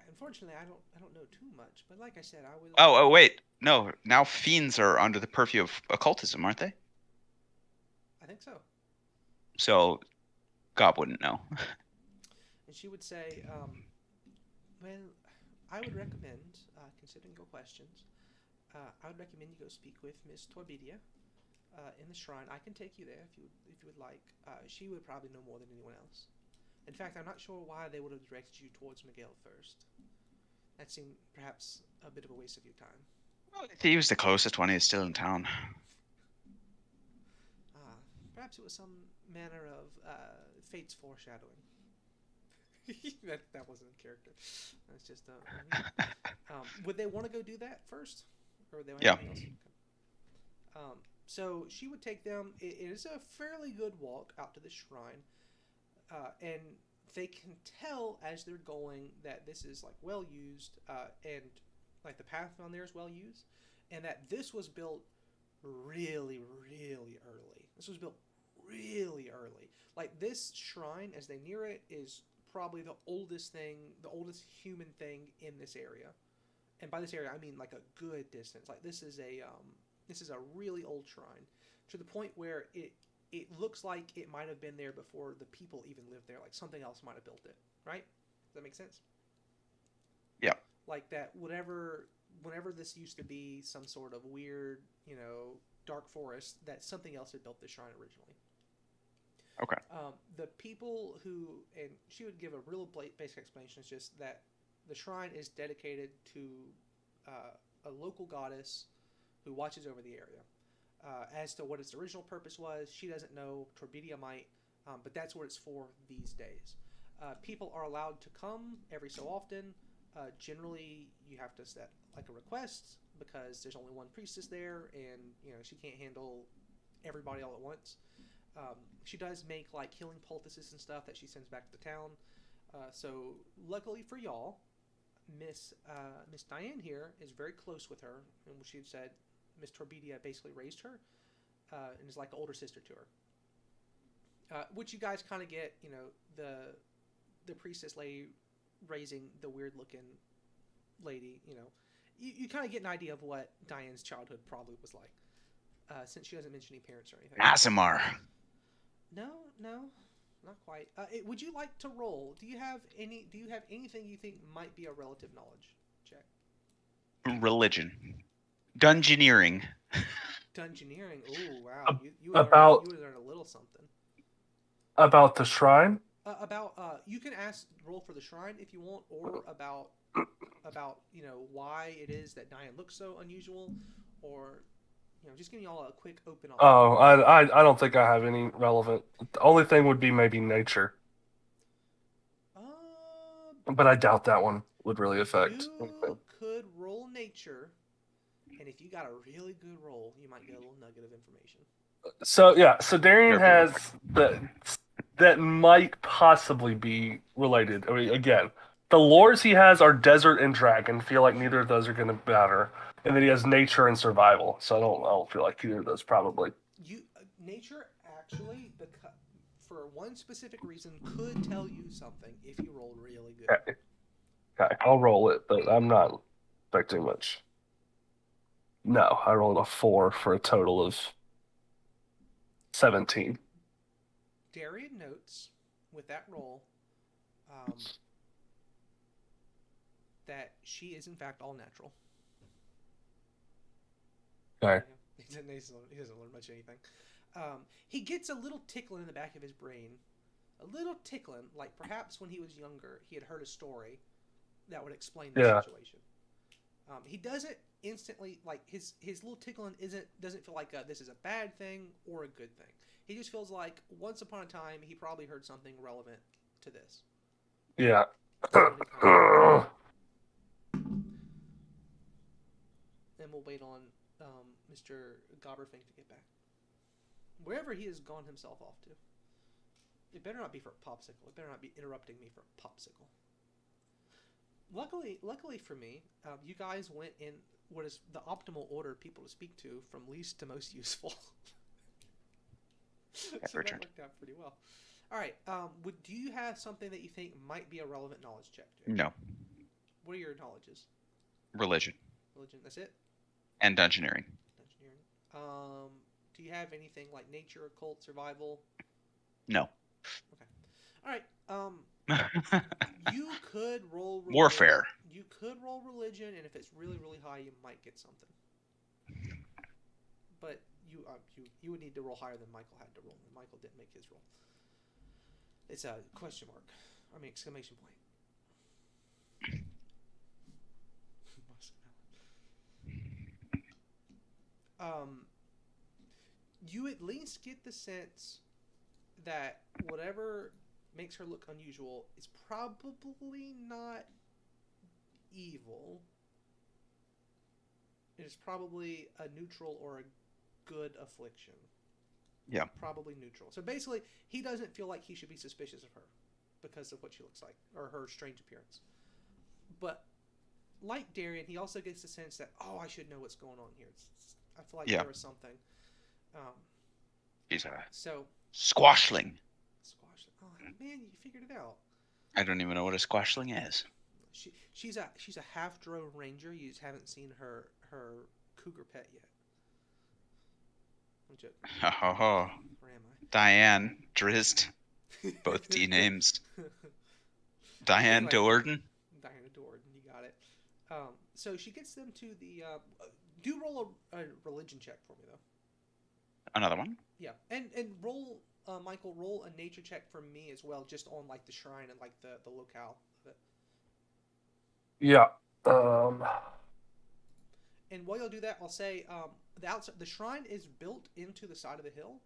unfortunately I don't know too much, but like I said, I would. Oh wait, no. Now fiends are under the purview of occultism, aren't they? I think so. So, God wouldn't know. And she would say, well, I would recommend, considering your questions, I would recommend you go speak with Miss Torbidia in the shrine. I can take you there if you would like. She would probably know more than anyone else. In fact, I'm not sure why they would have directed you towards Miguel first. That seemed perhaps a bit of a waste of your time. Well, he was the closest one. He's still in town. Perhaps it was some manner of fate's foreshadowing. that wasn't a character. That's just would they want to go do that first, or would they want anything else? So she would take them. It is a fairly good walk out to the shrine, and they can tell as they're going that this is like well used, and like the path on there is well used, and that this was built really, really early. This was built really early. Like this shrine, as they near it, is probably the oldest human thing in this area. And by this area, I mean like a good distance. Like this is a really old shrine, to the point where it looks like it might have been there before the people even lived there. Like something else might have built it. Right? Does that make sense? Yeah. Like that. Whenever this used to be some sort of weird, dark forest, that something else had built this shrine originally. Okay. The people who, and she would give a real basic explanation, is just that the shrine is dedicated to a local goddess who watches over the area. As to what its original purpose was, she doesn't know. Torbidia might, but that's what it's for these days. People are allowed to come every so often. Generally, you have to set like a request because there's only one priestess there, and she can't handle everybody all at once. She does make like healing poultices and stuff that she sends back to the town. So luckily for y'all, Miss Diane here is very close with her, and she said Miss Torbidia basically raised her and is like an older sister to her. Which you guys kind of get, the priestess lady raising the weird looking lady. You kind of get an idea of what Diane's childhood probably was like, since she doesn't mention any parents or anything. Asimar. No, not quite. Would you like to roll? Do you have anything you think might be a relative knowledge check? Religion. Dungeoneering. Dungeoneering. Oh wow! You would learn a little something about the shrine. You can roll for the shrine if you want, or about why it is that Diane looks so unusual, or just giving y'all a quick open. Oh, I don't think I have any relevant. The only thing would be maybe nature. But I doubt that one would really affect anything. You could roll nature, and if you got a really good roll, you might get a little nugget of information. So Darian has that might possibly be related. I mean, again, the lores he has are desert and dragon. Feel like neither of those are going to matter. And then he has nature and survival. So I don't feel like either of those probably. Nature actually, for one specific reason, could tell you something if you roll really good. Okay, I'll roll it, but I'm not expecting much. No, I rolled a 4 for a total of 17. Darian notes with that roll that she is in fact all natural. Okay. He doesn't learn much of anything. He gets a little tickling in the back of his brain. A little tickling, like perhaps when he was younger, he had heard a story that would explain the situation. He doesn't instantly, like, his little tickling doesn't feel like this is a bad thing or a good thing. He just feels like once upon a time he probably heard something relevant to this. Yeah. And we'll wait on Mr. Gobberfink to get back. Wherever he has gone himself off to. It better not be for a popsicle. It better not be interrupting me for a popsicle. Luckily for me, you guys went in what is the optimal order of people to speak to, from least to most useful. So that worked out pretty well. All right. Do you have something that you think might be a relevant knowledge check? No. What are your knowledges? Religion. That's it? And dungeoneering. Do you have anything like nature, occult, survival? No. Okay. All right. You could roll religion. Warfare. You could roll religion, and if it's really, really high, you might get something. But you would need to roll higher than Michael had to roll. And Michael didn't make his roll. It's a question mark. I mean, exclamation point. You at least get the sense that whatever makes her look unusual is probably not evil. It is probably a neutral or a good affliction. Yeah. Probably neutral. So basically, he doesn't feel like he should be suspicious of her because of what she looks like, or her strange appearance. But like Darian, he also gets the sense that, I should know what's going on here. I feel like there was something. She's a So squashling. squash. Oh man, you figured it out. I don't even know what a squashling is. She's a half drone ranger. You just haven't seen her cougar pet yet. I'm joking. Oh, Where am Diane, Drizzt, I? both D names. Diane Anyway, Doerden. Diana Dorden, you got it. So she gets them to the. Do roll a religion check for me though. Another one. Yeah, and roll, Michael, roll a nature check for me as well, just on like the shrine and like the locale of it. Yeah. And while you'll do that, I'll say the shrine is built into the side of the hill.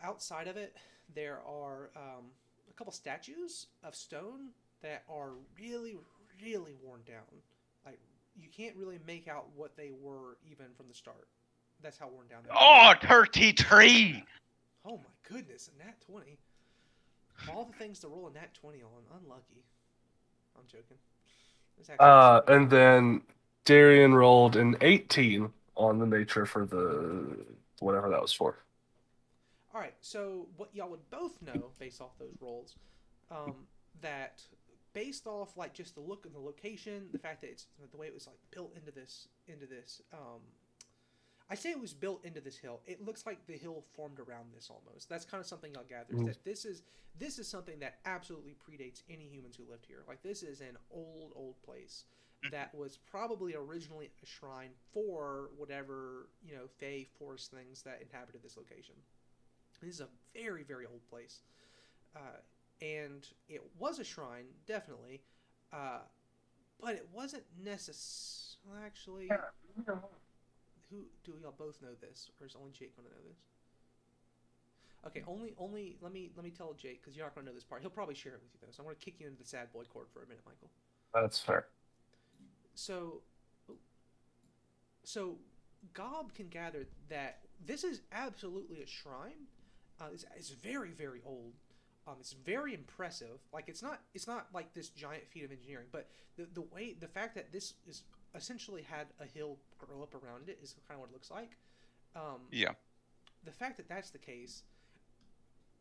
Outside of it, there are a couple statues of stone that are really, really worn down. Like you can't really make out what they were even from the start. That's how worn down they are. Oh, 33! Oh my goodness, a nat 20. All the things to roll a nat 20 on, unlucky. I'm joking. And then Darian rolled an 18 on the nature for the whatever that was for. All right, so what y'all would both know based off those rolls, that based off like just the look and the location, the fact that it's the way it was like built into this, I say it was built into this hill. It looks like the hill formed around this almost. That's kind of something y'all gather. Is that this is something that absolutely predates any humans who lived here. Like this is an old place that was probably originally a shrine for whatever Fey forest things that inhabited this location. This is a very, very old place. And it was a shrine, definitely. But it wasn't necessarily... Actually, who do y'all both know this? Or is only Jake going to know this? Okay, only let me tell Jake, because you're not going to know this part. He'll probably share it with you, though. So I'm going to kick you into the sad boy chord for a minute, Michael. That's fair. So Gob can gather that this is absolutely a shrine. It's very, very old. It's very impressive. Like it's not like this giant feat of engineering, but the fact that this is essentially had a hill grow up around it is kind of what it looks like. Yeah. The fact that that's the case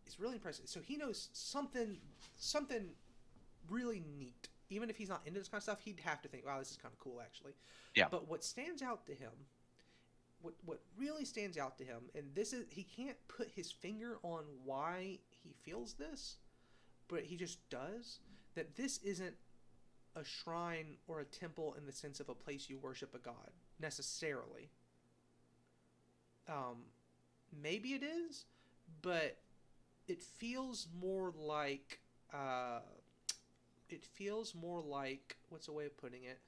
is really impressive. So he knows something really neat. Even if he's not into this kind of stuff, he'd have to think, "Wow, this is kind of cool, actually." Yeah. But what stands out to him, what really stands out to him, and this is he can't put his finger on why he feels this, but he just does, that this isn't a shrine or a temple in the sense of a place you worship a god necessarily. Maybe it is, but it feels more like what's a way of putting it?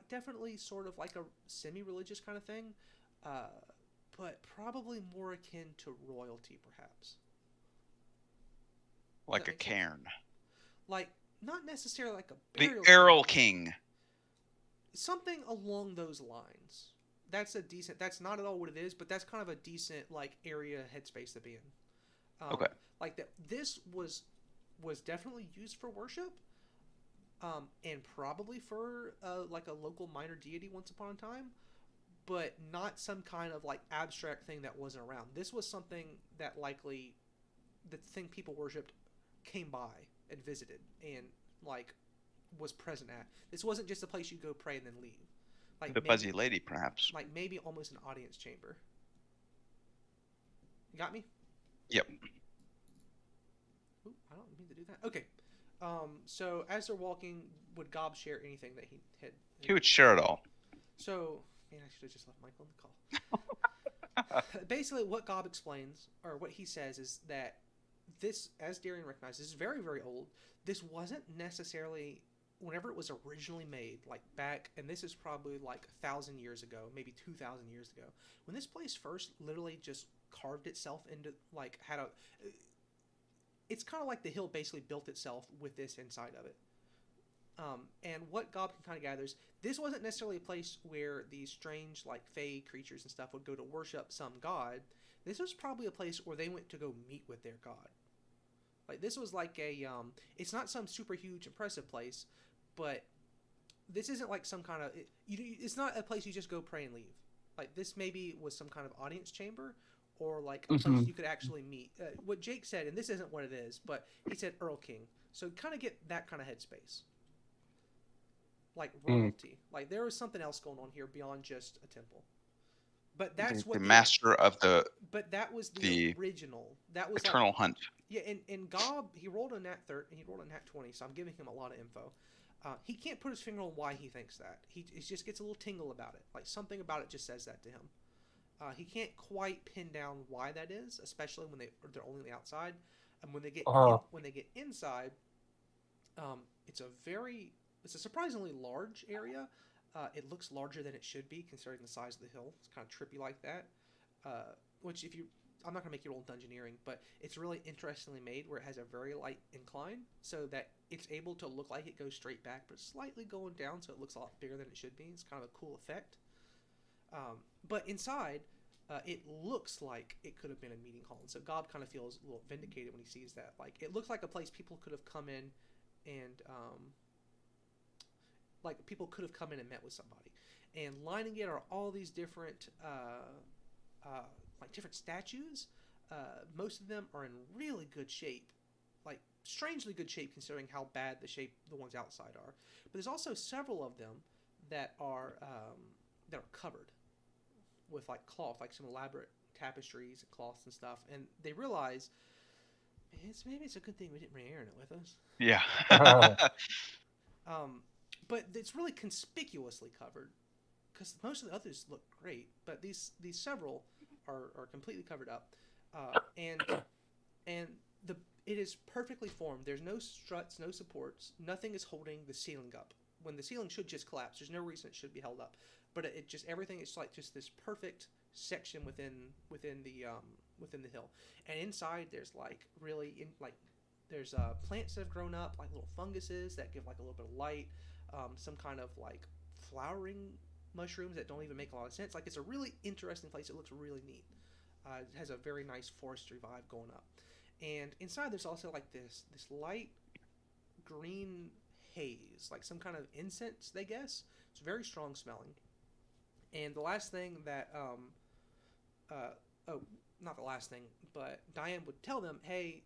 Definitely sort of like a semi-religious kind of thing, but probably more akin to royalty, perhaps. Like a cairn. Like, not necessarily like a The burial Errol ground. King. Something along those lines. That's not at all what it is, but that's kind of a decent, like, area headspace to be in. Okay. Like, this was definitely used for worship. And probably for like a local minor deity once upon a time, but not some kind of like abstract thing that wasn't around. This was something that likely the thing people worshipped came by and visited and like was present at. This wasn't just a place you go pray and then leave. Like the fuzzy lady, perhaps. Like maybe almost an audience chamber. You got me? Yep. Ooh, I don't mean to do that. Okay. So as they're walking, would Gob share anything that he had? He would share it all. So, man, I should have just left Michael in the call. Basically, what Gob explains, or what he says, is that this, as Darian recognizes, is very, very old. This wasn't necessarily, whenever it was originally made, like back, and this is probably like 1,000 years ago, maybe 2,000 years ago, when this place first literally just carved itself into, like, had a... It's kind of like the hill basically built itself with this inside of it. And what Gob kind of gathers, this wasn't necessarily a place where these strange, like, fey creatures and stuff would go to worship some god. This was probably a place where they went to go meet with their god. Like, this was like a, it's not some super huge, impressive place, but this isn't like some kind of, it's not a place you just go pray and leave. Like this maybe was some kind of audience chamber, or like a place Hmm. you could actually meet. What Jake said, and this isn't what it is, but he said Earl King. So kind of get that kind of headspace, like Mm. royalty. Like there was something else going on here beyond just a temple. But that's The what the master of but that was the the original. That was like eternal hunt. yeah, and Gob he rolled a nat 30 and he rolled a nat 20, so I'm giving him a lot of info. He can't put his finger on why he thinks that. He just gets a little tingle about it. Like something about it just says that to him. He can't quite pin down why that is, especially when they're only on the outside, and Uh, when they get inside, it's a surprisingly large area. It looks larger than it should be considering the size of the hill. It's kind of trippy like that. Which if you I'm not gonna make you roll dungeoneering, but it's really interestingly made where it has a very light incline so that it's able to look like it goes straight back, but slightly going down, so it looks a lot bigger than it should be. It's kind of a cool effect. But inside, it looks like it could have been a meeting hall, and so Gob kind of feels a little vindicated when he sees that. Like it looks like a place people could have come in, and like people could have come in and met with somebody. And lining it are all these different, like different statues. Most of them are in really good shape, like strangely good shape considering how bad the ones outside are. But there's also several of them that are covered with like cloth, like some elaborate tapestries and cloths and stuff. And they realize maybe it's a good thing we didn't bring Aaron with us. Yeah. Um, but it's really conspicuously covered because most of the others look great, but these several are completely covered up, and the it is perfectly formed. There's no struts, no supports, nothing is holding the ceiling up. When the ceiling should just collapse, there's no reason it should be held up, but it just everything is like just this perfect section within the hill, and inside there's like there's plants that have grown up, like little funguses that give like a little bit of light, some kind of like flowering mushrooms that don't even make a lot of sense. Like it's a really interesting place. It looks really neat. It has a very nice forestry vibe going up. And inside there's also like this light green haze, like some kind of incense, they guess. It's very strong smelling. And the last thing that oh, not the last thing, but Diane would tell them, hey,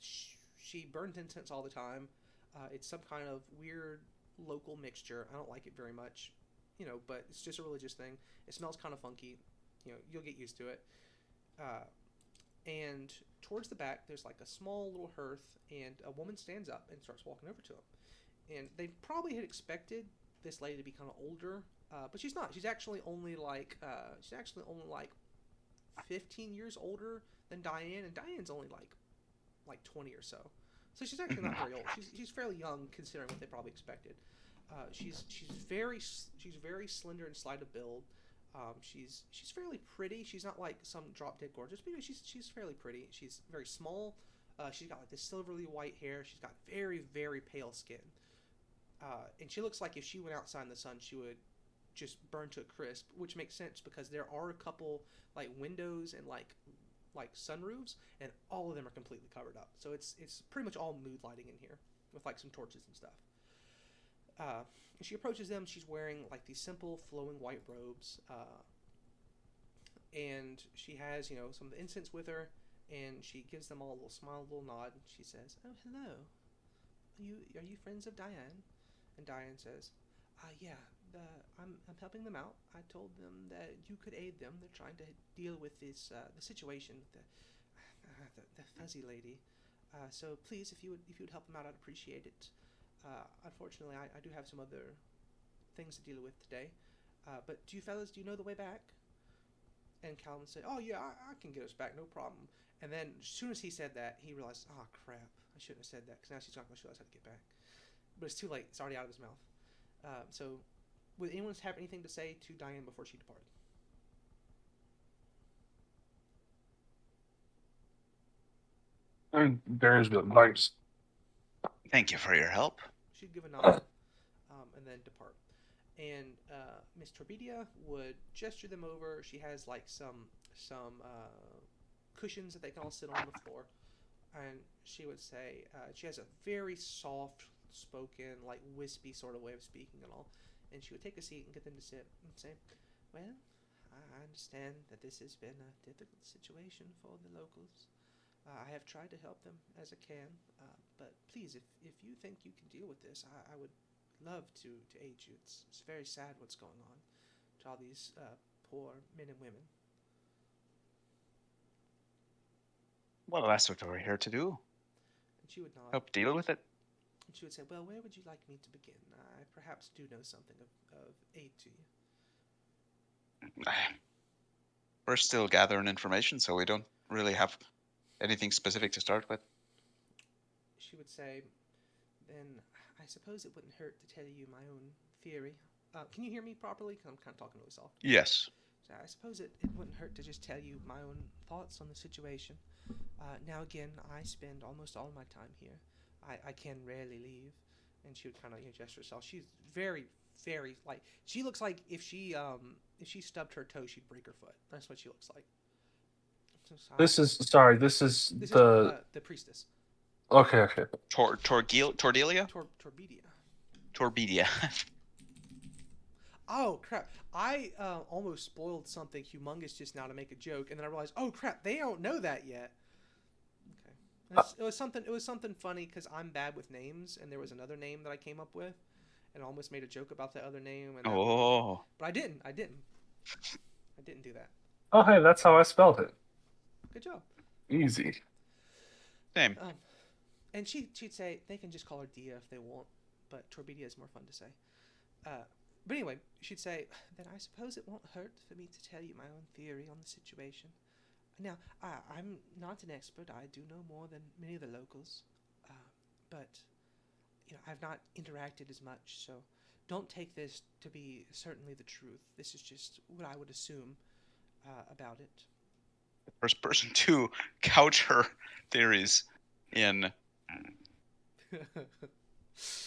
she burns incense all the time. It's some kind of weird local mixture. I don't like it very much, but it's just a religious thing. It smells kind of funky. You'll get used to it. And towards the back, there's like a small little hearth, and a woman stands up and starts walking over to him. And they probably had expected this lady to be kind of older, but she's not. She's actually only like 15 years older than Diane, and Diane's only like 20 or so. So she's actually not very old. She's fairly young considering what they probably expected. She's very slender and slight of build. She's fairly pretty. She's not like some drop dead gorgeous, but she's fairly pretty. She's very small. She's got like this silvery white hair. She's got very very pale skin, and she looks like if she went outside in the sun, she would just burn to a crisp. Which makes sense because there are a couple like windows and like sunroofs, and all of them are completely covered up. So it's pretty much all mood lighting in here with like some torches and stuff. She approaches them. She's wearing like these simple flowing white robes, and she has some of the incense with her, and she gives them all a little smile, a little nod, and she says, "Oh, hello. Are you friends of Diane?" And Diane says, "Yeah. I'm helping them out. I told them that you could aid them. They're trying to deal with this the situation with the fuzzy lady. So please, if you would help them out, I'd appreciate it. Unfortunately, I do have some other things to deal with today. But do you know the way back?" And Calvin said, "Oh yeah, I can get us back, no problem." And then as soon as he said that, he realized, "Oh crap, I shouldn't have said that because now she's not going to realize how to get back." But it's too late. It's already out of his mouth. So, would anyone have anything to say to Diane before she departed? and there's the nice. Thank you for your help. She'd give a nod, and then depart. And Miss Torbidia would gesture them over. She has like some cushions that they can all sit on the floor, and she would say she has a very soft spoken, like wispy sort of way of speaking and all. And she would take a seat and get them to sit and say, "Well, I understand that this has been a difficult situation for the locals. I have tried to help them as I can, but please, if you think you can deal with this, I would love to aid you. It's very sad what's going on to all these poor men and women. Well, that's what we're here to do. And she would nod. Help deal with it. And she would say, well, where would you like me to begin? I perhaps do know something of aid to you. We're still gathering information, so we don't really have anything specific to start with. She would say, then I suppose it wouldn't hurt to tell you my own theory. Can you hear me properly? Because I'm kind of talking really soft. Yes. So I suppose it wouldn't hurt to just tell you my own thoughts on the situation. Now again, I spend almost all my time here. I can rarely leave. And she would kind of gesture herself. She's very, very, like, she looks like if she stubbed her toe, she'd break her foot. That's what she looks like. This is the priestess. Okay. Tordelia? Torbedia. Torbedia. Oh crap! I almost spoiled something humongous just now to make a joke, and then I realized, oh crap, they don't know that yet. Okay, it was something funny because I'm bad with names, and there was another name that I came up with, and I almost made a joke about the other name. And but I didn't do that. Oh, hey, that's how I spelled it. Good job. Easy. Same. And she'd say they can just call her Dia if they want, but Torbedia is more fun to say. But anyway, she'd say, then I suppose it won't hurt for me to tell you my own theory on the situation. Now, I'm not an expert. I do know more than many of the locals. But, I've not interacted as much, so don't take this to be certainly the truth. This is just what I would assume about it. The first person to couch her theories in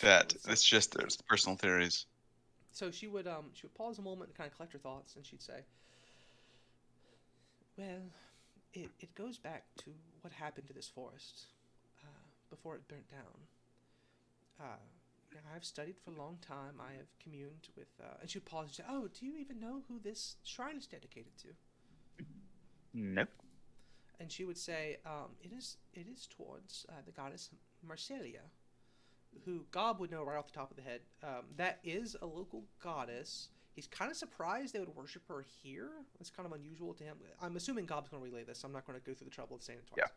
that. It's just there's personal theories. So she would pause a moment and kind of collect her thoughts, and she'd say, well, it goes back to what happened to this forest before it burnt down. I've studied for a long time. I have communed with... and she would pause and say, oh, do you even know who this shrine is dedicated to? Nope. And she would say, it is towards the goddess Marcelia, who Gob would know right off the top of the head. That is a local goddess. He's kind of surprised they would worship her here. It's kind of unusual to him. I'm assuming Gob's going to relay this. So I'm not going to go through the trouble of saying it twice.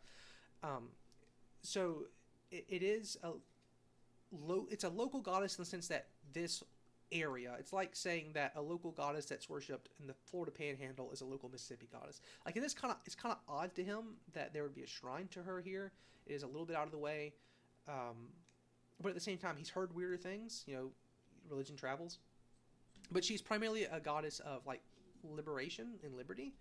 Yeah. So it is it's a local goddess in the sense that this area, it's like saying that a local goddess that's worshipped in the Florida Panhandle is a local Mississippi goddess. Like it's kind of odd to him that there would be a shrine to her here. It is a little bit out of the way. But at the same time, he's heard weirder things. Religion travels. But she's primarily a goddess of like liberation and liberty,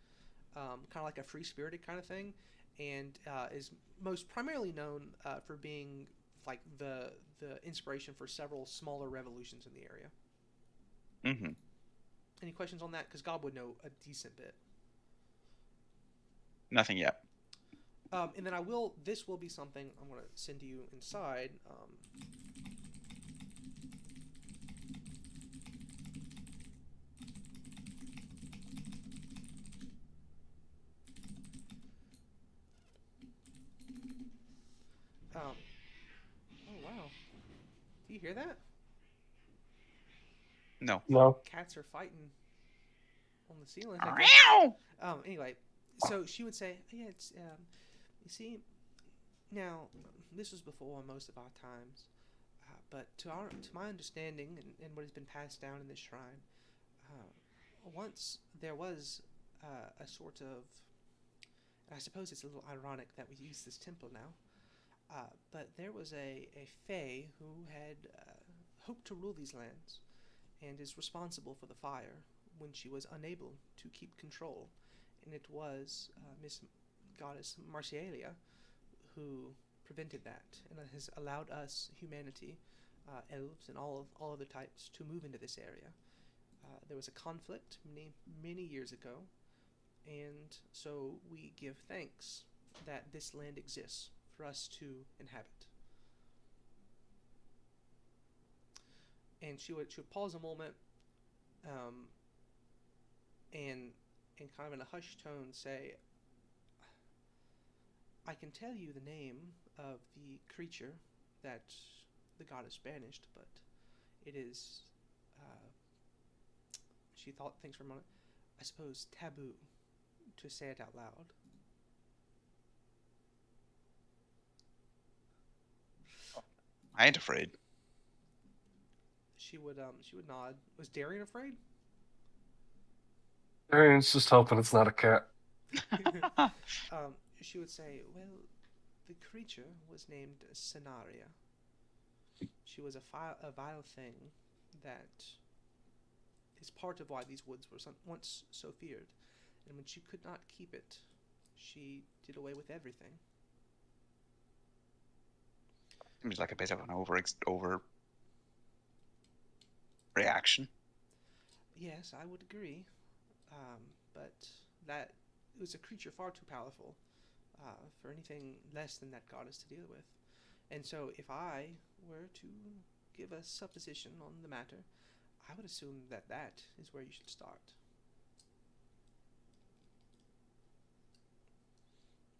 kind of like a free-spirited kind of thing, and is most primarily known for being like the inspiration for several smaller revolutions in the area. Mm-hmm. Any questions on that? Because Gob would know a decent bit. Nothing yet. And then this will be something I'm going to send to you inside. Oh, wow. Do you hear that? No. Cats are fighting on the ceiling. Anyway, so she would say, yeah, it's, you see, now, this was before most of our times, but to my understanding and what has been passed down in this shrine, once there was a sort of, I suppose it's a little ironic that we use this temple now, but there was a fae who had hoped to rule these lands and is responsible for the fire when she was unable to keep control. And it was Miss Goddess Marcialia who prevented that and has allowed us, humanity, elves and all other types, to move into this area. There was a conflict many years ago, and so we give thanks that this land exists for us to inhabit. And she would pause a moment, and and kind of in a hushed tone say, I can tell you the name of the creature that the goddess banished, but it is, uh, she thought things for a moment, I suppose taboo to say it out loud. I ain't afraid. She would nod. Was Darian afraid? Arian's just hoping it's not a cat. She would say, well, the creature was named Cenaria. She was a vile thing that is part of why these woods were once so feared. And when she could not keep it, she did away with everything. Seems like a bit of an over reaction. Yes, I would agree. But that it was a creature far too powerful for anything less than that goddess to deal with. And so if I were to give a supposition on the matter, I would assume that that is where you should start.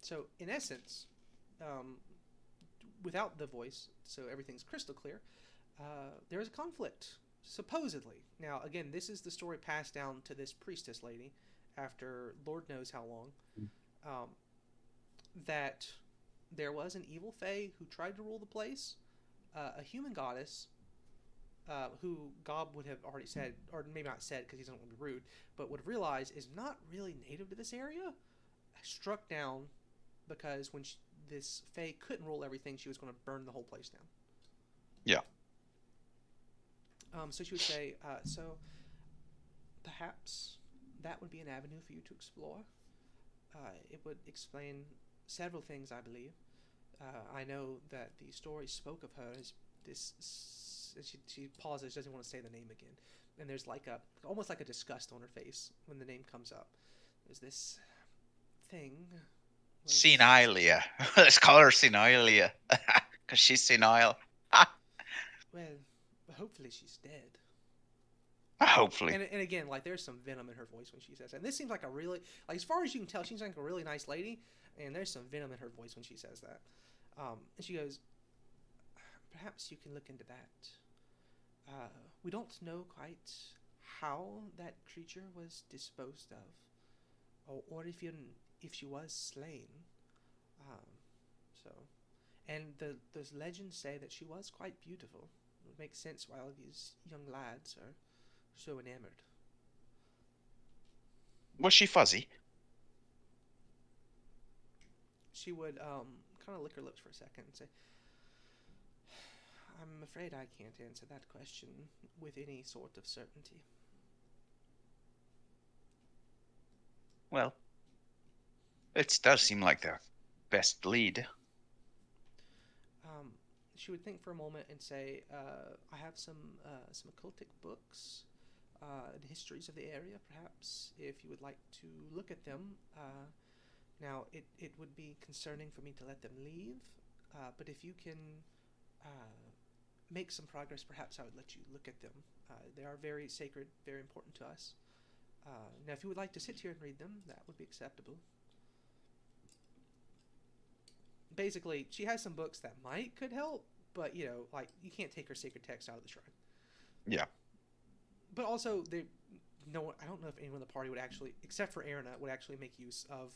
So, in essence, without the voice, so everything's crystal clear, there is a conflict, supposedly. Now, again, this is the story passed down to this priestess lady after Lord knows how long, that there was an evil fae who tried to rule the place, a human goddess, who Gob would have already said, or maybe not said because he doesn't want to be rude, but would have realized is not really native to this area, struck down because when this fae couldn't rule everything, she was going to burn the whole place down. Yeah. So she would say, so perhaps that would be an avenue for you to explore. It would explain several things, I believe. I know that the story spoke of her as this. She pauses, doesn't want to say the name again, and there's like almost like a disgust on her face when the name comes up. There's this thing. Senilia. Let's call her Senilia, because she's senile. Well, hopefully she's dead. Hopefully. And again, like there's some venom in her voice when she says that. And this seems like a really, like as far as you can tell, she's like a really nice lady, and there's some venom in her voice when she says that. And she goes, perhaps you can look into that. We don't know quite how that creature was disposed of, or if she was slain. And those legends say that she was quite beautiful. It makes sense why all these young lads are so enamored. Was she fuzzy? She would kind of lick her lips for a second and say, I'm afraid I can't answer that question with any sort of certainty. Well, it does seem like the best lead. She would think for a moment and say, I have some occultic books, and histories of the area, perhaps, if you would like to look at them. Now, it would be concerning for me to let them leave, but if you can make some progress, perhaps I would let you look at them. They are very sacred, very important to us. Now, if you would like to sit here and read them, that would be acceptable. Basically, she has some books that could help, but, like, you can't take her sacred text out of the shrine. Yeah. But also, I don't know if anyone in the party would actually, except for Erina, would actually make use of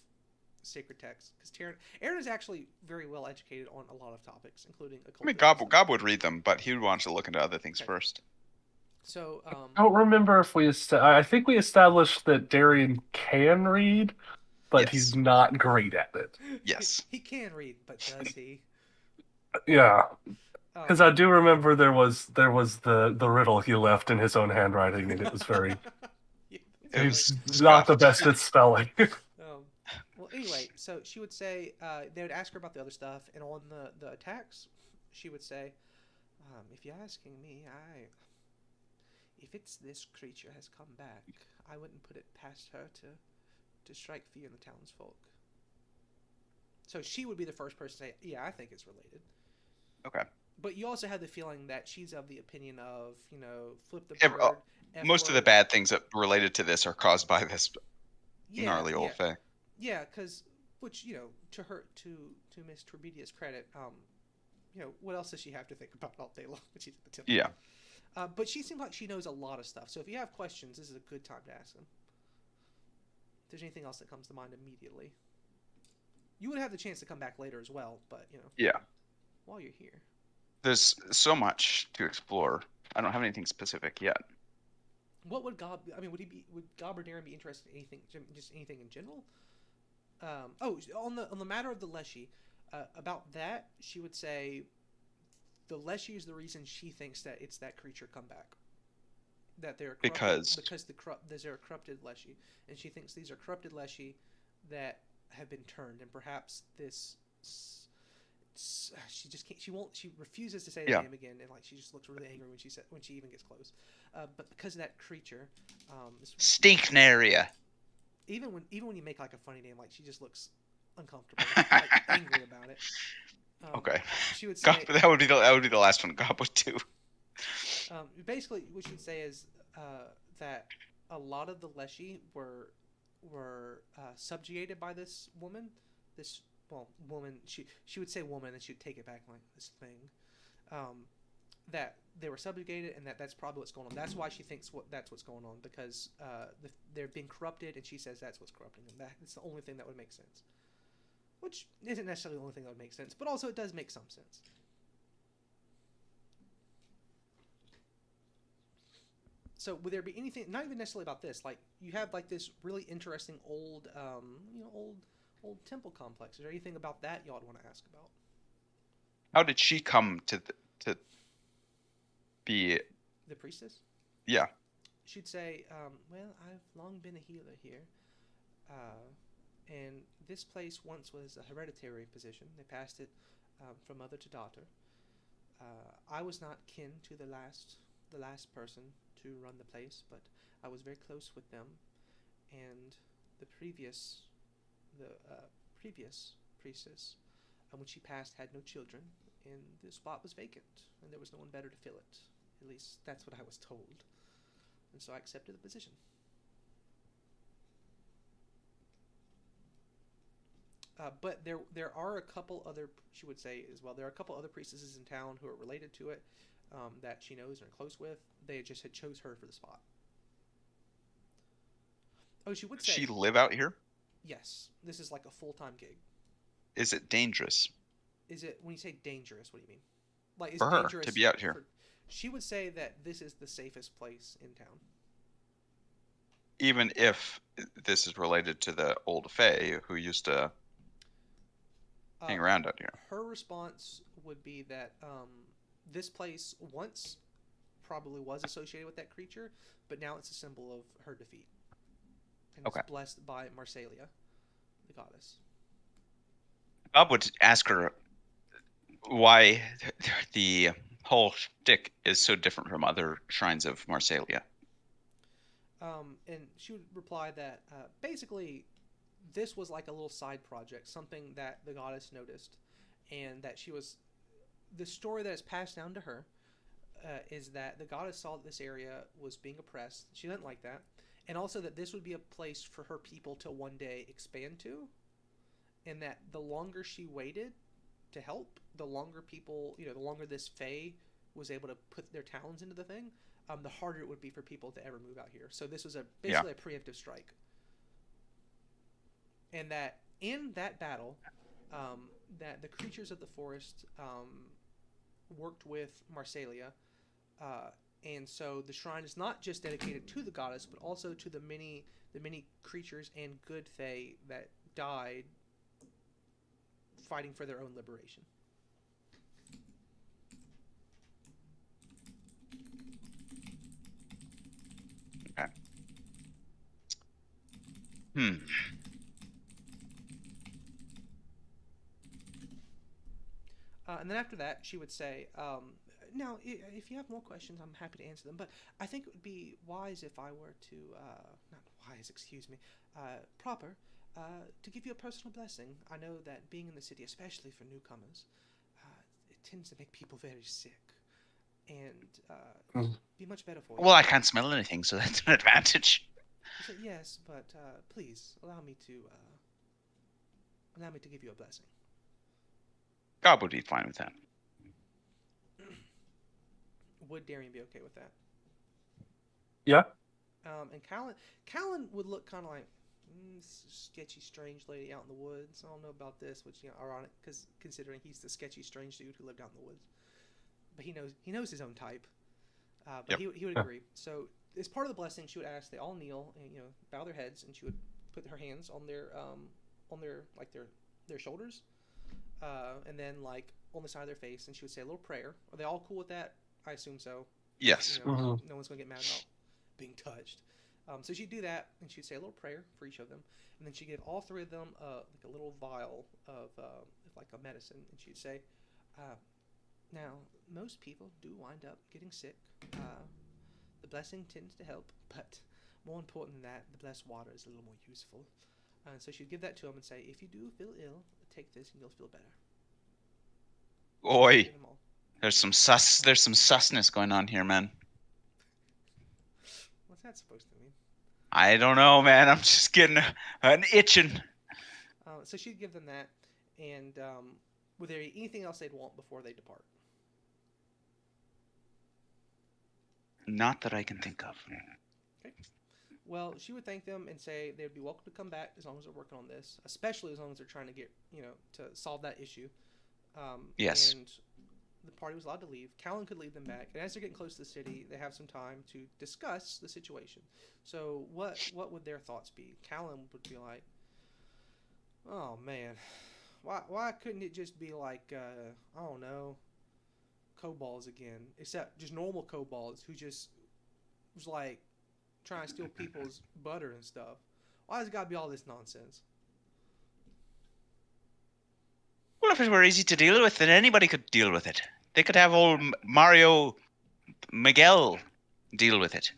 sacred text. Because Erina is actually very well educated on a lot of topics, including occult. I mean, Gob would read them, but he would want to look into other things first. So, I don't remember if I think we established that Darian can read, but he's not great at it. Yes. He can read, but does he? Yeah. Because I do remember there was the riddle he left in his own handwriting, and it was very. He's not the best at spelling. Well, anyway, so she would say they would ask her about the other stuff, and on the attacks, she would say, "If you're asking me, if it's this creature has come back, I wouldn't put it past her to strike fear in the townsfolk." So she would be the first person to say, "Yeah, I think it's related." Okay. But you also have the feeling that she's of the opinion of, flip the bird. Most of the bad things that related to this are caused by this gnarly old fae. Yeah, because which to Miss Trebedia's credit, what else does she have to think about all day long when she's at the temple? Yeah. But she seems like she knows a lot of stuff. So if you have questions, this is a good time to ask them. If there's anything else that comes to mind immediately, you would have the chance to come back later as well. But Yeah. while you're here, there's so much to explore. I don't have anything specific yet. What would Gob? I mean, would Gob or Darren be interested in anything, just anything in general? On the matter of the Leshy, about that, she would say the Leshy is the reason she thinks that it's that creature come back. That they're corrupted, because they're a corrupted Leshy, and she thinks these are corrupted Leshy that have been turned, and perhaps this. She just can't. She refuses to say the name again, and she just looks really angry when she even gets close. But because of that creature, Stinknaria. Even when you make a funny name, she just looks uncomfortable, angry about it. Okay. She would say that would be the last one God would do. Basically, what she would say is that a lot of the Leshy were subjugated by this woman. Woman. She would say woman, and she'd take it back this thing. That they were subjugated, and that's probably what's going on. That's why she thinks that's what's going on, because they're being corrupted, and she says that's what's corrupting them. That's the only thing that would make sense. Which isn't necessarily the only thing that would make sense, but also it does make some sense. So would there be anything, not even necessarily about this, you have this really interesting old temple complex. Is there anything about that y'all would want to ask about? How did she come to be the priestess? Yeah. She'd say, well, I've long been a healer here. And this place once was a hereditary position. They passed it from mother to daughter. I was not kin to the last person to run the place, but I was very close with them. And the previous priestess, when she passed, had no children, and the spot was vacant, and there was no one better to fill it. At least that's what I was told. And so I accepted the position. But there are a couple other, she would say as well, there are a couple other priestesses in town who are related to it, that she knows and are close with. They just had chose her for the spot. Oh, she would say... Does she live out here? Yes. This is a full-time gig. Is it dangerous? Is it, when you say dangerous, what do you mean? Is for her dangerous to be out here. She would say that this is the safest place in town. Even if this is related to the old fae who used to hang around out here. Her response would be that this place once probably was associated with that creature, but now it's a symbol of her defeat. And it's blessed by Marsalia, the goddess. Bob would ask her why the whole shtick is so different from other shrines of Marsalia. And she would reply that basically this was a little side project, something that the goddess noticed, and that the story that is passed down to her is that the goddess saw that this area was being oppressed. She didn't like that. And also that this would be a place for her people to one day expand to, and that the longer she waited to help, the longer people, the longer this fae was able to put their talons into the thing, the harder it would be for people to ever move out here. So this was basically a preemptive strike. And that in that battle, that the creatures of the forest worked with Marsalia, and so the shrine is not just dedicated to the goddess, but also to the many creatures and good fae that died fighting for their own liberation. Okay. And then after that, she would say, now, if you have more questions, I'm happy to answer them. But I think it would be wise if I were to, not wise, excuse me, proper, to give you a personal blessing. I know that being in the city, especially for newcomers, it tends to make people very sick. And be much better for you. Well, I can't smell anything, so that's an advantage. He said, "Yes, but please allow me to give you a blessing." God would be fine with that. Would Darian be okay with that? Yeah. And Callan would look kind of like sketchy, strange lady out in the woods. I don't know about this, which ironic, because considering he's the sketchy, strange dude who lived out in the woods. But he knows his own type. But Yep. he would agree. So as part of the blessing, she would ask they all kneel and bow their heads, and she would put her hands on their their shoulders, and then like on the side of their face, and she would say a little prayer. Are they all cool with that? I assume so. Yes. No one's gonna get mad about being touched. So she'd do that, and she'd say a little prayer for each of them, and then she'd give all three of them like a little vial of like a medicine, and she'd say, "Now, most people do wind up getting sick. The blessing tends to help, but more important than that, the blessed water is a little more useful." And so she'd give that to them and say, "If you do feel ill, take this and you'll feel better." Oi, there's some susness going on here, man. What's that supposed to mean? I don't know, man. I'm just getting an itching. So she'd give them that, and would there be anything else they'd want before they depart? Not that I can think of. Okay. Well, she would thank them and say they'd be welcome to come back as long as they're working on this, especially as long as they're trying to get, to solve that issue. Yes. And the party was allowed to leave. Callan could lead them back, and as they're getting close to the city, they have some time to discuss the situation. So, what would their thoughts be? Callan would be like, "Oh man, why couldn't it just be like I don't know, kobolds again? Except just normal kobolds who just was like trying to steal people's butter and stuff. Why has it got to be all this nonsense?" Well, if it were easy to deal with, then anybody could deal with it. They could have old Mario Miguel deal with it.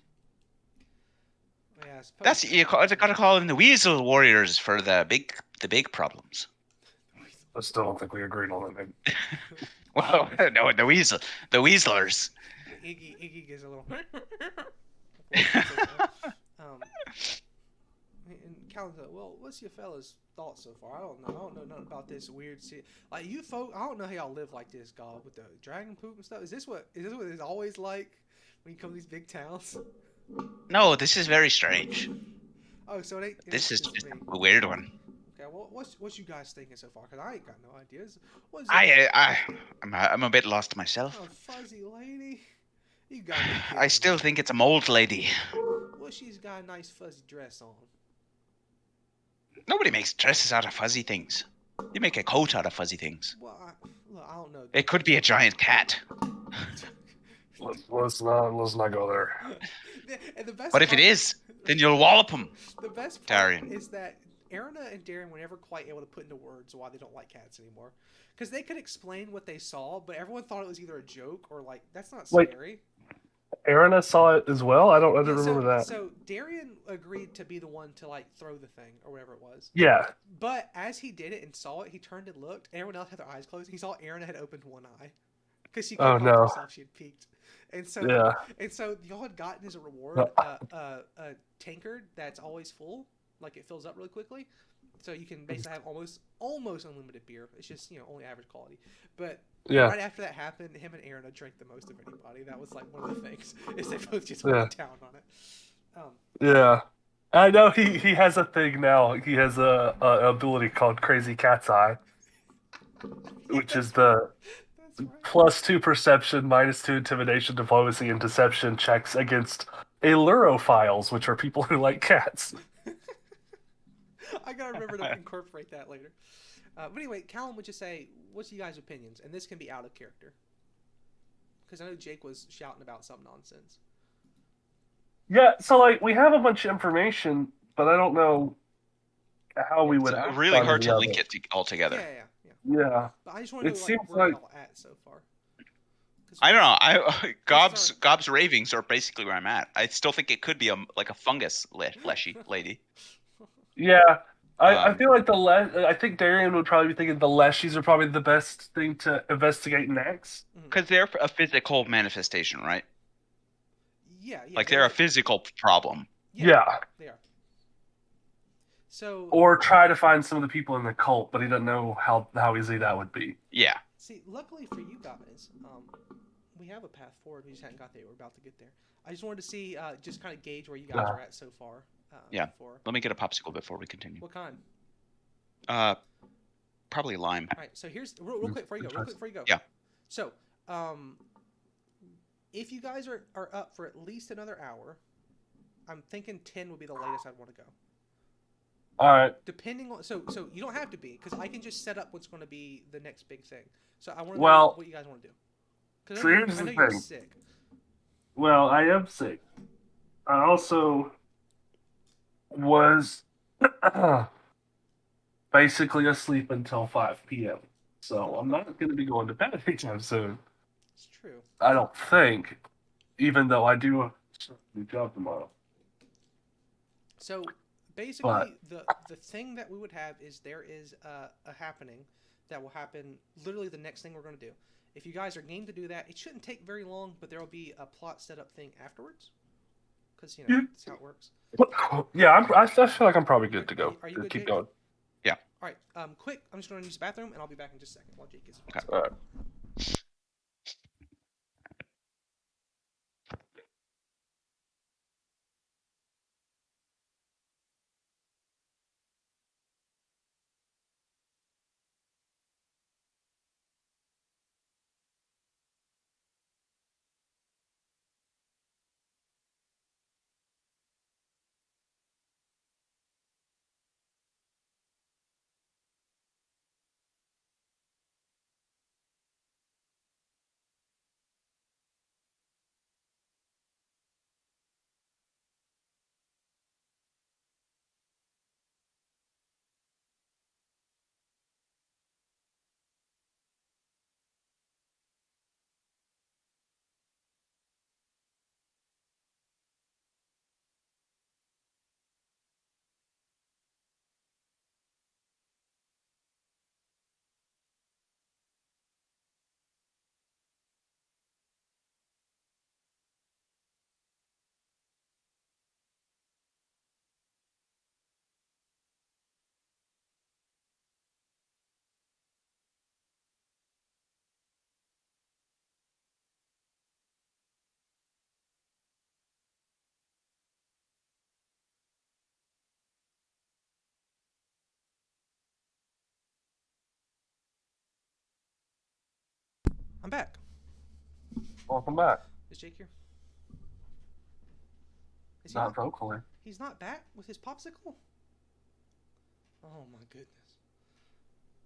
Yeah, I suppose. That's you got to call in the Weasel Warriors for the big problems. I still don't think we agreed on that name. Well, no, the Weaslers. Iggy gives a little. And Callan said, "Well, what's your fellas' thoughts so far? I don't know nothing about this weird shit. Like you folk, I don't know how y'all live like this, God, with the dragon poop and stuff. Is this what it's always like when you come to these big towns?" No, this is very strange. Oh, so this is just a weird one. Okay, well, what's you guys thinking so far? Because I ain't got no ideas. I'm a bit lost myself. Oh, fuzzy lady, you got. I still think it's a mold lady. Well, she's got a nice fuzzy dress on. Nobody makes dresses out of fuzzy things. You make a coat out of fuzzy things. Well, I don't know. It could be a giant cat. Let's not go there. And the best But if it is, then you'll wallop him. The best part Darian. is that Erna and Darian were never quite able to put into words why they don't like cats anymore. Because they could explain what they saw, but everyone thought it was either a joke or like, that's not scary. Erna saw it as well? I don't remember that. So Darian agreed to be the one to like throw the thing or whatever it was. Yeah. But as he did it and saw it, he turned and looked. Everyone else had their eyes closed. He saw Erna had opened one eye. Because she couldn't help herself. She had peeked. And so y'all had gotten as a reward a tankard that's always full. Like it fills up really quickly. So you can basically have almost unlimited beer. It's just, only average quality. But right after that happened, him and Erna drank the most of anybody. That was like one of the things. Is they both just went down on it. Yeah. I know he has a thing now. He has a ability called Crazy Cat's Eye. Which is the +2 perception, -2 intimidation, diplomacy, and deception checks against allurophiles, which are people who like cats. I gotta remember to incorporate that later. But anyway, Callum would just say, "What's you guys' opinions?" And this can be out of character, because I know Jake was shouting about some nonsense. Yeah, so like we have a bunch of information, but I don't know how we would. It's really hard to link it all together. Yeah. But I just want to know where y'all at so far. I don't know. Gob's ravings are basically where I'm at. I still think it could be like a fungus fleshy lady. Yeah, I feel like I think Darian would probably be thinking the leshies are probably the best thing to investigate next. Because they're a physical manifestation, right? Yeah. Like they're a physical problem. Yeah. they are. So Or try to find some of the people in the cult, but he doesn't know how easy that would be. Yeah. see, luckily for you guys, we have a path forward. We just hadn't got there. We're about to get there. I just wanted to see, just kind of gauge where you guys are at so far. Yeah. Before. Let me get a popsicle before we continue. What kind? Probably lime. All right. So here's real quick before you go. Real quick before you go. Yeah. So, if you guys are up for at least another hour, I'm thinking 10 would be the latest I'd want to go. All right. Depending on so you don't have to be because I can just set up what's going to be the next big thing. So I want to know what you guys want to do. Because here's I know the you're thing. sick. Well, I am sick. I also was basically asleep until 5 p.m. So I'm not going to be going to bed anytime soon. It's true. I don't think, even though I do a new job tomorrow. So basically, the thing that we would have is there is a happening that will happen literally the next thing we're going to do. If you guys are game to do that, it shouldn't take very long, but there will be a plot setup thing afterwards. Because, that's how it works. Yeah, I feel like I'm probably good to go. Are you good, keep Jake? going. Yeah. All right, quick. I'm just going to use the bathroom, and I'll be back in just a second while Jake gets Okay. All right. I'm back. Welcome back. Is Jake here? Is Not vocally. He's not back with his popsicle? Oh my goodness.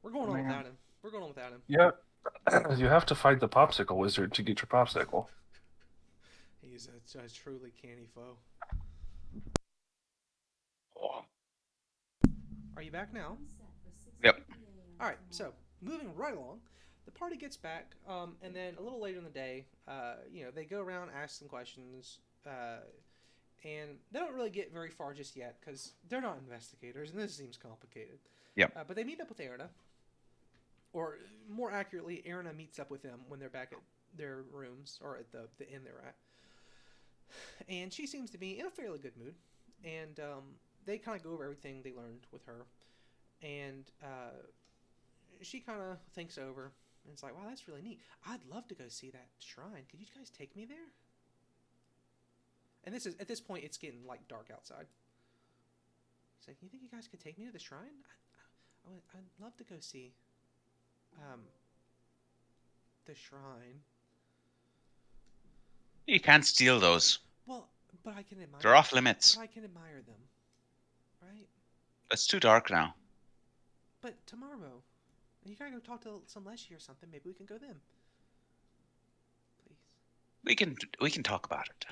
We're going on without him. We're going on without him. Yeah. You have to fight the popsicle wizard to get your popsicle. He's a truly canny foe. Oh. Are you back now? Yep. All right. So moving right along, the party gets back, and then a little later in the day, they go around, ask some questions, and they don't really get very far just yet because they're not investigators, and this seems complicated. Yep. But they meet up with Erna, or more accurately, Erna meets up with them when they're back at their rooms or at the inn they're at, and she seems to be in a fairly good mood, and they kind of go over everything they learned with her, and she kind of thinks over and it's like, wow, that's really neat. I'd love to go see that shrine. Could you guys take me there? And at this point it's getting like dark outside. He's like, you think you guys could take me to the shrine? I'd love to go see the shrine. You can't steal those. Well, but I can admire They're off limits. But I can admire them. Right? It's too dark now. But tomorrow, you gotta go talk to some Leshy or something. Maybe we can go then. Please. We can talk about it.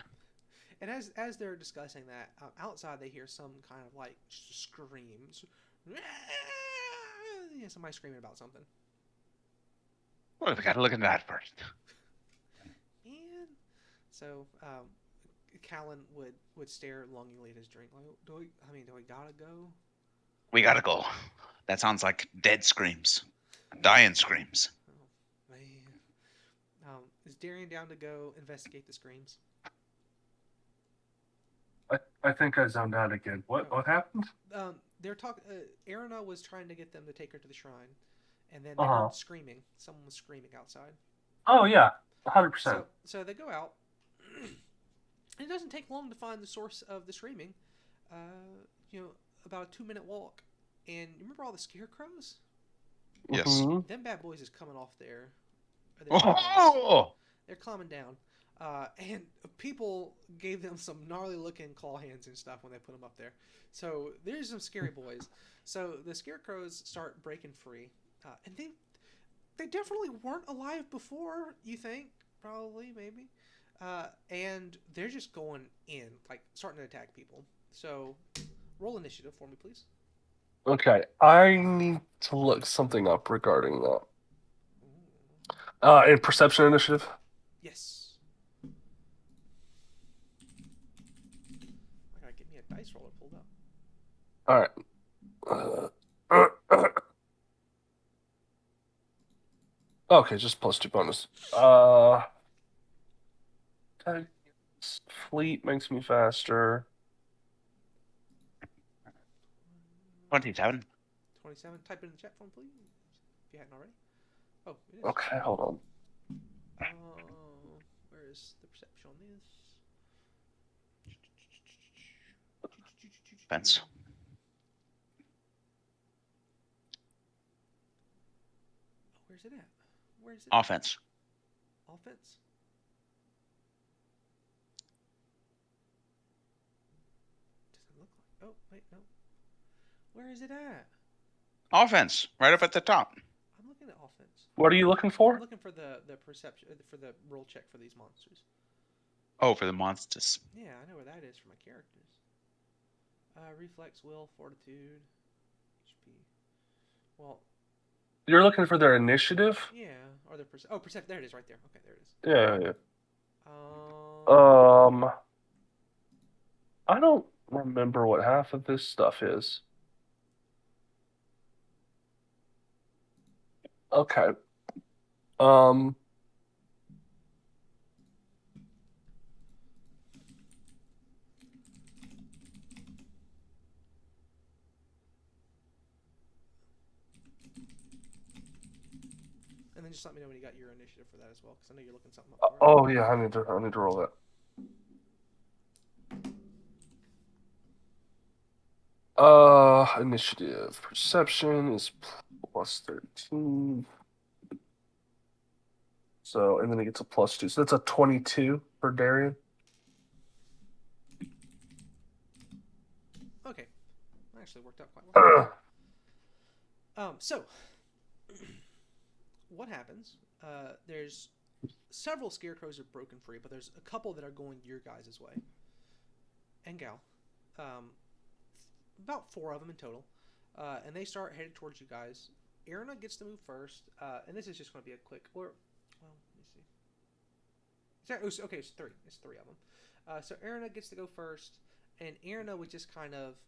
And as they're discussing that, outside they hear some kind of like screams. Yeah, somebody screaming about something. Well, we gotta look into that first. Man. So, Callan would stare longingly at his drink. Like, do we gotta go? We gotta go. That sounds like dead screams. Dying screams. Oh, man. Is Darian down to go investigate the screams? I think I zoned out again. What Oh. what happened? They're talking. Erina was trying to get them to take her to the shrine, and then they Uh-huh. heard screaming. Someone was screaming outside. Oh yeah, 100%. So they go out. And it doesn't take long to find the source of the screaming. You know, about a 2-minute walk. And you remember all the scarecrows? Yes. Mm-hmm. Them bad boys is coming off their shrines. Oh! They're climbing down. And people gave them some gnarly looking claw hands and stuff when they put them up there. So there's some scary boys. So the scarecrows start breaking free. And they definitely weren't alive before, you think. Probably, maybe. And they're just going in, like starting to attack people. So roll initiative for me, please. Okay, I need to look something up regarding that. Ooh. In perception initiative. Yes. I gotta get me a dice roller pulled up. All right. Okay, just +2 bonus. Fleet makes me faster. 27. 27. Type it in the chat for me, please. If you hadn't already. Oh, it is. Okay, hold on. Where is the perception on this? Fence. Oh, where's it at? Where is it? Offense. Offense? Doesn't look like. Oh, wait, no. Where is it at? Offense. Right up at the top. I'm looking at offense. What are you looking I'm for? looking for the perception for the roll check for these monsters. Oh, for the monsters. Yeah, I know where that is for my characters. Reflex, will, fortitude, HP. Well, You're looking for their initiative? yeah, or the perception. There it is, right there. Okay, there it is. Yeah. Um, I don't remember what half of this stuff is. Okay. Um, and then just let me know when you got your initiative for that as well, because I know you're looking something up for it. oh yeah, I need to roll that. Initiative. Perception is +13. So, and then it gets a +2. So that's a 22 for Darian. Okay, actually worked out quite well. So what happens? There's several scarecrows are broken free, but there's a couple that are going your guys' way. And gal. About 4 of them in total. And they start headed towards you guys. Erina gets to move first. And this is just going to be a quick... well, let me see. Okay, it's 3. It's 3 of them. So Erina gets to go first. And Erina would just kind of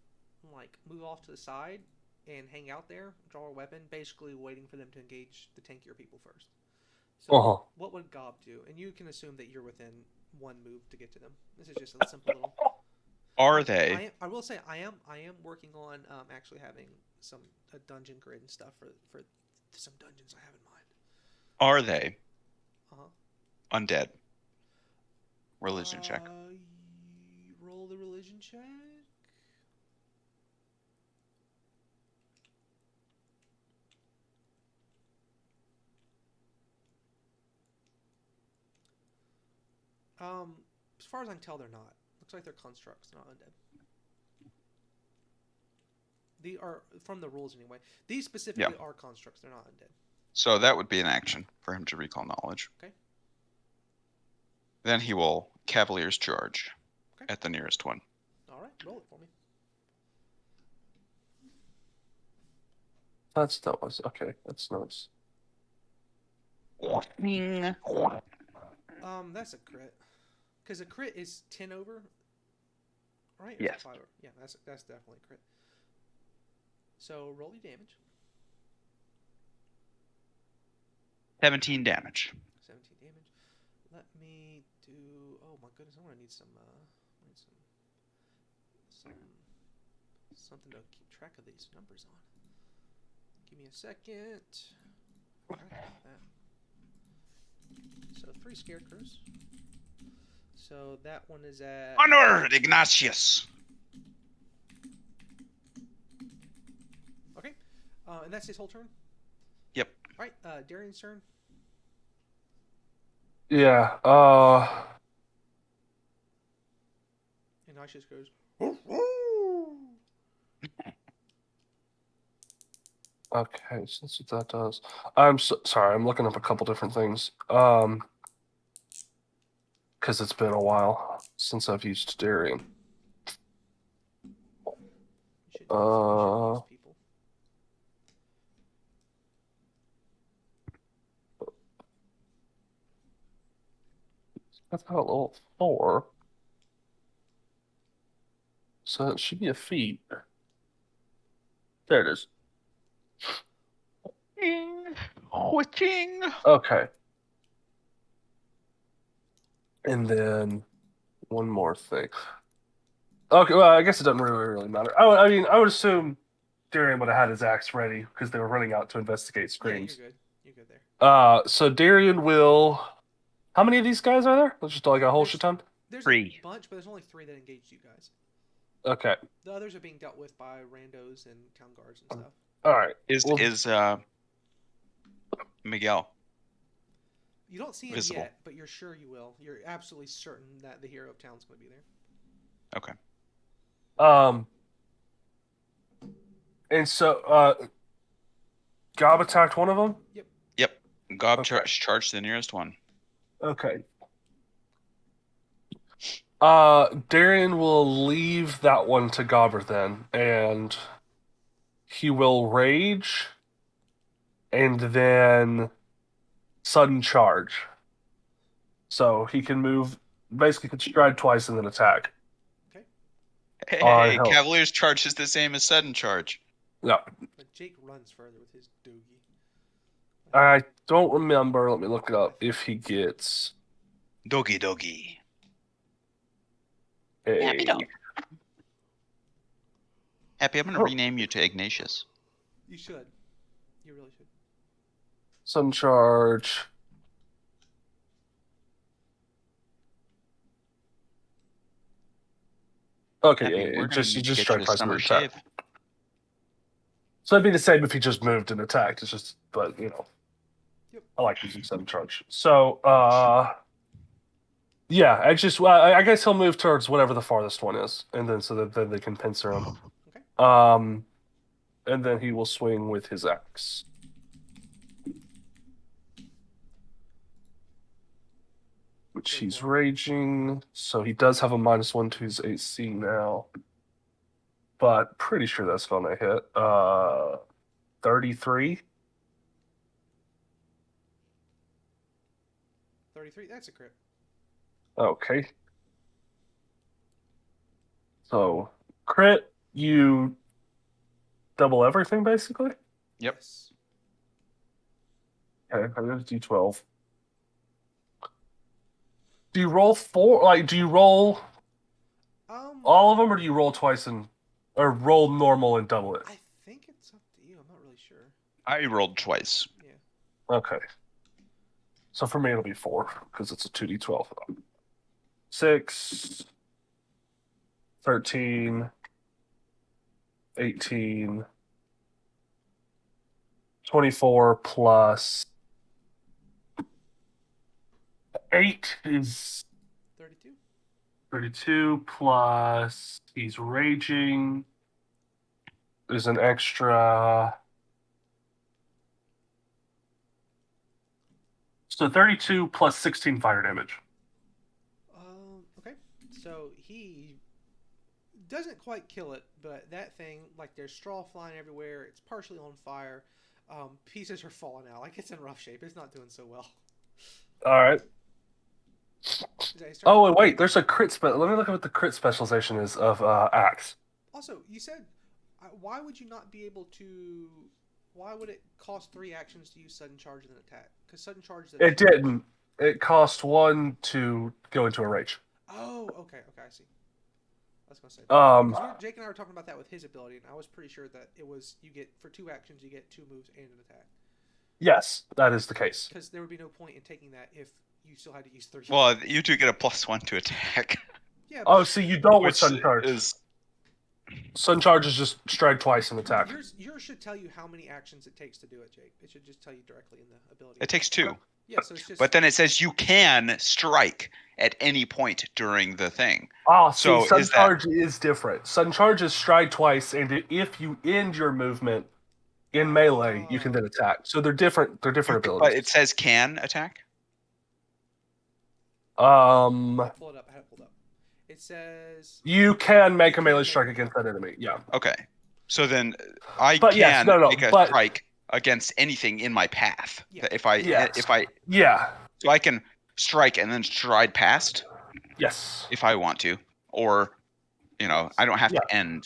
like move off to the side and hang out there, draw a weapon, basically waiting for them to engage the tankier people first. So what would Gob do? And you can assume that you're within 1 move to get to them. This is just a simple little... Are they? I will say I am working on actually having a dungeon grid and stuff for some dungeons I have in mind. Are they? Uh-huh. Undead. Religion check. Roll the religion check. As far as I can tell, they're not. Looks like they're constructs, not undead. They are, from the rules anyway. These specifically are constructs. They're not undead. So that would be an action for him to recall knowledge. Okay. Then he will Cavalier's charge at the nearest one. All right, roll it for me. That was okay. That's nice. That's a crit. Because a crit is 10 over, right? Or yes. 5 over? Yeah, that's definitely a crit. So roll your damage. 17 damage. 17 damage. Let me do. Oh my goodness, I'm gonna need some. Something to keep track of these numbers on. Give me a second. So 3 scarecrows. So that one is at... Onward, Ignatius! Okay. And that's his whole turn? Yep. Alright, Darian's turn. Yeah, Ignatius goes... Okay, so that's what that does. I'm sorry, I'm looking up a couple different things. Because it's been a while since I've used Darian. People. That's got a level 4. So it should be a feat. There it is. Witching. Okay. And then one more thing. Okay, well, I guess it doesn't really matter. I mean, I would assume Darian would have had his axe ready because they were running out to investigate screams. Yeah, you're good there. So Darian will... How many of these guys are there? There's just like a whole shit ton? There's 3. a bunch, but there's only 3 that engaged you guys. Okay. The others are being dealt with by randos and town guards and stuff. All right. Is Miguel? You don't see him visible yet, but you're sure you will. You're absolutely certain that the hero of town's going to be there. Okay. And so Gob attacked one of them? Yep. Gob charged the nearest one. Okay. Darian will leave that one to Gobber then, and he will rage, and then sudden charge. So he can move, basically can stride twice and then attack. Okay. Hey, Cavalier's charge is the same as sudden charge. No. But Jake runs further with his doogie. I don't remember, let me look it up, if he gets... Doggy. Happy dog. Happy, I'm going to rename you to Ignatius. You should. You really should. Sudden charge. Okay, Happy, yeah, you just try twice summer and attack. shave. So it'd be the same if he just moved and attacked. It's just, but you know, yep. I like using sudden charge. So, yeah, I guess he'll move towards whatever the farthest one is, and then so that then they can pincer him. Okay. And then he will swing with his axe. Which he's raging, so he does have a -1 to his AC now. But pretty sure that's gonna hit. 33. 33, that's a crit. Okay. So crit, you double everything basically? Yep. Yes. Okay, I'm gonna D12. Do you roll 4? Like, do you roll all of them, or do you roll twice or roll normal and double it? I think it's up to you. I'm not really sure. I rolled twice. Yeah. Okay. So for me, it'll be 4 because it's a 2d12. 6, 13, 18, 24 plus 8 is 32. 32 plus he's raging is an extra. So 32 plus 16 fire damage. Okay. So he doesn't quite kill it, but that thing, like there's straw flying everywhere. It's partially on fire. Pieces are falling out. Like it's in rough shape. It's not doing so well. All right. Oh, wait. There's a crit spell. Let me look at what the crit specialization is of axe. Also, you said, why would you not be able to? Why would it cost 3 actions to use sudden charge and then attack? Because sudden charge. It didn't. It cost 1 to go into a rage. Oh, okay, I see. was gonna say. Um, Jake and I were talking about that with his ability, and I was pretty sure that it was you get for 2 actions you get 2 moves and an attack. yes, that is the case. Because there would be no point in taking that if you still had to use 3. Well, you do get a +1 to attack. Yeah. Oh, see, you don't with Which Sun Charge. is Sun Charge is just strike twice and attack. Yours should tell you how many actions it takes to do it, Jake. It should just tell you directly in the ability. it takes 2. Yeah, so it's just. But then it says you can strike at any point during the thing. Ah, So see, Sun is that- Charge is different. Sun Charge is strike twice, and if you end your movement in melee, you can then attack. So they're different. They're different But abilities. it says can attack. Pull it up. I had it pulled up. It says. You can make a melee strike against that enemy. Yeah. Okay. So then I But can yes, no, make a but- strike against anything in my path. Yeah. If I Yeah. so I can strike and then stride past Yes. if I want to, or I don't have to end.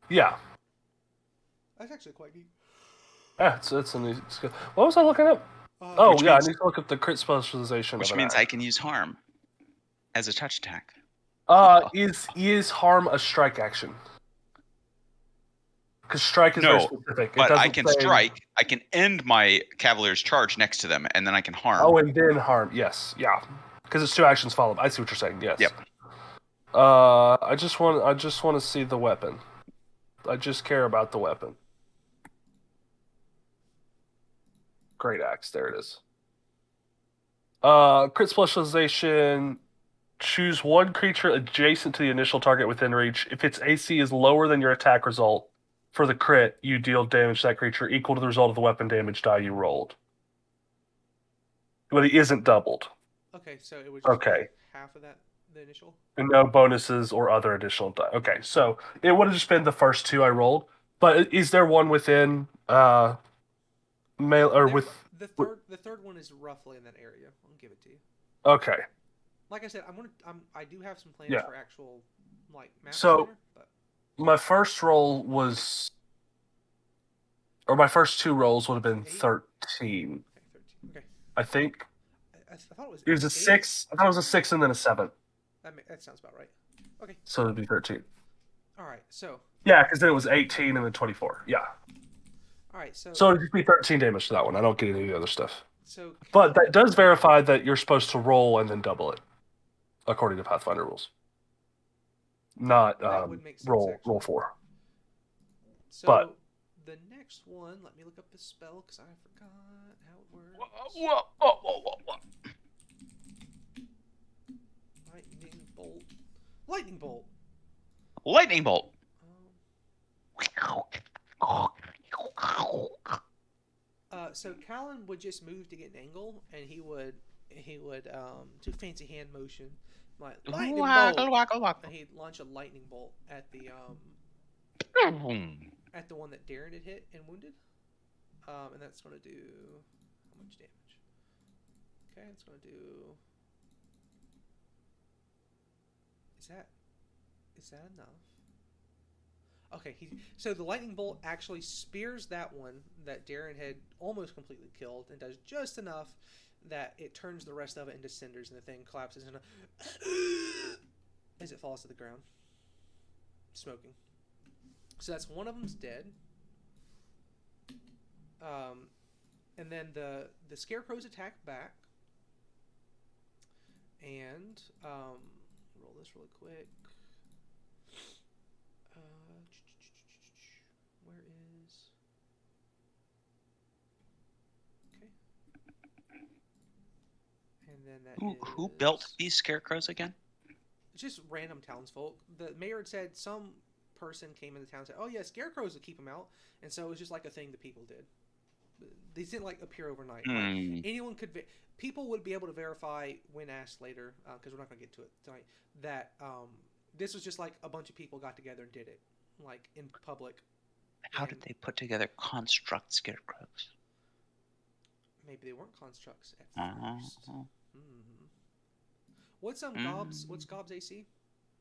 Yeah. That's actually quite neat. Yeah, it's a new skill. What was I looking up? Uh, Oh, Which yeah, means- I need to look up the crit specialization. Which of an means axe. I can use harm as a touch attack. Is harm a strike action? Because strike is No, very specific. It But I doesn't can say- strike. I can end my cavalier's charge next to them, and then I can harm. Oh, and then harm. Yes, yeah. Because it's 2 actions followed. I see what you're saying. Yes. Yep. I just want to see the weapon. I just care about the weapon. Great axe. There it is. Crit specialization. Choose one creature adjacent to the initial target within reach. If its AC is lower than your attack result, for the crit, you deal damage to that creature equal to the result of the weapon damage die you rolled. But it isn't doubled. Okay, so it would just Okay. be half of that, the initial. And no bonuses or other additional die. Okay, so it would have just been the first 2 I rolled. But is there one within mail or There- with? the third one is roughly in that area. I'll give it to you. Okay. Like I said, I do have some plans Yeah. for actual map So- designer, but My first roll was, or my first 2 rolls would have been 13. okay, 13. Okay, I think I thought it was. it was a 8. 6. I thought it was a 6 and then a 7. That sounds about right. Okay, So it'd be 13. all right. So Yeah, because then it was 18 and then 24. Yeah. all right. So So it'd just be 13 damage to that one. I don't get any of the other stuff. so But that does verify that you're supposed to roll and then double it, according to Pathfinder rules. Not That would make sense, roll actually. 4. So but- the next one, let me look up the spell because I forgot how it works. Whoa. Lightning bolt. Lightning bolt. Lightning bolt. So Callan would just move to get an angle, and he would do fancy hand motion like lightning bolt, and he'd launch a lightning bolt at the one that Darren had hit and wounded, and that's going to do how much damage? Okay, it's going to do. Is that enough? Okay, so the lightning bolt actually spears that one that Darren had almost completely killed, and does just enough that it turns the rest of it into cinders, and the thing collapses as it falls to the ground, smoking. So that's one of them's dead. And then the scarecrows attack back, and roll this really quick. Where is? Okay. And then that Who is- built these scarecrows again? Just random townsfolk. The mayor had said some person came into town and said, "Oh yeah, scarecrows would keep them out," and so it was just like a thing that people did. These didn't like appear overnight. Like, anyone could. People would be able to verify when asked later, because we're not going to get to it tonight. That this was just like a bunch of people got together and did it, like in public. How did they put together construct scarecrows? Maybe they weren't constructs at Uh-huh. first. What's Gob's? What's Gob's AC?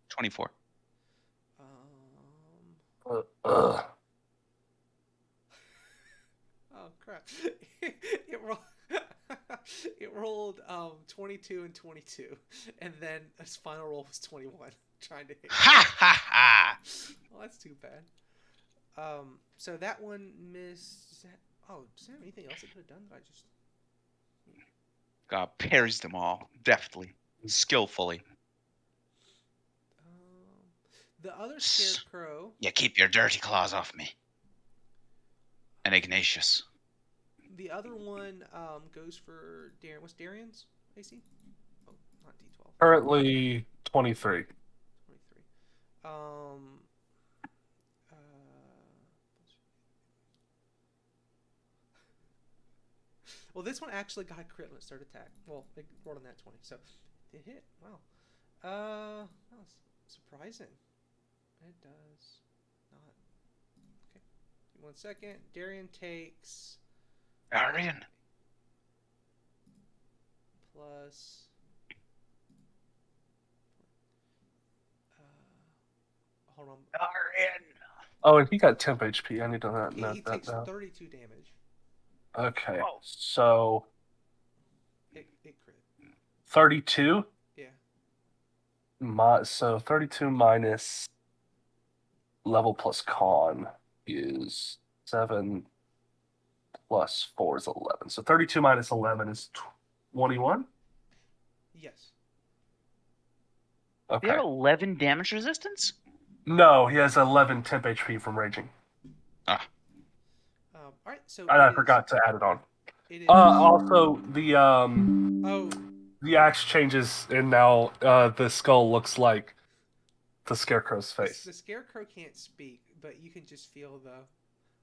24. Ugh. Oh crap! It rolled 22 and 22, and then his final roll was 21. trying to hit. Ha ha ha! Well, that's too bad. So that one missed. Does there anything else it could have done that I just? God parries them all deftly, skillfully. The other scarecrow. You keep your dirty claws off me. And Ignatius. The other one goes for Darren. What's Darian's AC? Oh, not D12. Currently 23. 23. Well, this one actually got a crit when it started attack. Well, it rolled on that 20, so it hit. Wow. That was surprising. It does not. Okay. Give me 1 second. Darian takes. Darian. Plus. Hold on. Darian. Oh, and he got temp HP. I need to note He that takes down. 32 damage. Okay, Whoa. so It crit. 32? Yeah. So 32 minus level plus con is 7 plus 4 is 11. So 32 minus 11 is 21? Yes. Do Okay. you have 11 damage resistance? No, he has 11 temp HP from raging. All right. So And I forgot to add it on. It is. Also, the Oh. the axe changes, and now the skull looks like the scarecrow's face. The scarecrow can't speak, but you can just feel the.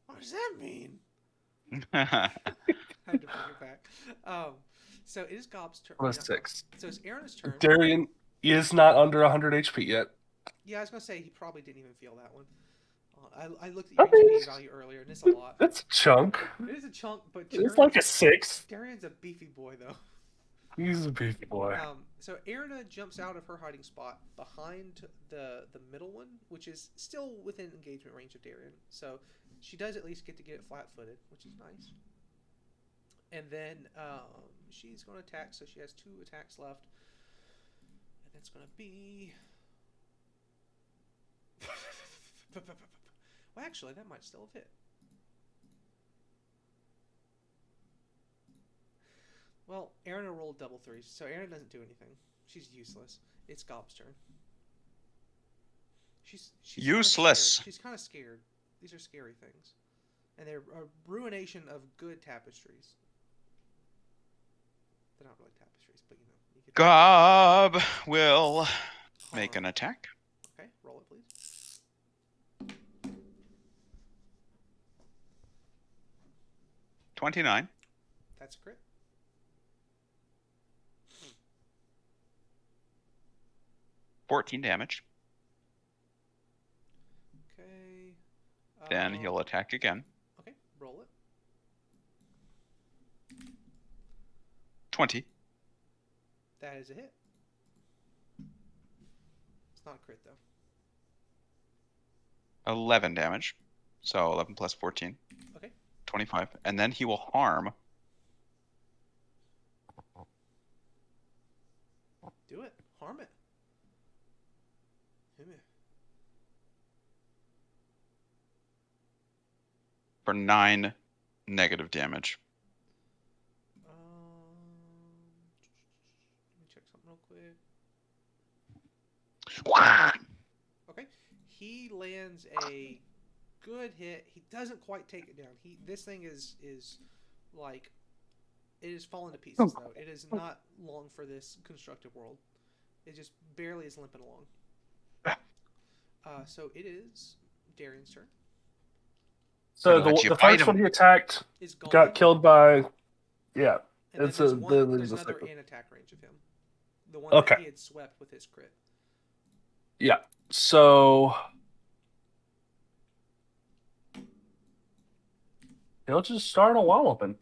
What does that mean? I had to bring it back. So it is Gob's turn. Plus 6. So it's Aaron's turn. Darian is not under 100 HP yet. Yeah, I was gonna say he probably didn't even feel that one. I looked at your HP value earlier, and it's a lot. It's a chunk. It is a chunk, but It's like a 6. Darian's a beefy boy, though. He's a beefy boy. So Erina jumps out of her hiding spot behind the middle one, which is still within engagement range of Darian. So she does at least get to get it flat-footed, which is nice. And then she's going to attack, so she has 2 attacks left. And that's going to be... Well, actually, that might still have hit. Well, Erina rolled double 3s, so Erina doesn't do anything. She's useless. It's Gob's turn. She's useless. She's kind of scared. These are scary things, and they're a ruination of good tapestries. They're not really tapestries, but you know. You could Gob will make an attack. Okay, roll it, please. 29. That's a crit. $14 damage. Okay. Then he'll attack again. Okay, roll it. 20. That is a hit. It's not a crit, though. 11 damage. So 11 plus 14. Okay. 25. And then he will harm. Do it. Harm it. For 9 negative damage. Let me check something real quick. Okay. He lands a good hit. He doesn't quite take it down. This thing is like, it is falling to pieces, though. It is not long for this constructed world. It just barely is limping along. So it is Darian's turn. So the first one he attacked got killed by... Yeah. And It's there's another in attack range of him. The one that he had swept with his crit. Yeah. So... he'll just start a walloping.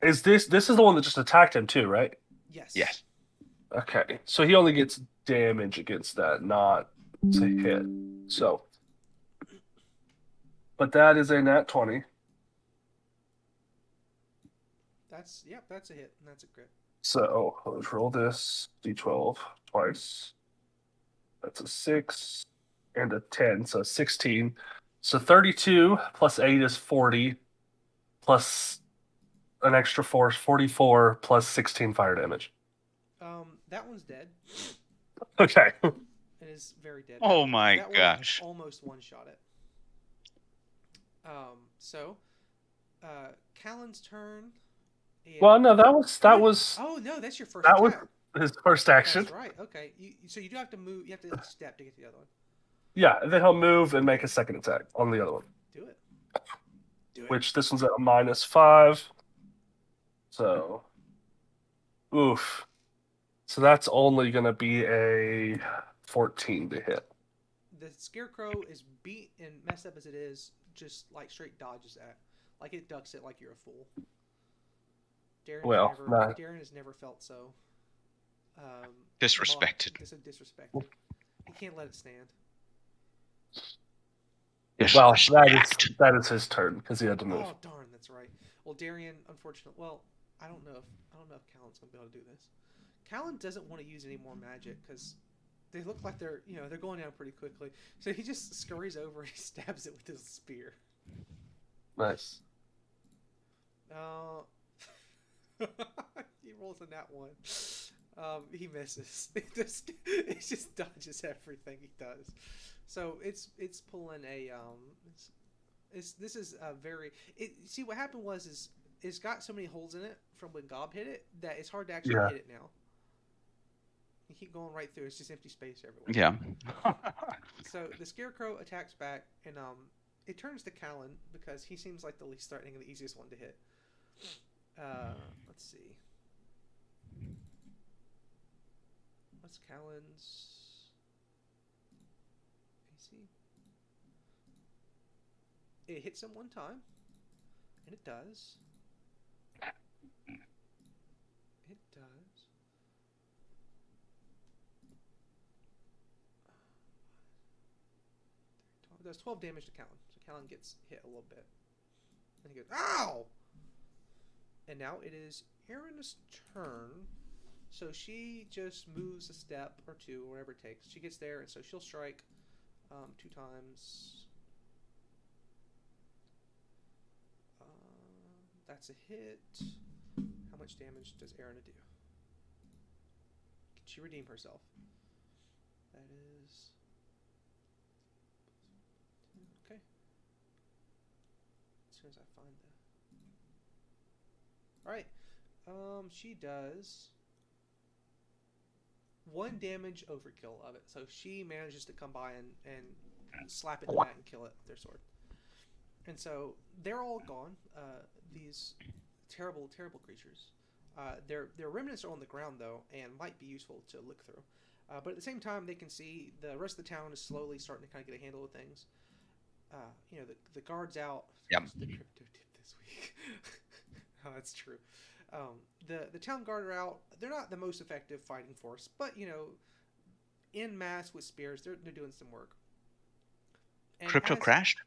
Is this is the one that just attacked him too, right? Yes. Yes. Okay. So he only gets damage against that, not to hit. So, but that is a nat 20. That's that's a hit, and that's a crit. So let's roll this d12 twice. That's a 6 and a 10, so 16. So 32 plus 8 is 40, plus an extra 4 is 44, plus 16 fire damage. That one's dead. Okay. It is very dead. Oh my that gosh. Almost one shot it. So, Callan's turn. Well, no, that was. Oh no, that's your first that attack. was his first action. That's right. Okay. So you do have to move. You have to step to get to the other one. Yeah, and then he'll move and make a second attack on the other one. Do it. Which this one's at a -5. So, oof. So that's only going to be a 14 to hit. The Scarecrow is beat and messed up as it is, just like straight dodges that. Like it ducks it like you're a fool. Darren has never felt so disrespected. Disrespected. He can't let it stand. Well, that is his turn because he had to move. Oh darn, that's right. Well, Darian, unfortunately, I don't know if Callan's gonna be able to do this. Callan doesn't want to use any more magic because they look like they're going down pretty quickly. So he just scurries over and he stabs it with his spear. Nice. He rolls a nat 1. He misses. It just dodges everything he does. So it's pulling a this is a very see what happened was it's got so many holes in it from when Gob hit it that it's hard to actually hit it now. You keep going right through. It's just empty space everywhere. Yeah. So the Scarecrow attacks back, and it turns to Callan because he seems like the least threatening and the easiest one to hit. Let's see. What's Callan's AC? It hits him one time, and it does. It does. It does 12 damage to Callan. So Callan gets hit a little bit. And he goes, ow! And now it is Erin's turn. So she just moves a step or two, whatever it takes. She gets there, and so she'll strike 2 times. That's a hit. How much damage does Erin do? Can she redeem herself? That is... Okay. As soon as I find the... Alright. She does 1 damage overkill of it. So she manages to come by and slap it in the back and kill it with their sword. And so they're all gone. These terrible, terrible creatures. Their remnants are on the ground though, and might be useful to look through. But at the same time, they can see the rest of the town is slowly starting to kind of get a handle of things. The guards out. Yep. The crypto tip this week. Oh, that's true. The town guard are out. They're not the most effective fighting force, but in mass with spears, they're doing some work. And Crypto crashed?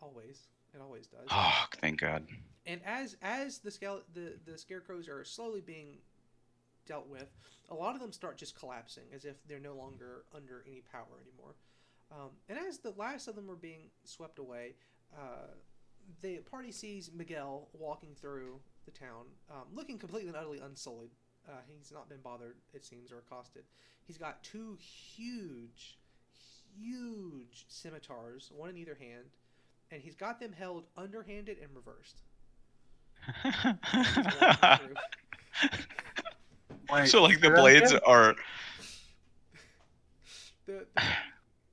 Always. It always does. Oh, thank God. And as the scarecrows are slowly being dealt with, a lot of them start just collapsing as if they're no longer under any power anymore. And as the last of them are being swept away, the party sees Miguel walking through the town, looking completely and utterly unsullied. He's not been bothered, it seems, or accosted. He's got 2 huge scimitars, one in either hand, and he's got them held underhanded and reversed. So like the blades are...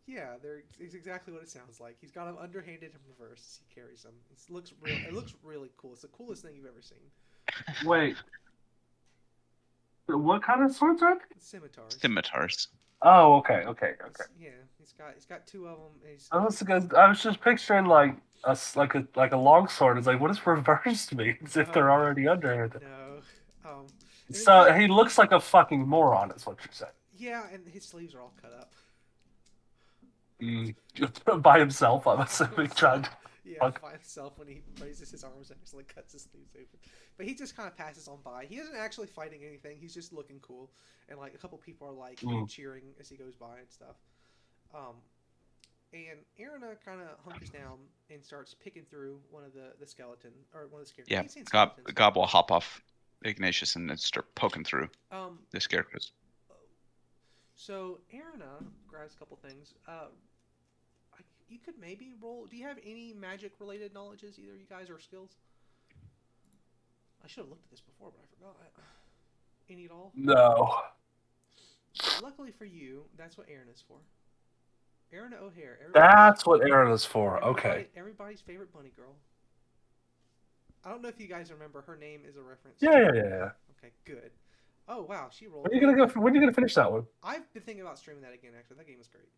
Yeah, it's exactly what it sounds like. He's got them underhanded and reversed as he carries them. It looks really cool. It's the coolest thing you've ever seen. Wait. What kind of swords are they? Scimitars. Oh, okay. Yeah, he's got 2 of them. I was just picturing like a long sword. It's like, what does reversed mean? As if they're already under it. No. So he looks like a fucking moron, is what you're saying. Yeah, and his sleeves are all cut up. By himself, I'm assuming. Yeah, by himself when he raises his arms and actually cuts his sleeves open. But he just kind of passes on by. He isn't actually fighting anything. He's just looking cool, and like a couple people are like cheering as he goes by and stuff. And Erina kind of hunkers down and starts picking through one of the skeleton or one of the scarecrows. Yeah, Gob will hop off Ignatius and then start poking through the scarecrows. So Erina grabs a couple things. You could maybe roll. Do you have any magic related knowledges, either you guys, or skills? I should have looked at this before, but I forgot. Any at all? No. Luckily for you, that's what Erina's for. Erina O'Hare. That's what Erina's for. Okay. Everybody's favorite bunny girl. I don't know if you guys remember. Her name is a reference. Yeah. Okay, good. Oh wow, she rolled. When are you gonna finish that one? I've been thinking about streaming that again. Actually, that game is great.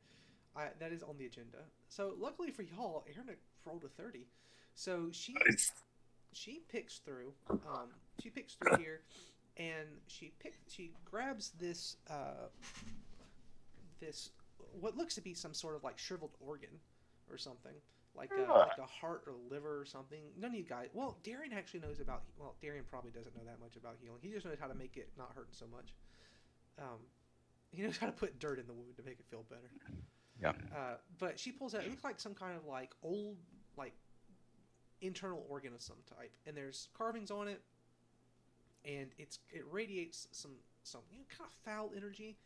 That is on the agenda. So luckily for y'all, Erina rolled a 30. So she picks through. She picks through here, and she grabs this this what looks to be some sort of like shriveled organ or something. Like a heart or liver or something. None of you guys. Well, Darian actually knows about. Well, Darian probably doesn't know that much about healing. He just knows how to make it not hurt so much. He knows how to put dirt in the wound to make it feel better. Yeah. But she pulls out. It looks like some kind of like old like internal organ of some type, and there's carvings on it, and it radiates some kind of foul energy.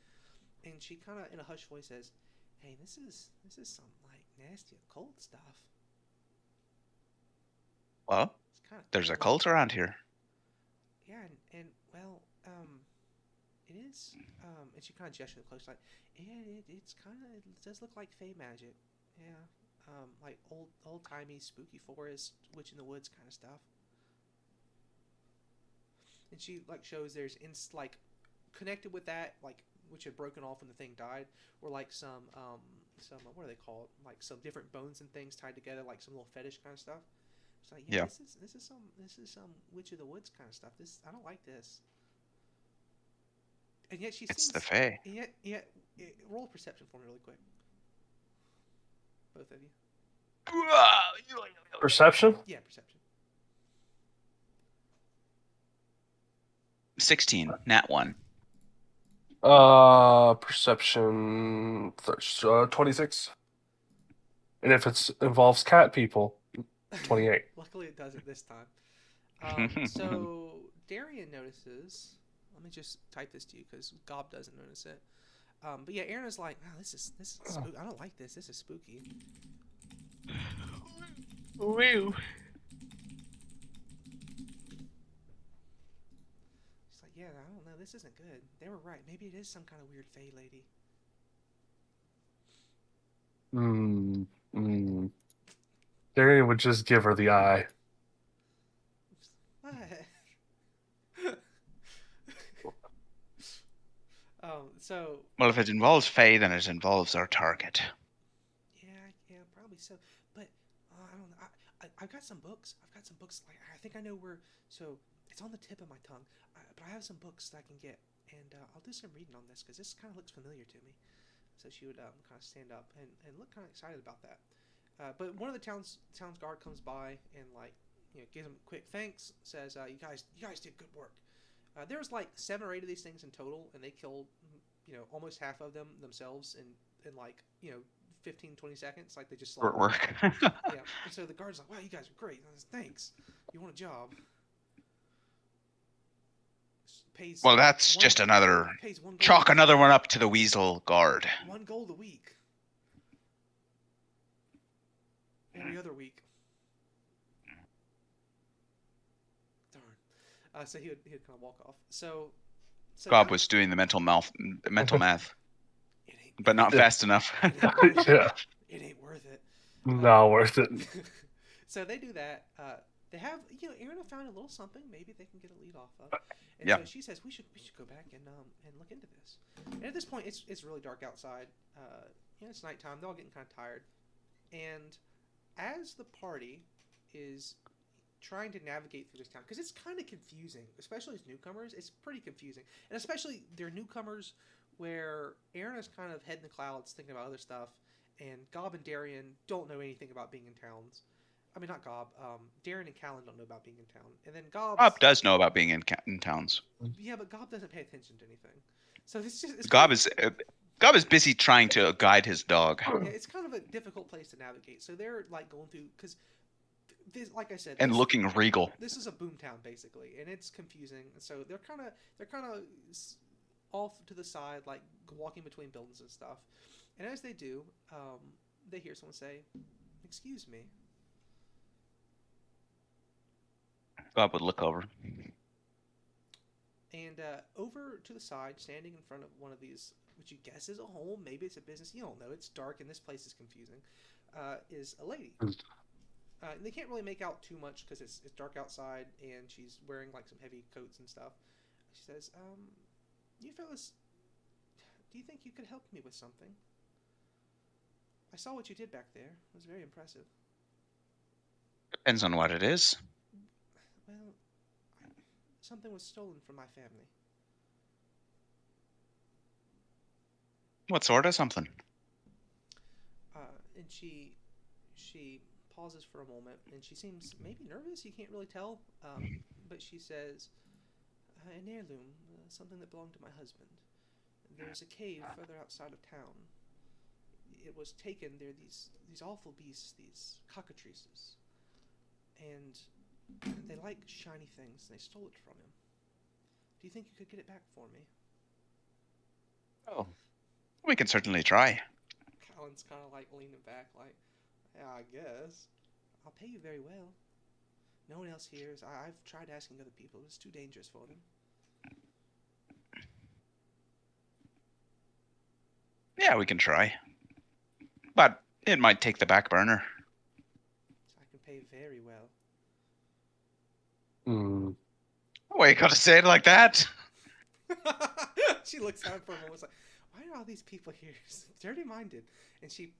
And she kind of in a hushed voice says, "Hey, this is some like nasty occult stuff." Well, there's a cult around here. Yeah, and well, it is. And she kind of gestures close, like, it does look like fey magic. Yeah, like old timey spooky forest, witch in the woods kind of stuff. And she like shows there's like connected with that, like which had broken off when the thing died, were like some what are they called? Like some different bones and things tied together, like some little fetish kind of stuff. It's like, yeah. This is some witch of the woods kind of stuff. I don't like this. And yet It's the Fae. And yet, roll perception for me really quick. Both of you. Perception? Yeah, perception. 16, nat 1. Perception 26. And if it involves cat people, 28. Luckily it doesn't this time. So Darian notices. Let me just type this to you because Gob doesn't notice it. But yeah, Erina's like, wow, this is spooky. I don't like this. This is spooky. Woo. She's like, yeah, I don't know. This isn't good. They were right. Maybe it is some kind of weird fae lady. Darian would just give her the eye. What? Well, if it involves Fae, then it involves our target. Yeah, probably so. But I don't know. I've got some books. Like I think I know where. So it's on the tip of my tongue. But I have some books that I can get, and I'll do some reading on this because this kind of looks familiar to me. So she would kind of stand up and look kind of excited about that. But one of the town's guard comes by and like gives him a quick thanks. Says you guys did good work. There's like 7 or 8 of these things in total, and they killed almost half of them themselves in like 15, 20 seconds. Like they just Short work. Yeah. And so the guard's like, wow, you guys are great. Thanks. You want a job? Well, that's just another chalk another one up to the Weasel Guard. 1 gold a week. Every other week. Darn. So he would kind of walk off. So Gob was doing the mental math, but not fast enough. It ain't worth it. Not worth it. So they do that. They have, Erina found a little something. Maybe they can get a lead off of. And so she says we should go back and look into this. And at this point, it's really dark outside. It's nighttime. They're all getting kind of tired. And as the party is trying to navigate through this town, because it's kind of confusing, especially as newcomers. It's pretty confusing, and especially they're newcomers where Erina's kind of head in the clouds thinking about other stuff, and Gob and Darian don't know anything about being in towns. I mean, not Gob. Darren and Callan don't know about being in town, and then Gob. Gob does know about being in towns. Yeah, but Gob doesn't pay attention to anything. So it's Gob is busy trying to guide his dog. Yeah, it's kind of a difficult place to navigate. So they're like going through because, like I said, and looking regal. This is a boomtown basically, and it's confusing. So they're kind of off to the side, like walking between buildings and stuff. And as they do, they hear someone say, "Excuse me." Gob would look over. And over to the side, standing in front of one of these, which you guess is a home, maybe it's a business, you don't know, it's dark and this place is confusing, is a lady. And they can't really make out too much because it's dark outside, and she's wearing like some heavy coats and stuff. She says, "You fellas, do you think you could help me with something? I saw what you did back there. It was very impressive." Depends on what it is. Well, something was stolen from my family. What sort of something? And she pauses for a moment, and she seems maybe nervous. You can't really tell, but she says, "An heirloom, something that belonged to my husband. There's a cave further outside of town. It was taken. There are these awful beasts, these cockatrices, and they like shiny things. They stole it from him. Do you think you could get it back for me?" Oh, we can certainly try. Callan's kind of like leaning back, like, "Yeah, I guess. I'll pay you very well. No one else hears. I've tried asking other people. It's too dangerous for them." Yeah, we can try. But it might take the back burner. "I can pay very well." Why you gotta say it like that? She looks at him for a moment, like, "Why are all these people here dirty-minded?" And she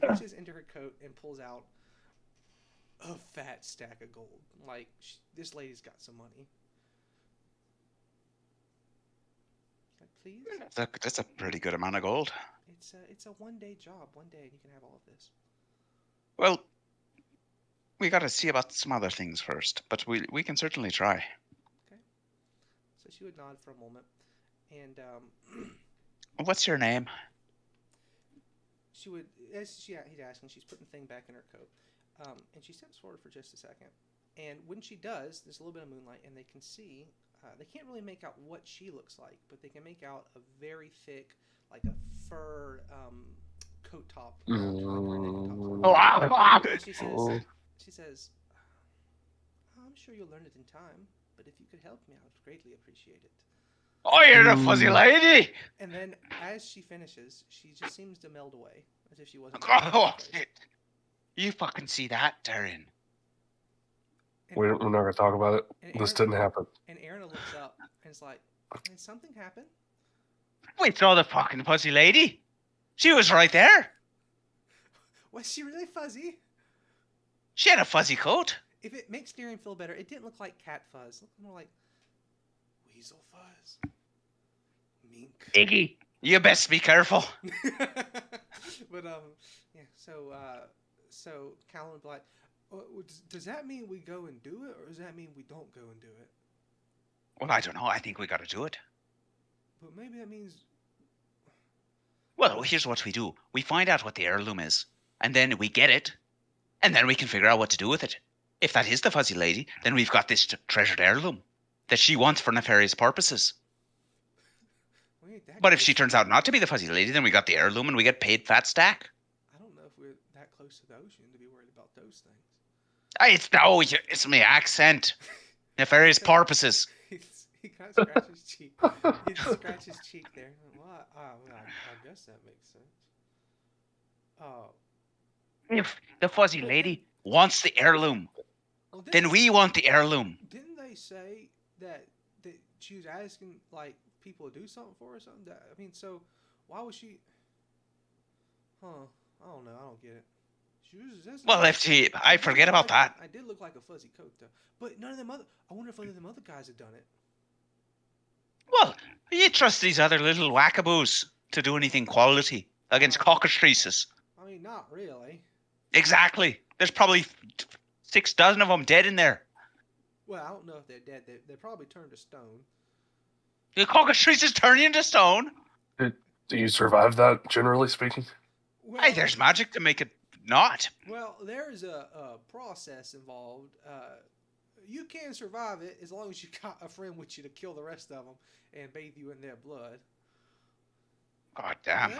reaches into her coat and pulls out a fat stack of gold. Like, this lady's got some money. Like, "Please?" That's a pretty good amount of gold. It's a one-day job. One day, and you can have all of this. Well, we gotta see about some other things first, but we can certainly try. Okay. So she would nod for a moment, and What's your name? she would, as he'd ask, and she's putting the thing back in her coat, and she steps forward for just a second. And when she does, there's a little bit of moonlight, and they can see. They can't really make out what she looks like, but they can make out a very thick, like a fur coat top. She says, "I'm sure you'll learn it in time, but if you could help me, I would greatly appreciate it." Oh, you're the fuzzy lady! And then, as she finishes, she just seems to meld away, as if she wasn't. Oh, shit. You fucking see that, Darren? We're not going to talk about it. This didn't happen. And Aaron looks up and is like, "Did something happen?" We saw the fucking fuzzy lady. She was right there. Was she really fuzzy? She had a fuzzy coat. If it makes Darren feel better, it didn't look like cat fuzz. It looked more like weasel fuzz. Mink. Iggy, you best be careful. But yeah. So Callan would be like, "Does that mean we go and do it, or does that mean we don't go and do it?" Well, I don't know. I think we got to do it. But maybe that means. Well, here's what we do. We find out what the heirloom is, and then we get it, and then we can figure out what to do with it. If that is the fuzzy lady, then we've got this treasured heirloom that she wants for nefarious purposes. But if she turns out not to be the fuzzy lady, then we got the heirloom and we get paid fat stack. I don't know if we're that close to the ocean to be worried about those things. It's my accent. Nefarious purposes. He kind of scratches his cheek. He scratches his cheek there. Well, I guess that makes sense. If the fuzzy lady wants the heirloom, then we want the heirloom. Didn't they say that she was asking like people to do something for her or something? I mean, so why was she? I don't know. I don't get it. Well, I forget about that. I did look like a fuzzy coat though, but none of them other. I wonder if any of them other guys had done it. Well, you trust these other little wackaboos to do anything quality against cockatrices? I mean, not really. Exactly. There's probably 6 dozen of them dead in there. Well, I don't know if they're dead. They probably turned to stone. The cockatrice is turning into stone. Do you survive that, generally speaking? Well, Hey, there's magic to make it not. Well, there's a process involved. You can survive it as long as you got a friend with you to kill the rest of them and bathe you in their blood. God damn.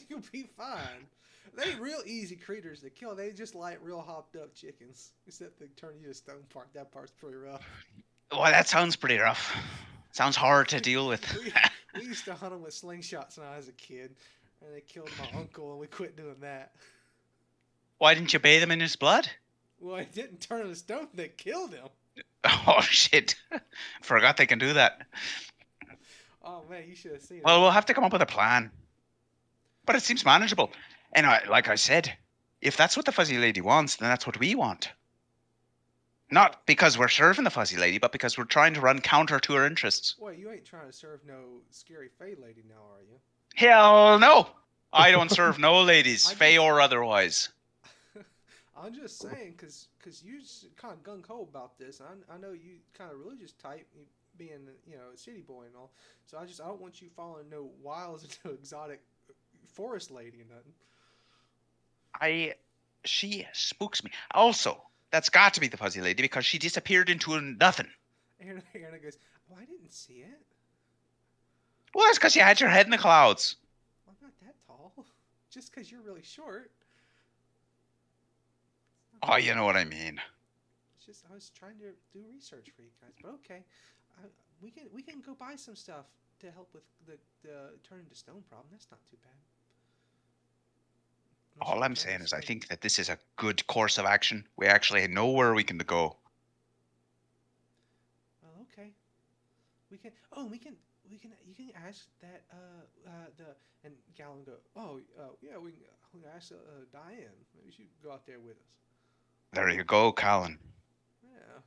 You'll be fine. They real easy creatures to kill. They just like real hopped up chickens. Except they turn you to stone part. That part's pretty rough. Well, that sounds pretty rough. Sounds hard to deal with. we used to hunt them with slingshots when I was a kid. And they killed my uncle and we quit doing that. Why didn't you bathe him in his blood? Well, I didn't turn him to stone. They killed him. Oh, shit. Forgot they can do that. Oh, man, you should have seen it. Well, we'll have to come up with a plan. But it seems manageable. And like I said, if that's what the fuzzy lady wants, then that's what we want. Not because we're serving the fuzzy lady, but because we're trying to run counter to her interests. Boy, you ain't trying to serve no scary fae lady now, are you? Hell no! I don't serve no ladies, fae or otherwise. I'm just saying, because you kind of gung-ho about this. I know you kind of religious type, being, a city boy and all. So I don't want you following no wilds into exotic forest lady or nothing. She spooks me. Also, that's got to be the fuzzy lady because she disappeared into nothing. Anna goes, "Oh, I didn't see it." Well, that's because you had your head in the clouds. I'm not that tall. Just because you're really short. Oh, you know what I mean. It's just I was trying to do research for you guys, but okay, we can go buy some stuff to help with the turning to stone problem. That's not too bad. All I'm saying is I think that this is a good course of action. We actually know where we can go. Well, okay. We can. Oh, we can. You can ask that. And Gallon go. Oh, yeah. We can ask Diane. Maybe she could go out there with us. There you go, Colin. Yeah.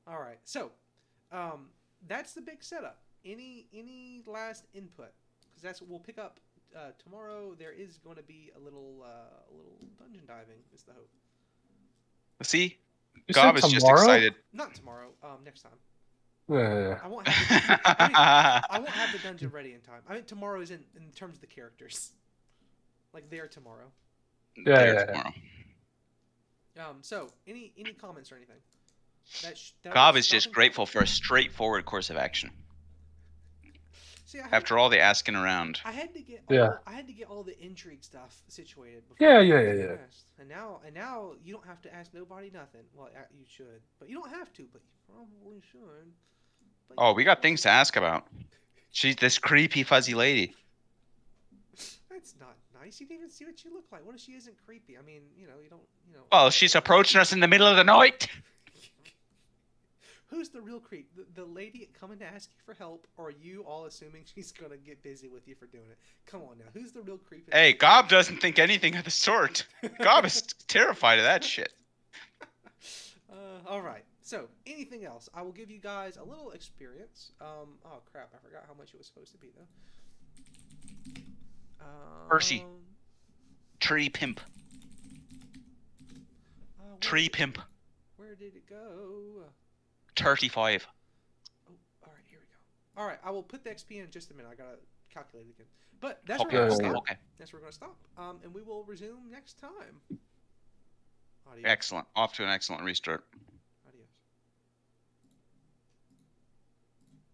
All right. So, that's the big setup. Any last input? Because that's what we'll pick up. Tomorrow there is going to be a little dungeon diving. Is the hope. See, Gob is just excited. Not tomorrow. Next time. Yeah. I won't have the dungeon ready in time. I mean, tomorrow is in terms of the characters. Like they're tomorrow. Yeah. Tomorrow. So any comments or anything? Gob is just grateful for a straightforward course of action. See, after all the asking around. I had to get all the intrigue stuff situated before. Yeah. And now you don't have to ask nobody nothing. Well, you should, but you don't have to. But you probably should. Oh, we got things to ask about. She's this creepy fuzzy lady. That's not nice. You didn't even see what she looked like. What if she isn't creepy? I mean, you don't. Well, she's approaching us in the middle of the night. Who's the real creep? The lady coming to ask you for help, or you all assuming she's going to get busy with you for doing it? Come on now. Who's the real creep? Hey, Gob doesn't think anything of the sort. Gob is terrified of that shit. All right. So, anything else? I will give you guys a little experience. Oh, crap. I forgot how much it was supposed to be, though. Percy. Tree pimp. Tree pimp. Where did it go? 35. Oh, all right, here we go. All right, I will put the XP in just a minute. I gotta calculate it again. But that's where we're gonna stop. Okay. That's where we're gonna stop. And we will resume next time. Excellent. Off to an excellent restart.